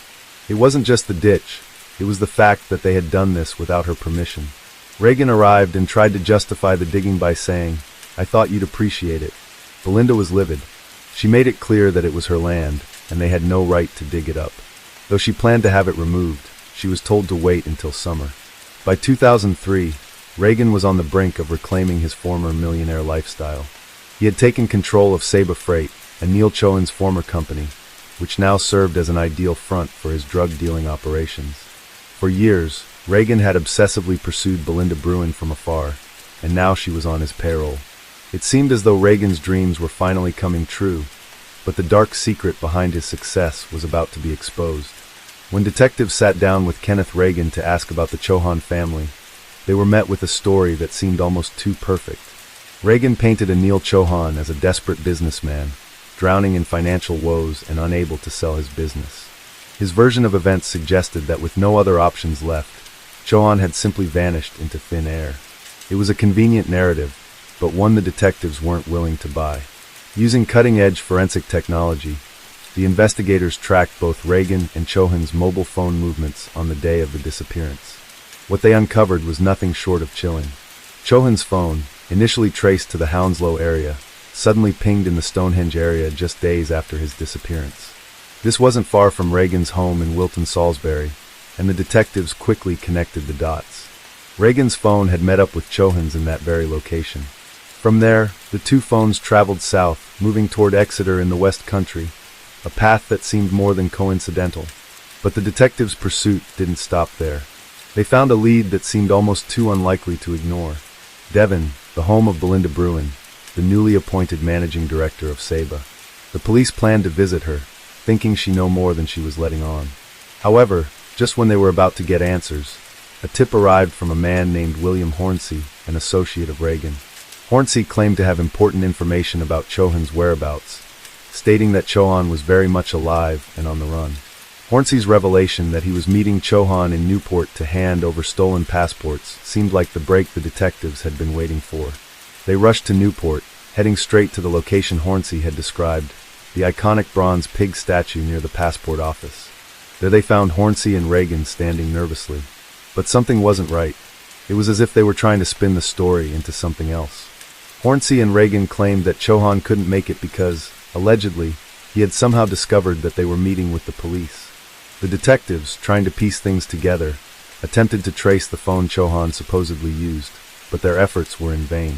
It wasn't just the ditch, it was the fact that they had done this without her permission. Reagan arrived and tried to justify the digging by saying, "I thought you'd appreciate it." Belinda was livid. She made it clear that it was her land, and they had no right to dig it up. Though she planned to have it removed, she was told to wait until summer. By 2003, Reagan was on the brink of reclaiming his former millionaire lifestyle. He had taken control of Saba Freight, Anil Chauhan's former company, which now served as an ideal front for his drug-dealing operations. For years, Reagan had obsessively pursued Belinda Bruin from afar, and now she was on his payroll. It seemed as though Reagan's dreams were finally coming true, but the dark secret behind his success was about to be exposed. When detectives sat down with Kenneth Reagan to ask about the Chauhan family, they were met with a story that seemed almost too perfect. Reagan painted Anil Chauhan as a desperate businessman, drowning in financial woes and unable to sell his business. His version of events suggested that with no other options left, Chauhan had simply vanished into thin air. It was a convenient narrative, but one the detectives weren't willing to buy. Using cutting-edge forensic technology, the investigators tracked both Reagan and Chauhan's mobile phone movements on the day of the disappearance. What they uncovered was nothing short of chilling. Chauhan's phone, initially traced to the Hounslow area, suddenly pinged in the Stonehenge area just days after his disappearance. This wasn't far from Reagan's home in Wilton, Salisbury, and the detectives quickly connected the dots. Reagan's phone had met up with Chauhan's in that very location. From there, the 2 phones traveled south, moving toward Exeter in the West Country, a path that seemed more than coincidental. But the detectives' pursuit didn't stop there. They found a lead that seemed almost too unlikely to ignore. Devon, the home of Belinda Bruin, the newly appointed managing director of Saba. The police planned to visit her, thinking she knew more than she was letting on. However, just when they were about to get answers, a tip arrived from a man named William Hornsey, an associate of Reagan. Hornsey claimed to have important information about Chauhan's whereabouts, stating that Chauhan was very much alive and on the run. Hornsey's revelation that he was meeting Chauhan in Newport to hand over stolen passports seemed like the break the detectives had been waiting for. They rushed to Newport, heading straight to the location Hornsey had described, the iconic bronze pig statue near the passport office. There they found Hornsey and Reagan standing nervously. But something wasn't right. It was as if they were trying to spin the story into something else. Hornsey and Reagan claimed that Chauhan couldn't make it because, allegedly, he had somehow discovered that they were meeting with the police. The detectives, trying to piece things together, attempted to trace the phone Chauhan supposedly used, but their efforts were in vain.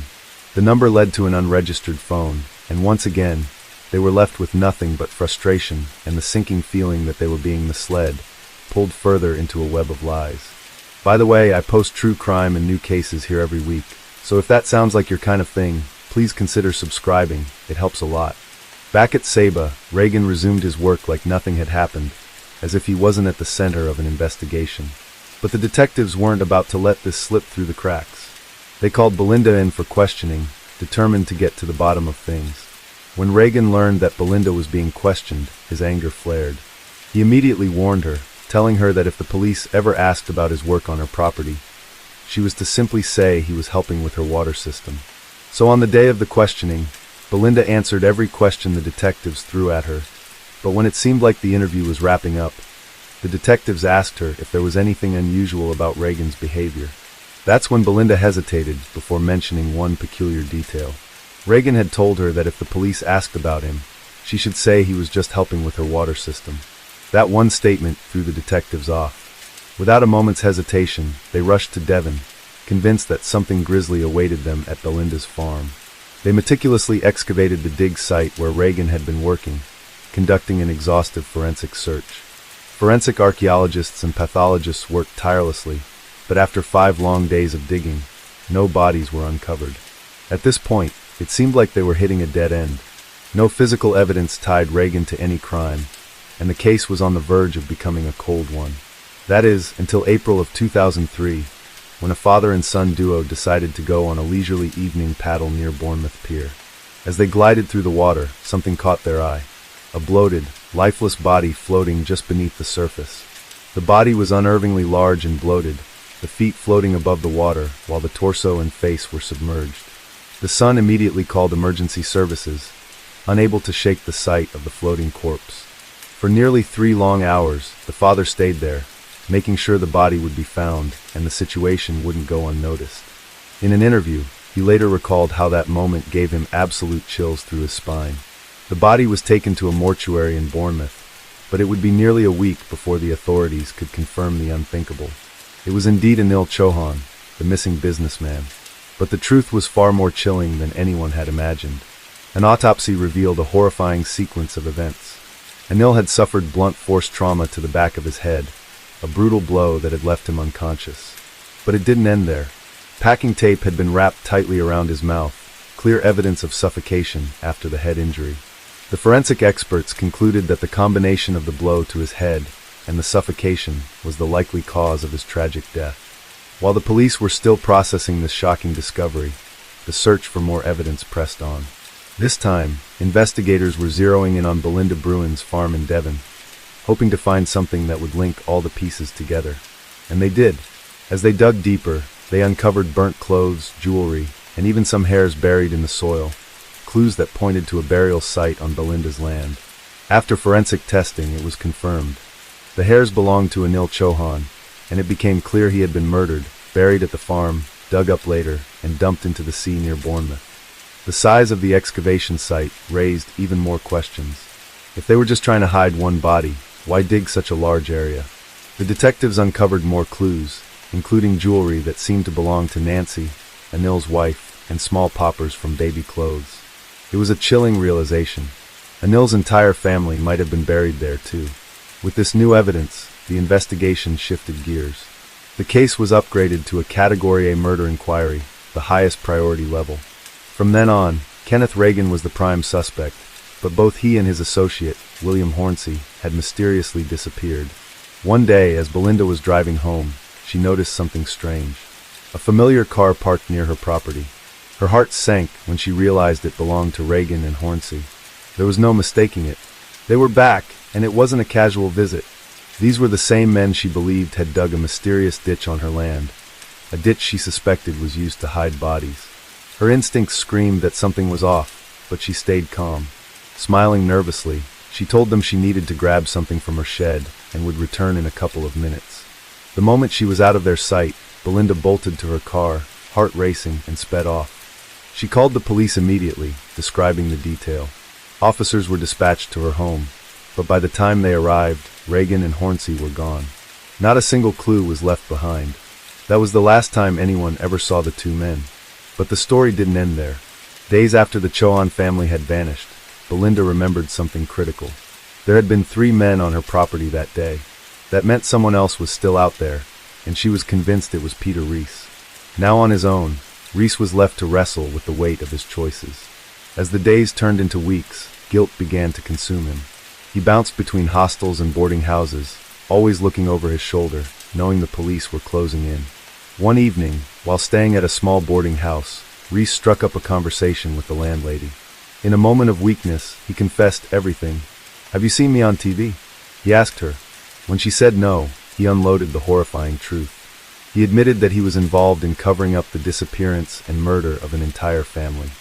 The number led to an unregistered phone, and once again, they were left with nothing but frustration and the sinking feeling that they were being misled, pulled further into a web of lies. By the way, I post true crime and new cases here every week, so if that sounds like your kind of thing, please consider subscribing. It helps a lot. Back at Saba, Reagan resumed his work like nothing had happened, as if he wasn't at the center of an investigation. But the detectives weren't about to let this slip through the cracks. They called Belinda in for questioning, determined to get to the bottom of things. When Reagan learned that Belinda was being questioned, his anger flared. He immediately warned her, telling her that if the police ever asked about his work on her property, she was to simply say he was helping with her water system. So on the day of the questioning, Belinda answered every question the detectives threw at her, but when it seemed like the interview was wrapping up, the detectives asked her if there was anything unusual about Reagan's behavior. That's when Belinda hesitated before mentioning one peculiar detail. Reagan had told her that if the police asked about him, she should say he was just helping with her water system. That one statement threw the detectives off. Without a moment's hesitation, they rushed to Devon, convinced that something grisly awaited them at Belinda's farm. They meticulously excavated the dig site where Reagan had been working, conducting an exhaustive forensic search. Forensic archaeologists and pathologists worked tirelessly, but after 5 long days of digging, no bodies were uncovered. At this point, it seemed like they were hitting a dead end. No physical evidence tied Reagan to any crime, and the case was on the verge of becoming a cold one. That is, until April of 2003, when a father and son duo decided to go on a leisurely evening paddle near Bournemouth Pier. As they glided through the water, something caught their eye. A bloated, lifeless body floating just beneath the surface. The body was unnervingly large and bloated, the feet floating above the water while the torso and face were submerged. The son immediately called emergency services, unable to shake the sight of the floating corpse. For nearly 3 long hours, the father stayed there, making sure the body would be found and the situation wouldn't go unnoticed. In an interview, he later recalled how that moment gave him absolute chills through his spine. The body was taken to a mortuary in Bournemouth, but it would be nearly a week before the authorities could confirm the unthinkable. It was indeed Anil Chauhan, the missing businessman. But the truth was far more chilling than anyone had imagined. An autopsy revealed a horrifying sequence of events. Anil had suffered blunt force trauma to the back of his head, a brutal blow that had left him unconscious. But it didn't end there. Packing tape had been wrapped tightly around his mouth, clear evidence of suffocation after the head injury. The forensic experts concluded that the combination of the blow to his head and the suffocation was the likely cause of his tragic death. While the police were still processing this shocking discovery, the search for more evidence pressed on. This time, investigators were zeroing in on Belinda Bruin's farm in Devon, hoping to find something that would link all the pieces together. And they did. As they dug deeper, they uncovered burnt clothes, jewelry, and even some hairs buried in the soil, clues that pointed to a burial site on Belinda's land. After forensic testing, it was confirmed. The hairs belonged to Anil Chauhan, and it became clear he had been murdered, buried at the farm, dug up later, and dumped into the sea near Bournemouth. The size of the excavation site raised even more questions. If they were just trying to hide one body, why dig such a large area? The detectives uncovered more clues, including jewelry that seemed to belong to Nancy, Anil's wife, and small poppers from baby clothes. It was a chilling realization. Anil's entire family might have been buried there too. With this new evidence, the investigation shifted gears. The case was upgraded to a Category A murder inquiry, the highest priority level. From then on, Kenneth Reagan was the prime suspect, but both he and his associate, William Hornsey, had mysteriously disappeared. One day, as Belinda was driving home, she noticed something strange. A familiar car parked near her property. Her heart sank when she realized it belonged to Reagan and Hornsey. There was no mistaking it. They were back, and it wasn't a casual visit. These were the same men she believed had dug a mysterious ditch on her land, a ditch she suspected was used to hide bodies. Her instincts screamed that something was off, but she stayed calm. Smiling nervously, she told them she needed to grab something from her shed and would return in a couple of minutes. The moment she was out of their sight, Belinda bolted to her car, heart racing, and sped off. She called the police immediately, describing the detail. Officers were dispatched to her home, but by the time they arrived, Reagan and Hornsey were gone. Not a single clue was left behind. That was the last time anyone ever saw the two men. But the story didn't end there. Days after the Chohan family had vanished, Belinda remembered something critical. There had been 3 men on her property that day. That meant someone else was still out there, and she was convinced it was Peter Reese. Now on his own, Reese was left to wrestle with the weight of his choices. As the days turned into weeks, guilt began to consume him. He bounced between hostels and boarding houses, always looking over his shoulder, knowing the police were closing in. One evening, while staying at a small boarding house, Reese struck up a conversation with the landlady. In a moment of weakness, he confessed everything. "Have you seen me on TV?" he asked her. When she said no, he unloaded the horrifying truth. He admitted that he was involved in covering up the disappearance and murder of an entire family.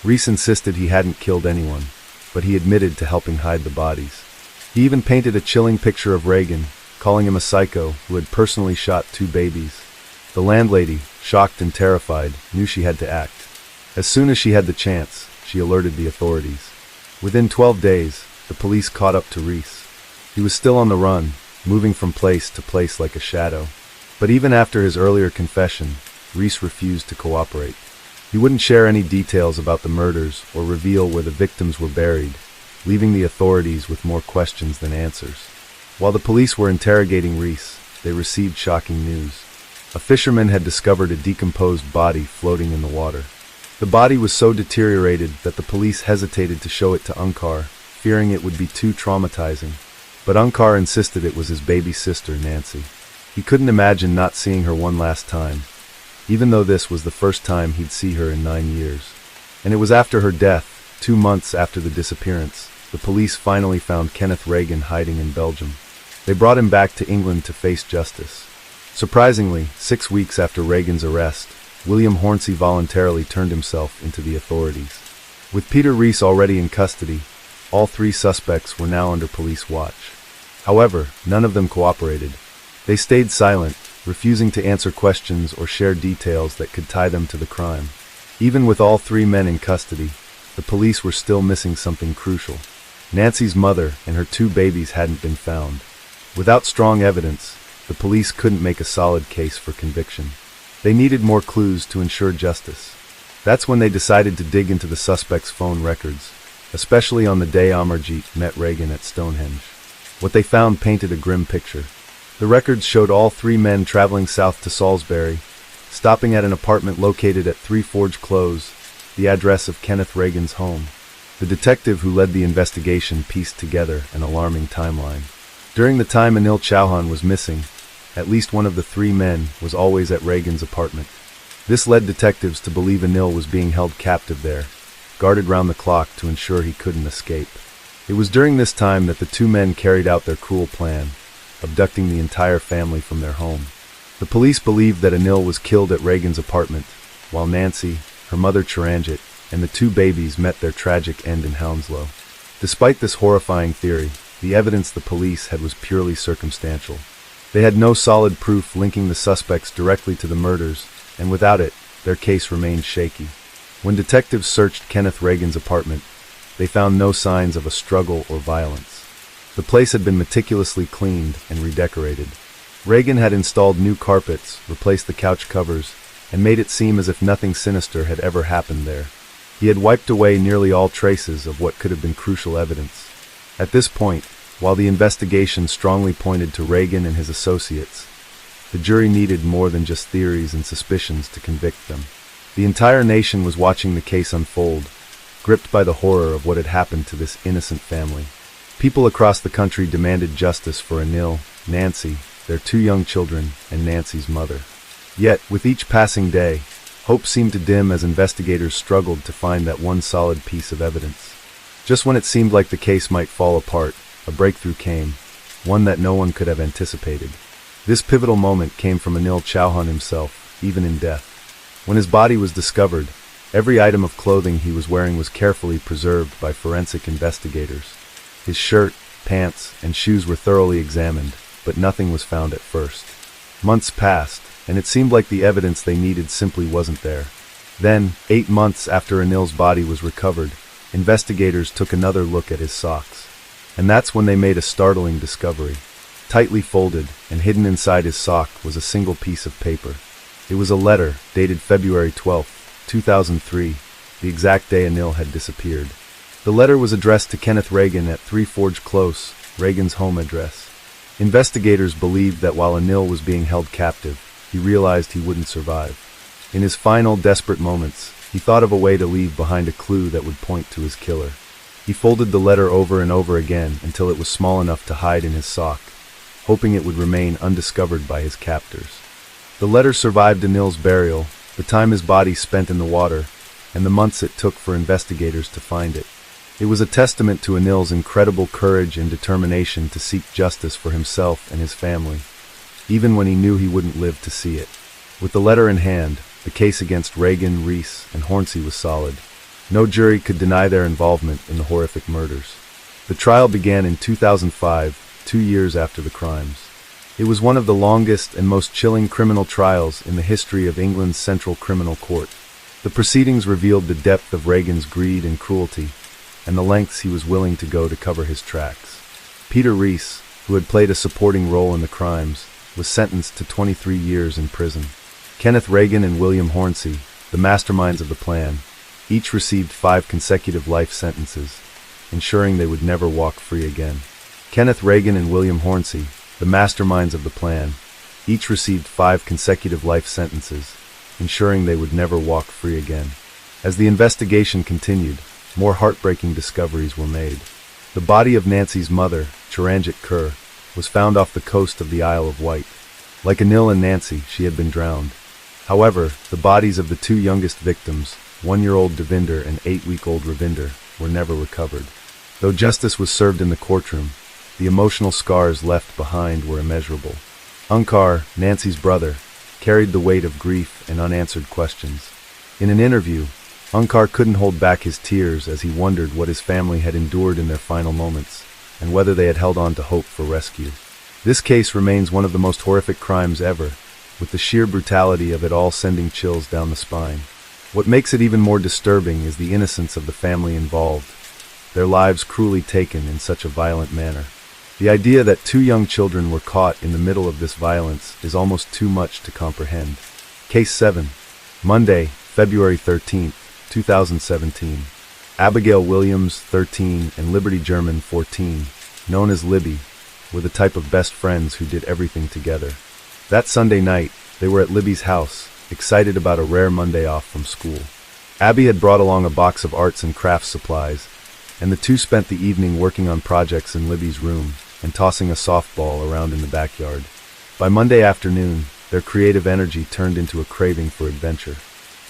Reese insisted he hadn't killed anyone, but he admitted to helping hide the bodies. He even painted a chilling picture of Reagan, calling him a psycho who had personally shot 2 babies. The landlady, shocked and terrified, knew she had to act. As soon as she had the chance, she alerted the authorities. Within 12 days, the police caught up to Reese. He was still on the run, moving from place to place like a shadow. But even after his earlier confession, Reese refused to cooperate. He wouldn't share any details about the murders or reveal where the victims were buried, leaving the authorities with more questions than answers. While the police were interrogating Reese, they received shocking news. A fisherman had discovered a decomposed body floating in the water. The body was so deteriorated that the police hesitated to show it to Unkar, fearing it would be too traumatizing. But Unkar insisted it was his baby sister, Nancy. He couldn't imagine not seeing her one last time, even though this was the first time he'd see her in 9 years. And it was after her death, 2 months after the disappearance, the police finally found Kenneth Reagan hiding in Belgium. They brought him back to England to face justice. Surprisingly, 6 weeks after Reagan's arrest, William Hornsey voluntarily turned himself into the authorities. With Peter Reese already in custody, all 3 suspects were now under police watch. However, none of them cooperated. They stayed silent, refusing to answer questions or share details that could tie them to the crime. Even with all 3 men in custody, the police were still missing something crucial. Nancy's mother and her 2 babies hadn't been found. Without strong evidence, the police couldn't make a solid case for conviction. They needed more clues to ensure justice. That's when they decided to dig into the suspect's phone records, especially on the day Amarjeet met Reagan at Stonehenge. What they found painted a grim picture. The records showed all 3 men traveling south to Salisbury, stopping at an apartment located at 3 Forge Close, the address of Kenneth Reagan's home. The detective who led the investigation pieced together an alarming timeline. During the time Anil Chauhan was missing, at least one of the 3 men was always at Reagan's apartment. This led detectives to believe Anil was being held captive there, guarded round the clock to ensure he couldn't escape. It was during this time that the 2 men carried out their cruel plan, abducting the entire family from their home. The police believed that Anil was killed at Reagan's apartment, while Nancy, her mother Chiranjit, and the 2 babies met their tragic end in Hounslow. Despite this horrifying theory, the evidence the police had was purely circumstantial. They had no solid proof linking the suspects directly to the murders, and without it, their case remained shaky. When detectives searched Kenneth Reagan's apartment, they found no signs of a struggle or violence. The place had been meticulously cleaned and redecorated. Reagan had installed new carpets, replaced the couch covers, and made it seem as if nothing sinister had ever happened there. He had wiped away nearly all traces of what could have been crucial evidence. At this point, while the investigation strongly pointed to Reagan and his associates, the jury needed more than just theories and suspicions to convict them. The entire nation was watching the case unfold, gripped by the horror of what had happened to this innocent family. People across the country demanded justice for Anil, Nancy, their 2 young children, and Nancy's mother. Yet, with each passing day, hope seemed to dim as investigators struggled to find that one solid piece of evidence. Just when it seemed like the case might fall apart, a breakthrough came, one that no one could have anticipated. This pivotal moment came from Anil Chauhan himself, even in death. When his body was discovered, every item of clothing he was wearing was carefully preserved by forensic investigators. His shirt, pants, and shoes were thoroughly examined, but nothing was found at first. Months passed, and it seemed like the evidence they needed simply wasn't there. Then, 8 months after Anil's body was recovered, investigators took another look at his socks. And that's when they made a startling discovery. Tightly folded and hidden inside his sock was a single piece of paper. It was a letter dated February 12, 2003, the exact day Anil had disappeared. The letter was addressed to Kenneth Reagan at 3 Forge Close, Reagan's home address. Investigators believed that while Anil was being held captive, he realized he wouldn't survive. In his final, desperate moments, he thought of a way to leave behind a clue that would point to his killer. He folded the letter over and over again until it was small enough to hide in his sock, hoping it would remain undiscovered by his captors. The letter survived Anil's burial, the time his body spent in the water, and the months it took for investigators to find it. It was a testament to Anil's incredible courage and determination to seek justice for himself and his family, even when he knew he wouldn't live to see it. With the letter in hand, the case against Reagan, Reese, and Hornsey was solid. No jury could deny their involvement in the horrific murders. The trial began in 2005, 2 years after the crimes. It was one of the longest and most chilling criminal trials in the history of England's Central Criminal Court. The proceedings revealed the depth of Reagan's greed and cruelty, and the lengths he was willing to go to cover his tracks. Peter Reese, who had played a supporting role in the crimes, was sentenced to 23 years in prison. Kenneth Reagan and William Hornsey, the masterminds of the plan, each received 5 consecutive life sentences, ensuring they would never walk free again. Kenneth Reagan and William Hornsey, the masterminds of the plan, each received 5 consecutive life sentences, ensuring they would never walk free again. As the investigation continued, more heartbreaking discoveries were made. The body of Nancy's mother, Chiranjit Kaur, was found off the coast of the Isle of Wight. Like Anil and Nancy, she had been drowned. However, the bodies of the 2 youngest victims, 1-year-old Devinder and 8-week-old Ravinder, were never recovered. Though justice was served in the courtroom, the emotional scars left behind were immeasurable. Onkar, Nancy's brother, carried the weight of grief and unanswered questions. In an interview, Onkar couldn't hold back his tears as he wondered what his family had endured in their final moments, and whether they had held on to hope for rescue. This case remains one of the most horrific crimes ever, with the sheer brutality of it all sending chills down the spine. What makes it even more disturbing is the innocence of the family involved, their lives cruelly taken in such a violent manner. The idea that 2 young children were caught in the middle of this violence is almost too much to comprehend. Case 7. Monday, February 13, 2017. Abigail Williams, 13, and Liberty German, 14, known as Libby, were the type of best friends who did everything together. That Sunday night, they were at Libby's house, excited about a rare Monday off from school. Abby had brought along a box of arts and crafts supplies, and the two spent the evening working on projects in Libby's room and tossing a softball around in the backyard. By Monday afternoon, their creative energy turned into a craving for adventure.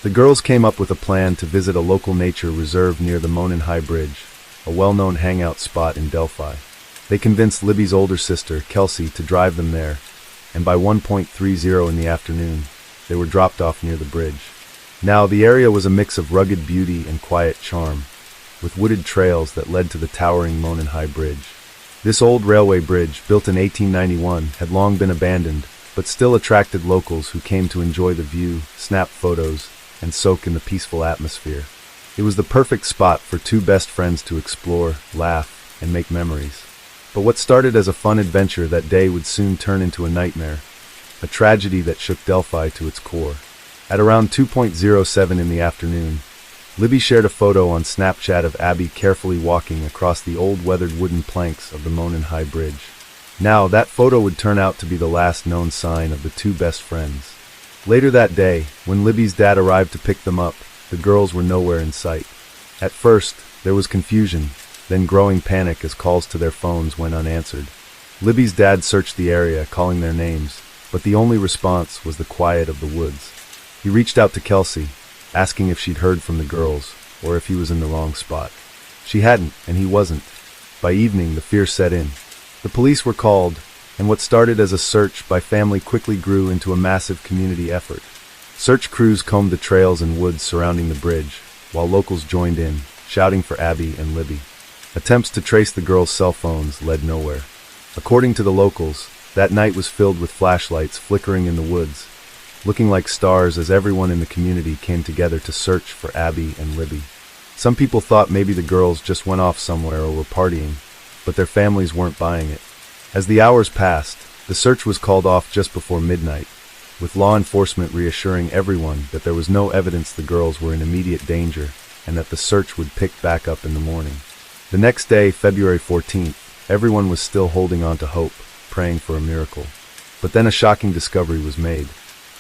The girls came up with a plan to visit a local nature reserve near the Monon High Bridge, a well-known hangout spot in Delphi. They convinced Libby's older sister, Kelsey, to drive them there, and by 1:30 in the afternoon, they were dropped off near the bridge. Now, the area was a mix of rugged beauty and quiet charm, with wooded trails that led to the towering Monon High Bridge. This old railway bridge, built in 1891, had long been abandoned, but still attracted locals who came to enjoy the view, snap photos, and soak in the peaceful atmosphere. It was the perfect spot for two best friends to explore, laugh, and make memories. But what started as a fun adventure that day would soon turn into a nightmare, a tragedy that shook Delphi to its core. At around 2:07 in the afternoon, Libby shared a photo on Snapchat of Abby carefully walking across the old weathered wooden planks of the Monon High Bridge. Now, that photo would turn out to be the last known sign of the two best friends. Later that day, when Libby's dad arrived to pick them up, the girls were nowhere in sight. At first, there was confusion, then growing panic as calls to their phones went unanswered. Libby's dad searched the area, calling their names, but the only response was the quiet of the woods. He reached out to Kelsey, asking if she'd heard from the girls, or if he was in the wrong spot. She hadn't, and he wasn't. By evening, the fear set in. The police were called, and what started as a search by family quickly grew into a massive community effort. Search crews combed the trails and woods surrounding the bridge, while locals joined in, shouting for Abby and Libby. Attempts to trace the girls' cell phones led nowhere. According to the locals, that night was filled with flashlights flickering in the woods, looking like stars as everyone in the community came together to search for Abby and Libby. Some people thought maybe the girls just went off somewhere or were partying, but their families weren't buying it. As the hours passed, the search was called off just before midnight, with law enforcement reassuring everyone that there was no evidence the girls were in immediate danger and that the search would pick back up in the morning. The next day, February 14th, everyone was still holding on to hope, praying for a miracle. But then a shocking discovery was made.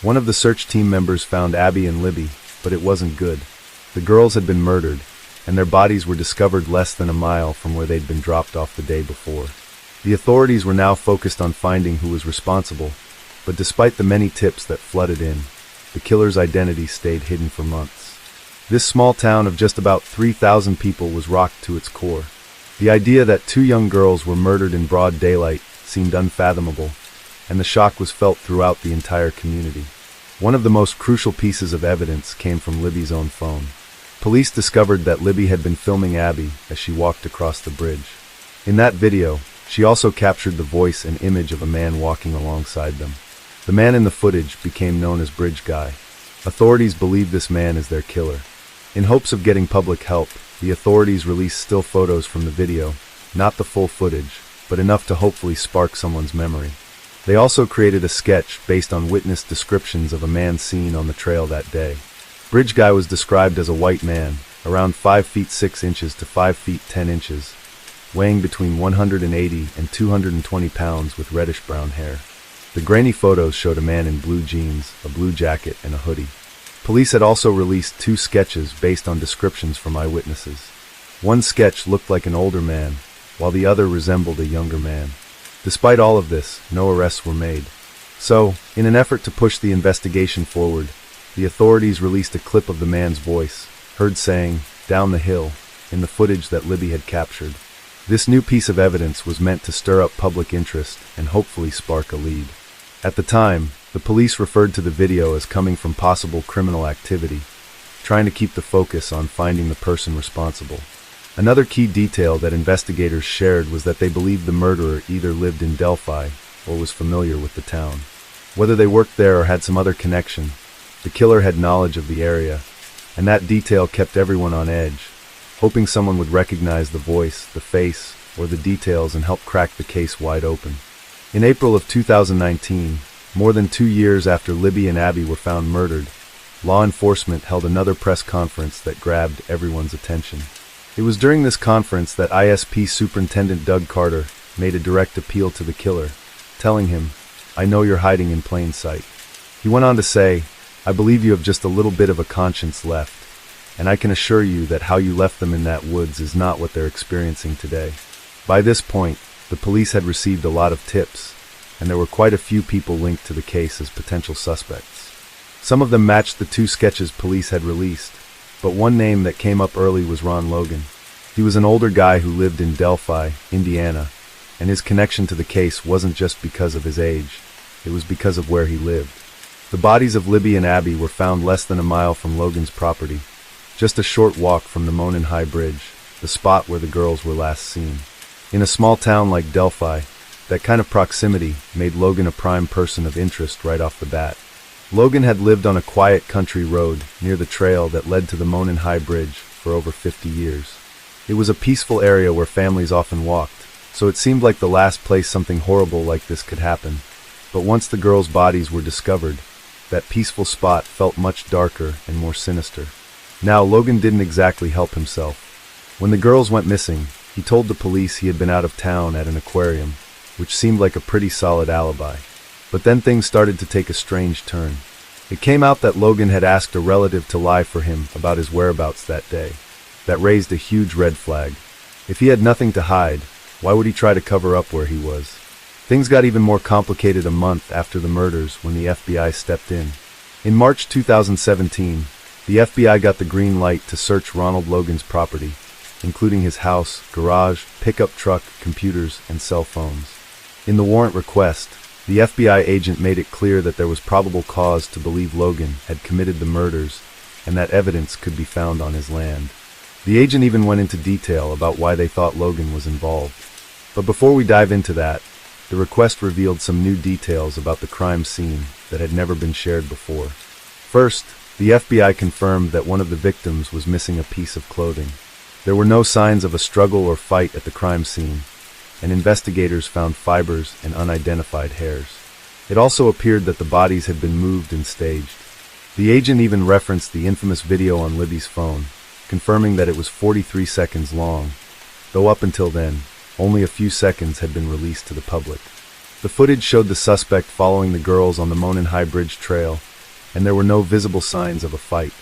One of the search team members found Abby and Libby, but it wasn't good. The girls had been murdered, and their bodies were discovered less than a mile from where they'd been dropped off the day before. The authorities were now focused on finding who was responsible, but despite the many tips that flooded in, the killer's identity stayed hidden for months. This small town of just about 3,000 people was rocked to its core. The idea that two young girls were murdered in broad daylight seemed unfathomable, and the shock was felt throughout the entire community. One of the most crucial pieces of evidence came from Libby's own phone. Police discovered that Libby had been filming Abby as she walked across the bridge. In that video, she also captured the voice and image of a man walking alongside them. The man in the footage became known as Bridge Guy. Authorities believe this man is their killer. In hopes of getting public help, the authorities released still photos from the video, not the full footage, but enough to hopefully spark someone's memory. They also created a sketch based on witness descriptions of a man seen on the trail that day. Bridge Guy was described as a white man, around 5 feet 6 inches to 5 feet 10 inches, weighing between 180 and 220 pounds with reddish-brown hair. The grainy photos showed a man in blue jeans, a blue jacket, and a hoodie. Police had also released 2 sketches based on descriptions from eyewitnesses. One sketch looked like an older man, while the other resembled a younger man. Despite all of this, no arrests were made. So, in an effort to push the investigation forward, the authorities released a clip of the man's voice, heard saying, "Down the hill," in the footage that Libby had captured. This new piece of evidence was meant to stir up public interest and hopefully spark a lead. At the time, the police referred to the video as coming from possible criminal activity, trying to keep the focus on finding the person responsible. Another key detail that investigators shared was that they believed the murderer either lived in Delphi or was familiar with the town. Whether they worked there or had some other connection, the killer had knowledge of the area, and that detail kept everyone on edge, hoping someone would recognize the voice, the face, or the details and help crack the case wide open. In April of 2019, more than 2 years after Libby and Abby were found murdered, law enforcement held another press conference that grabbed everyone's attention. It was during this conference that ISP Superintendent Doug Carter made a direct appeal to the killer, telling him, "I know you're hiding in plain sight." He went on to say, "I believe you have just a little bit of a conscience left, and I can assure you that how you left them in that woods is not what they're experiencing today." By this point, the police had received a lot of tips, and there were quite a few people linked to the case as potential suspects. Some of them matched the 2 sketches police had released, but one name that came up early was Ron Logan. He was an older guy who lived in Delphi, Indiana, and his connection to the case wasn't just because of his age, it was because of where he lived. The bodies of Libby and Abby were found less than a mile from Logan's property, just a short walk from the Monon High Bridge, the spot where the girls were last seen. In a small town like Delphi, that kind of proximity made Logan a prime person of interest right off the bat. Logan had lived on a quiet country road near the trail that led to the Monon High Bridge for over 50 years. It was a peaceful area where families often walked, so it seemed like the last place something horrible like this could happen. But once the girls' bodies were discovered, that peaceful spot felt much darker and more sinister. Now, Logan didn't exactly help himself. When the girls went missing, he told the police he had been out of town at an aquarium, which seemed like a pretty solid alibi. But then things started to take a strange turn. It came out that Logan had asked a relative to lie for him about his whereabouts that day. That raised a huge red flag. If he had nothing to hide, why would he try to cover up where he was? Things got even more complicated a month after the murders when the FBI stepped in. In March 2017, the FBI got the green light to search Ronald Logan's property, including his house, garage, pickup truck, computers, and cell phones. In the warrant request, the FBI agent made it clear that there was probable cause to believe Logan had committed the murders and that evidence could be found on his land. The agent even went into detail about why they thought Logan was involved. But before we dive into that, the request revealed some new details about the crime scene that had never been shared before. First, the FBI confirmed that one of the victims was missing a piece of clothing. There were no signs of a struggle or fight at the crime scene, and investigators found fibers and unidentified hairs. It also appeared that the bodies had been moved and staged. The agent even referenced the infamous video on Libby's phone, confirming that it was 43 seconds long, though up until then, only a few seconds had been released to the public. The footage showed the suspect following the girls on the Monon High Bridge trail, and there were no visible signs of a fight.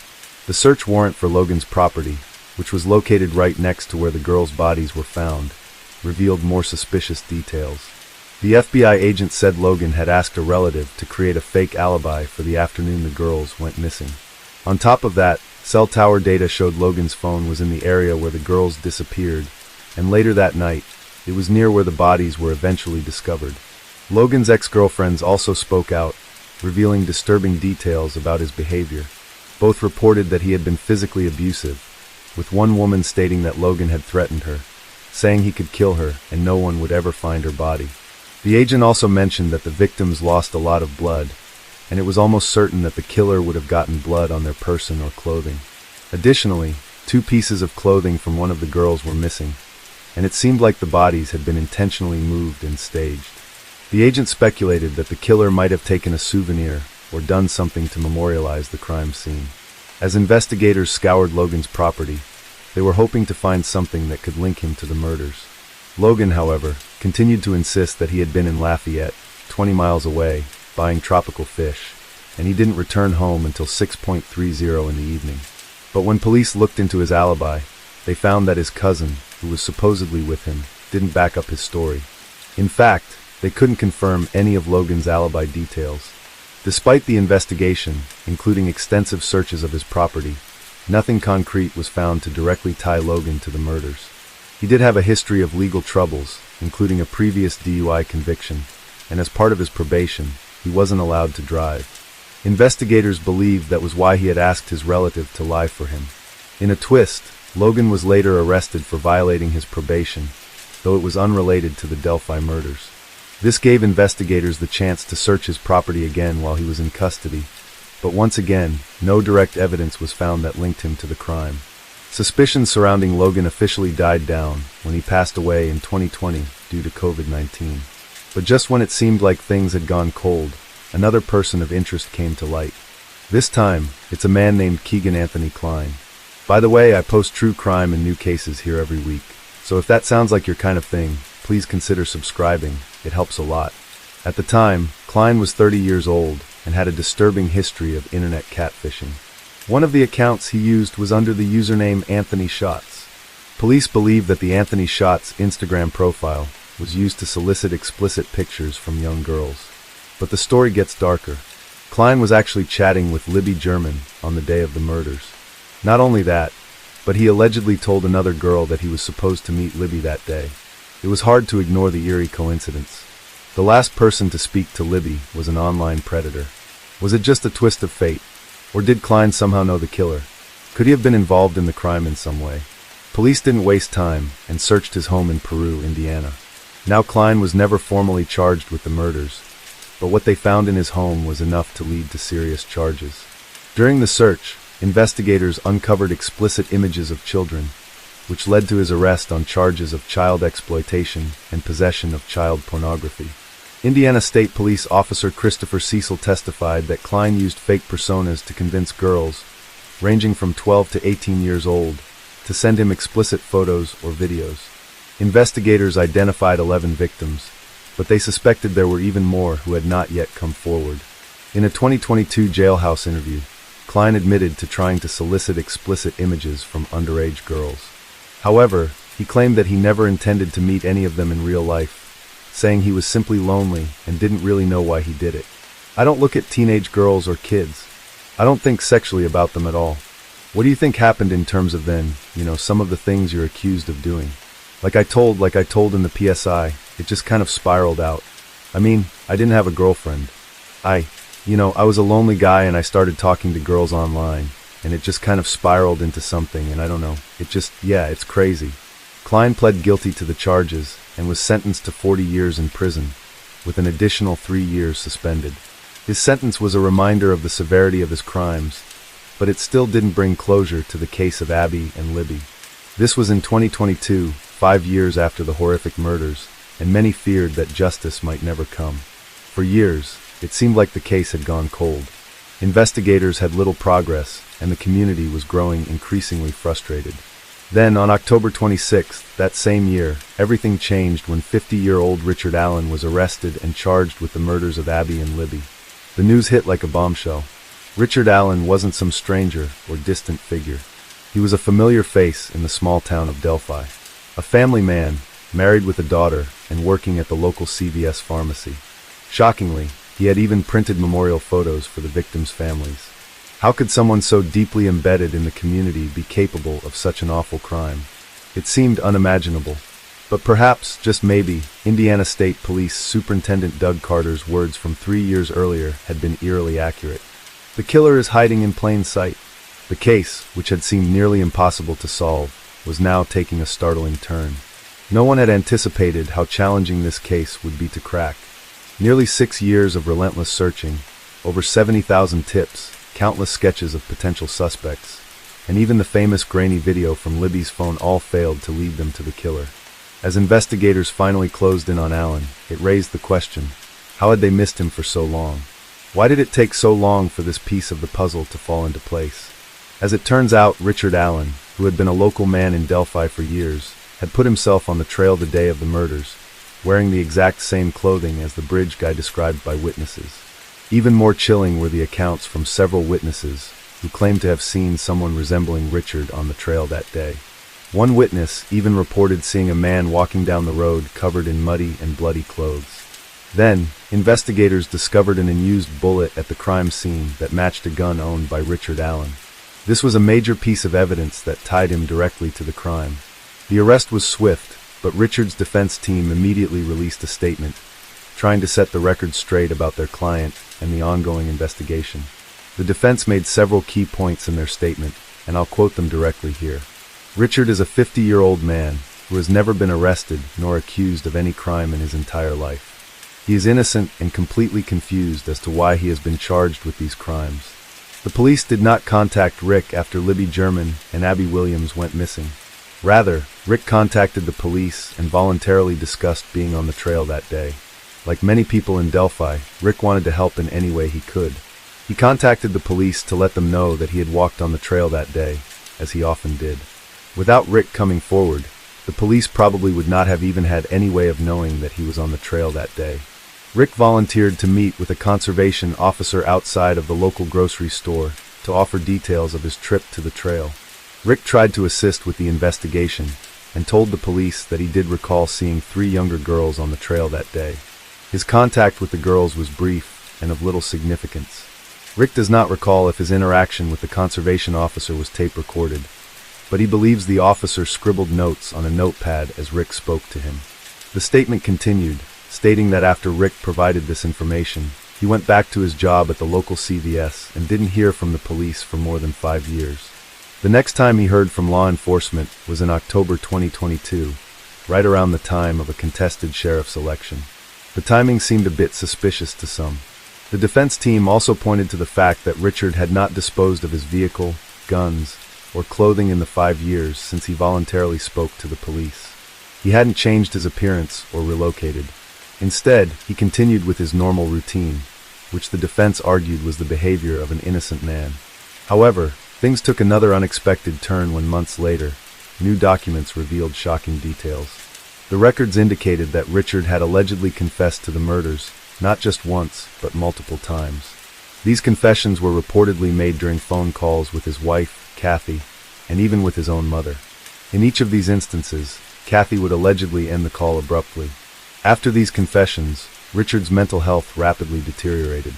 The search warrant for Logan's property, which was located right next to where the girls' bodies were found, revealed more suspicious details. The FBI agent said Logan had asked a relative to create a fake alibi for the afternoon the girls went missing. On top of that, cell tower data showed Logan's phone was in the area where the girls disappeared, and later that night, it was near where the bodies were eventually discovered. Logan's ex-girlfriends also spoke out, revealing disturbing details about his behavior. Both reported that he had been physically abusive, with one woman stating that Logan had threatened her, saying he could kill her and no one would ever find her body. The agent also mentioned that the victims lost a lot of blood, and it was almost certain that the killer would have gotten blood on their person or clothing. Additionally, 2 pieces of clothing from one of the girls were missing, and it seemed like the bodies had been intentionally moved and staged. The agent speculated that the killer might have taken a souvenir or done something to memorialize the crime scene. As investigators scoured Logan's property, they were hoping to find something that could link him to the murders. Logan, however, continued to insist that he had been in Lafayette, 20 miles away, buying tropical fish, and he didn't return home until 6:30 in the evening. But when police looked into his alibi, they found that his cousin, who was supposedly with him, didn't back up his story. In fact, they couldn't confirm any of Logan's alibi details. Despite the investigation, including extensive searches of his property, nothing concrete was found to directly tie Logan to the murders. He did have a history of legal troubles, including a previous DUI conviction, and as part of his probation, he wasn't allowed to drive. Investigators believed that was why he had asked his relative to lie for him. In a twist, Logan was later arrested for violating his probation, though it was unrelated to the Delphi murders. This gave investigators the chance to search his property again while he was in custody, but once again, no direct evidence was found that linked him to the crime. Suspicions surrounding Logan officially died down when he passed away in 2020 due to COVID-19. But just when it seemed like things had gone cold, another person of interest came to light. This time, it's a man named Keegan Anthony Klein. By the way, I post true crime and new cases here every week, so if that sounds like your kind of thing, please consider subscribing. It helps a lot. At the time, Klein was 30 years old and had a disturbing history of internet catfishing. One of the accounts he used was under the username Anthony Shots. Police believe that the Anthony Shots Instagram profile was used to solicit explicit pictures from young girls. But the story gets darker. Klein was actually chatting with Libby German on the day of the murders. Not only that, but he allegedly told another girl that he was supposed to meet Libby that day. It was hard to ignore the eerie coincidence. The last person to speak to Libby was an online predator. Was it just a twist of fate? Or did Klein somehow know the killer? Could he have been involved in the crime in some way? Police didn't waste time and searched his home in Peru, Indiana. Now Klein was never formally charged with the murders, but what they found in his home was enough to lead to serious charges. During the search, investigators uncovered explicit images of children, which led to his arrest on charges of child exploitation and possession of child pornography. Indiana State Police Officer Christopher Cecil testified that Klein used fake personas to convince girls, ranging from 12 to 18 years old, to send him explicit photos or videos. Investigators identified 11 victims, but they suspected there were even more who had not yet come forward. In a 2022 jailhouse interview, Klein admitted to trying to solicit explicit images from underage girls. However, he claimed that he never intended to meet any of them in real life, saying he was simply lonely and didn't really know why he did it. I don't look at teenage girls or kids. I don't think sexually about them at all. What do you think happened in terms of then, some of the things you're accused of doing? Like I told in the PSI, it just kind of spiraled out. I mean, I didn't have a girlfriend. I was a lonely guy and I started talking to girls online, and it just kind of spiraled into something, and I don't know. It's crazy. Klein pled guilty to the charges and was sentenced to 40 years in prison, with an additional 3 years suspended. His sentence was a reminder of the severity of his crimes, but it still didn't bring closure to the case of Abby and Libby. This was in 2022, 5 years after the horrific murders, and many feared that justice might never come. For years, it seemed like the case had gone cold. Investigators had little progress, and the community was growing increasingly frustrated. Then, on October 26th, that same year, everything changed when 50-year-old Richard Allen was arrested and charged with the murders of Abby and Libby. The news hit like a bombshell. Richard Allen wasn't some stranger or distant figure. He was a familiar face in the small town of Delphi. A family man, married with a daughter, and working at the local CVS pharmacy. Shockingly, he had even printed memorial photos for the victims' families. How could someone so deeply embedded in the community be capable of such an awful crime? It seemed unimaginable. But perhaps, just maybe, Indiana State Police Superintendent Doug Carter's words from 3 years earlier had been eerily accurate. The killer is hiding in plain sight. The case, which had seemed nearly impossible to solve, was now taking a startling turn. No one had anticipated how challenging this case would be to crack. Nearly 6 years of relentless searching, over 70,000 tips, countless sketches of potential suspects, and even the famous grainy video from Libby's phone all failed to lead them to the killer. As investigators finally closed in on Allen, it raised the question, how had they missed him for so long? Why did it take so long for this piece of the puzzle to fall into place? As it turns out, Richard Allen, who had been a local man in Delphi for years, had put himself on the trail the day of the murders, wearing the exact same clothing as the bridge guy described by witnesses. Even more chilling were the accounts from several witnesses who claimed to have seen someone resembling Richard on the trail that day. One witness even reported seeing a man walking down the road covered in muddy and bloody clothes. Then, investigators discovered an unused bullet at the crime scene that matched a gun owned by Richard Allen. This was a major piece of evidence that tied him directly to the crime. The arrest was swift, but Richard's defense team immediately released a statement, trying to set the record straight about their client and the ongoing investigation. The defense made several key points in their statement, and I'll quote them directly here. Richard is a 50-year-old man who has never been arrested nor accused of any crime in his entire life. He is innocent and completely confused as to why he has been charged with these crimes. The police did not contact Rick after Libby German and Abby Williams went missing. Rather, Rick contacted the police and voluntarily discussed being on the trail that day. Like many people in Delphi, Rick wanted to help in any way he could. He contacted the police to let them know that he had walked on the trail that day, as he often did. Without Rick coming forward, the police probably would not have even had any way of knowing that he was on the trail that day. Rick volunteered to meet with a conservation officer outside of the local grocery store to offer details of his trip to the trail. Rick tried to assist with the investigation and told the police that he did recall seeing 3 younger girls on the trail that day. His contact with the girls was brief and of little significance. Rick does not recall if his interaction with the conservation officer was tape recorded, but he believes the officer scribbled notes on a notepad as Rick spoke to him. The statement continued, stating that after Rick provided this information, he went back to his job at the local CVS and didn't hear from the police for more than 5 years. The next time he heard from law enforcement was in October 2022, right around the time of a contested sheriff's election. The timing seemed a bit suspicious to some. The defense team also pointed to the fact that Richard had not disposed of his vehicle, guns, or clothing in the 5 years since he voluntarily spoke to the police. He hadn't changed his appearance or relocated. Instead, he continued with his normal routine, which the defense argued was the behavior of an innocent man. However, things took another unexpected turn when months later, new documents revealed shocking details. The records indicated that Richard had allegedly confessed to the murders, not just once, but multiple times. These confessions were reportedly made during phone calls with his wife, Kathy, and even with his own mother. In each of these instances, Kathy would allegedly end the call abruptly. After these confessions, Richard's mental health rapidly deteriorated.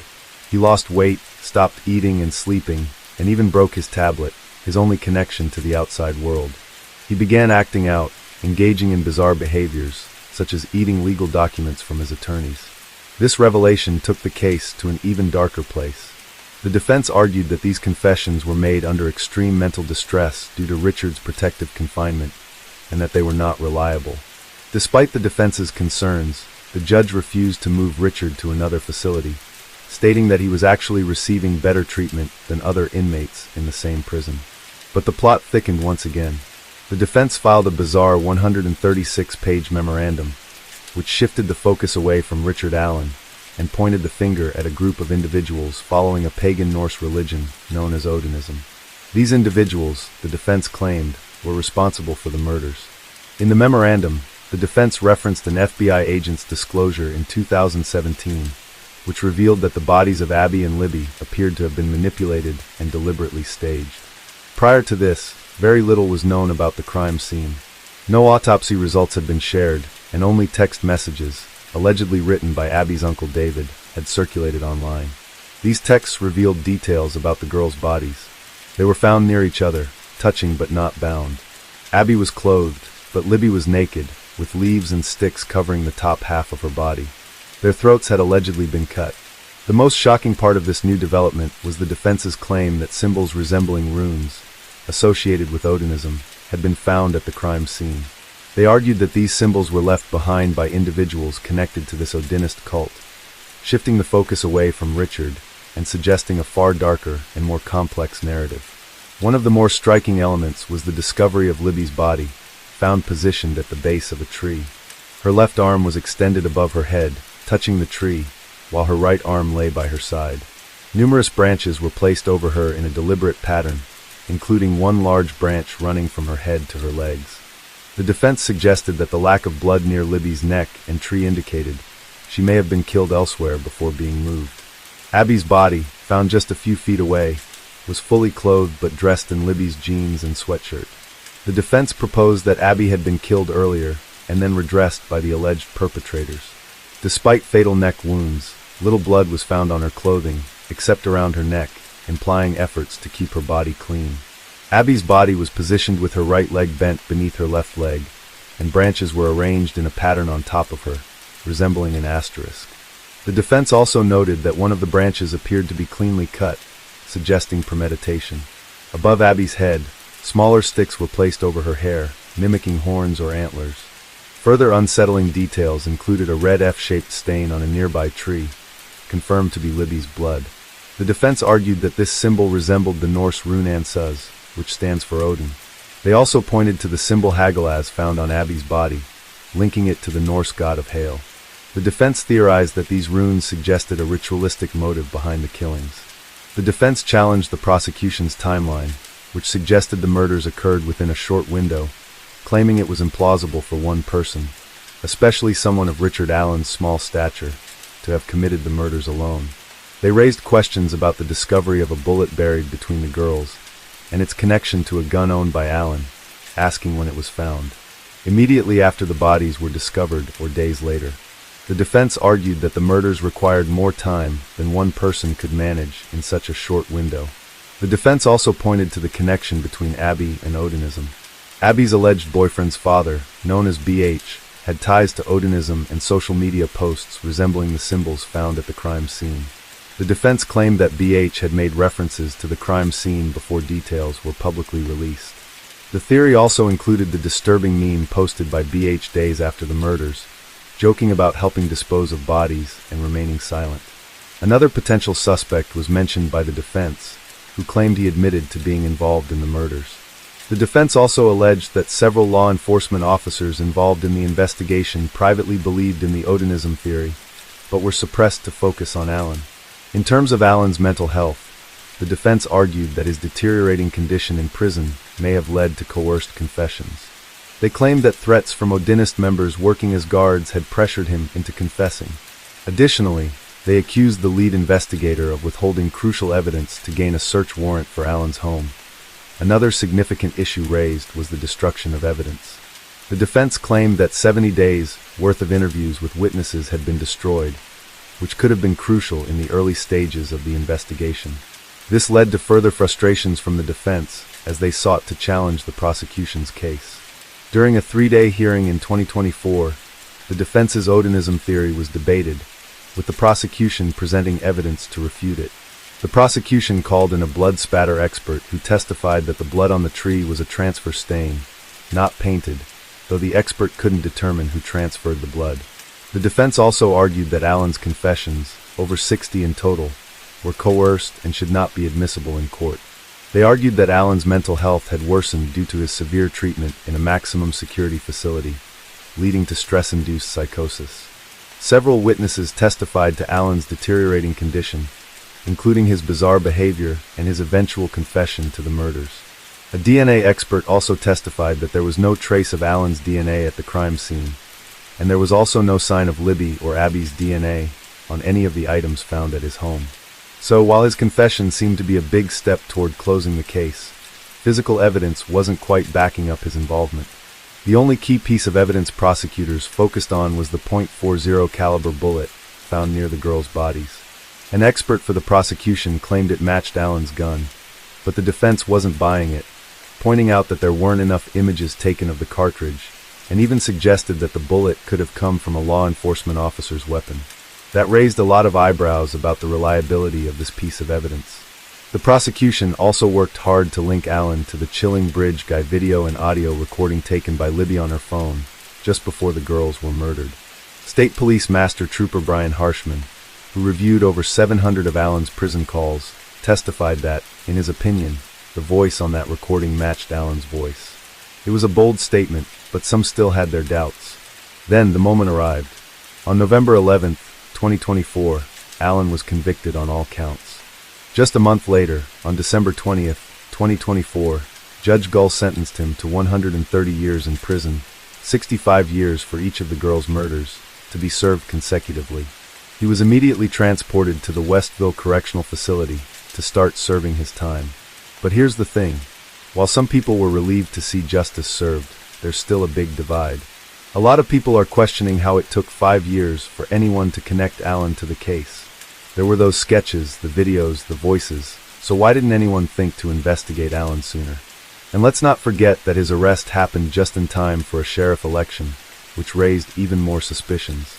He lost weight, stopped eating and sleeping, and even broke his tablet, his only connection to the outside world. He began acting out, engaging in bizarre behaviors, such as eating legal documents from his attorneys. This revelation took the case to an even darker place. The defense argued that these confessions were made under extreme mental distress due to Richard's protective confinement, and that they were not reliable. Despite the defense's concerns, the judge refused to move Richard to another facility, stating that he was actually receiving better treatment than other inmates in the same prison. But the plot thickened once again. The defense filed a bizarre 136-page memorandum, which shifted the focus away from Richard Allen and pointed the finger at a group of individuals following a pagan Norse religion known as Odinism. These individuals, the defense claimed, were responsible for the murders. In the memorandum, the defense referenced an FBI agent's disclosure in 2017, which revealed that the bodies of Abby and Libby appeared to have been manipulated and deliberately staged. Prior to this, very little was known about the crime scene. No autopsy results had been shared, and only text messages, allegedly written by Abby's uncle David, had circulated online. These texts revealed details about the girls' bodies. They were found near each other, touching but not bound. Abby was clothed, but Libby was naked, with leaves and sticks covering the top half of her body. Their throats had allegedly been cut. The most shocking part of this new development was the defense's claim that symbols resembling runes, associated with Odinism, had been found at the crime scene. They argued that these symbols were left behind by individuals connected to this Odinist cult, shifting the focus away from Richard and suggesting a far darker and more complex narrative. One of the more striking elements was the discovery of Libby's body, found positioned at the base of a tree. Her left arm was extended above her head, touching the tree, while her right arm lay by her side. Numerous branches were placed over her in a deliberate pattern, including one large branch running from her head to her legs. The defense suggested that the lack of blood near Libby's neck and tree indicated she may have been killed elsewhere before being moved. Abby's body, found just a few feet away, was fully clothed but dressed in Libby's jeans and sweatshirt. The defense proposed that Abby had been killed earlier and then redressed by the alleged perpetrators. Despite fatal neck wounds, little blood was found on her clothing, except around her neck, implying efforts to keep her body clean. Abby's body was positioned with her right leg bent beneath her left leg, and branches were arranged in a pattern on top of her, resembling an asterisk. The defense also noted that one of the branches appeared to be cleanly cut, suggesting premeditation. Above Abby's head, smaller sticks were placed over her hair, mimicking horns or antlers. Further unsettling details included a red F-shaped stain on a nearby tree, confirmed to be Libby's blood. The defense argued that this symbol resembled the Norse rune Ansuz, which stands for Odin. They also pointed to the symbol Hagalaz found on Abby's body, linking it to the Norse god of hail. The defense theorized that these runes suggested a ritualistic motive behind the killings. The defense challenged the prosecution's timeline, which suggested the murders occurred within a short window, claiming it was implausible for one person, especially someone of Richard Allen's small stature, to have committed the murders alone. They raised questions about the discovery of a bullet buried between the girls, and its connection to a gun owned by Allen, asking when it was found. Immediately after the bodies were discovered or days later, the defense argued that the murders required more time than one person could manage in such a short window. The defense also pointed to the connection between Abby and Odinism. Abby's alleged boyfriend's father, known as BH, had ties to Odinism and social media posts resembling the symbols found at the crime scene. The defense claimed that BH had made references to the crime scene before details were publicly released. The theory also included the disturbing meme posted by BH days after the murders, joking about helping dispose of bodies and remaining silent. Another potential suspect was mentioned by the defense, who claimed he admitted to being involved in the murders. The defense also alleged that several law enforcement officers involved in the investigation privately believed in the Odinism theory, but were suppressed to focus on Allen. In terms of Allen's mental health, the defense argued that his deteriorating condition in prison may have led to coerced confessions. They claimed that threats from Odinist members working as guards had pressured him into confessing. Additionally, they accused the lead investigator of withholding crucial evidence to gain a search warrant for Allen's home. Another significant issue raised was the destruction of evidence. The defense claimed that 70 days' worth of interviews with witnesses had been destroyed, which could have been crucial in the early stages of the investigation. This led to further frustrations from the defense as they sought to challenge the prosecution's case. During a 3-day hearing in 2024, the defense's Odinism theory was debated, with the prosecution presenting evidence to refute it. The prosecution called in a blood spatter expert who testified that the blood on the tree was a transfer stain, not painted, though the expert couldn't determine who transferred the blood. The defense also argued that Allen's confessions, over 60 in total, were coerced and should not be admissible in court. They argued that Allen's mental health had worsened due to his severe treatment in a maximum security facility, leading to stress-induced psychosis. Several witnesses testified to Allen's deteriorating condition, including his bizarre behavior and his eventual confession to the murders. A DNA expert also testified that there was no trace of Allen's DNA at the crime scene, and there was also no sign of Libby or Abby's DNA on any of the items found at his home. So, while his confession seemed to be a big step toward closing the case, physical evidence wasn't quite backing up his involvement. The only key piece of evidence prosecutors focused on was the .40 caliber bullet found near the girls' bodies. An expert for the prosecution claimed it matched Allen's gun, but the defense wasn't buying it, pointing out that there weren't enough images taken of the cartridge, and even suggested that the bullet could have come from a law enforcement officer's weapon. That raised a lot of eyebrows about the reliability of this piece of evidence. The prosecution also worked hard to link Allen to the chilling bridge guy video and audio recording taken by Libby on her phone just before the girls were murdered. State Police Master Trooper Brian Harshman, who reviewed over 700 of Allen's prison calls, testified that, in his opinion, the voice on that recording matched Allen's voice. It was a bold statement, but some still had their doubts. Then the moment arrived. On November 11, 2024, Allen was convicted on all counts. Just a month later, on December 20, 2024, Judge Gull sentenced him to 130 years in prison, 65 years for each of the girls' murders, to be served consecutively. He was immediately transported to the Westville Correctional Facility to start serving his time. But here's the thing. While some people were relieved to see justice served, there's still a big divide. A lot of people are questioning how it took 5 years for anyone to connect Allen to the case. There were those sketches, the videos, the voices, so why didn't anyone think to investigate Allen sooner? And let's not forget that his arrest happened just in time for a sheriff election, which raised even more suspicions.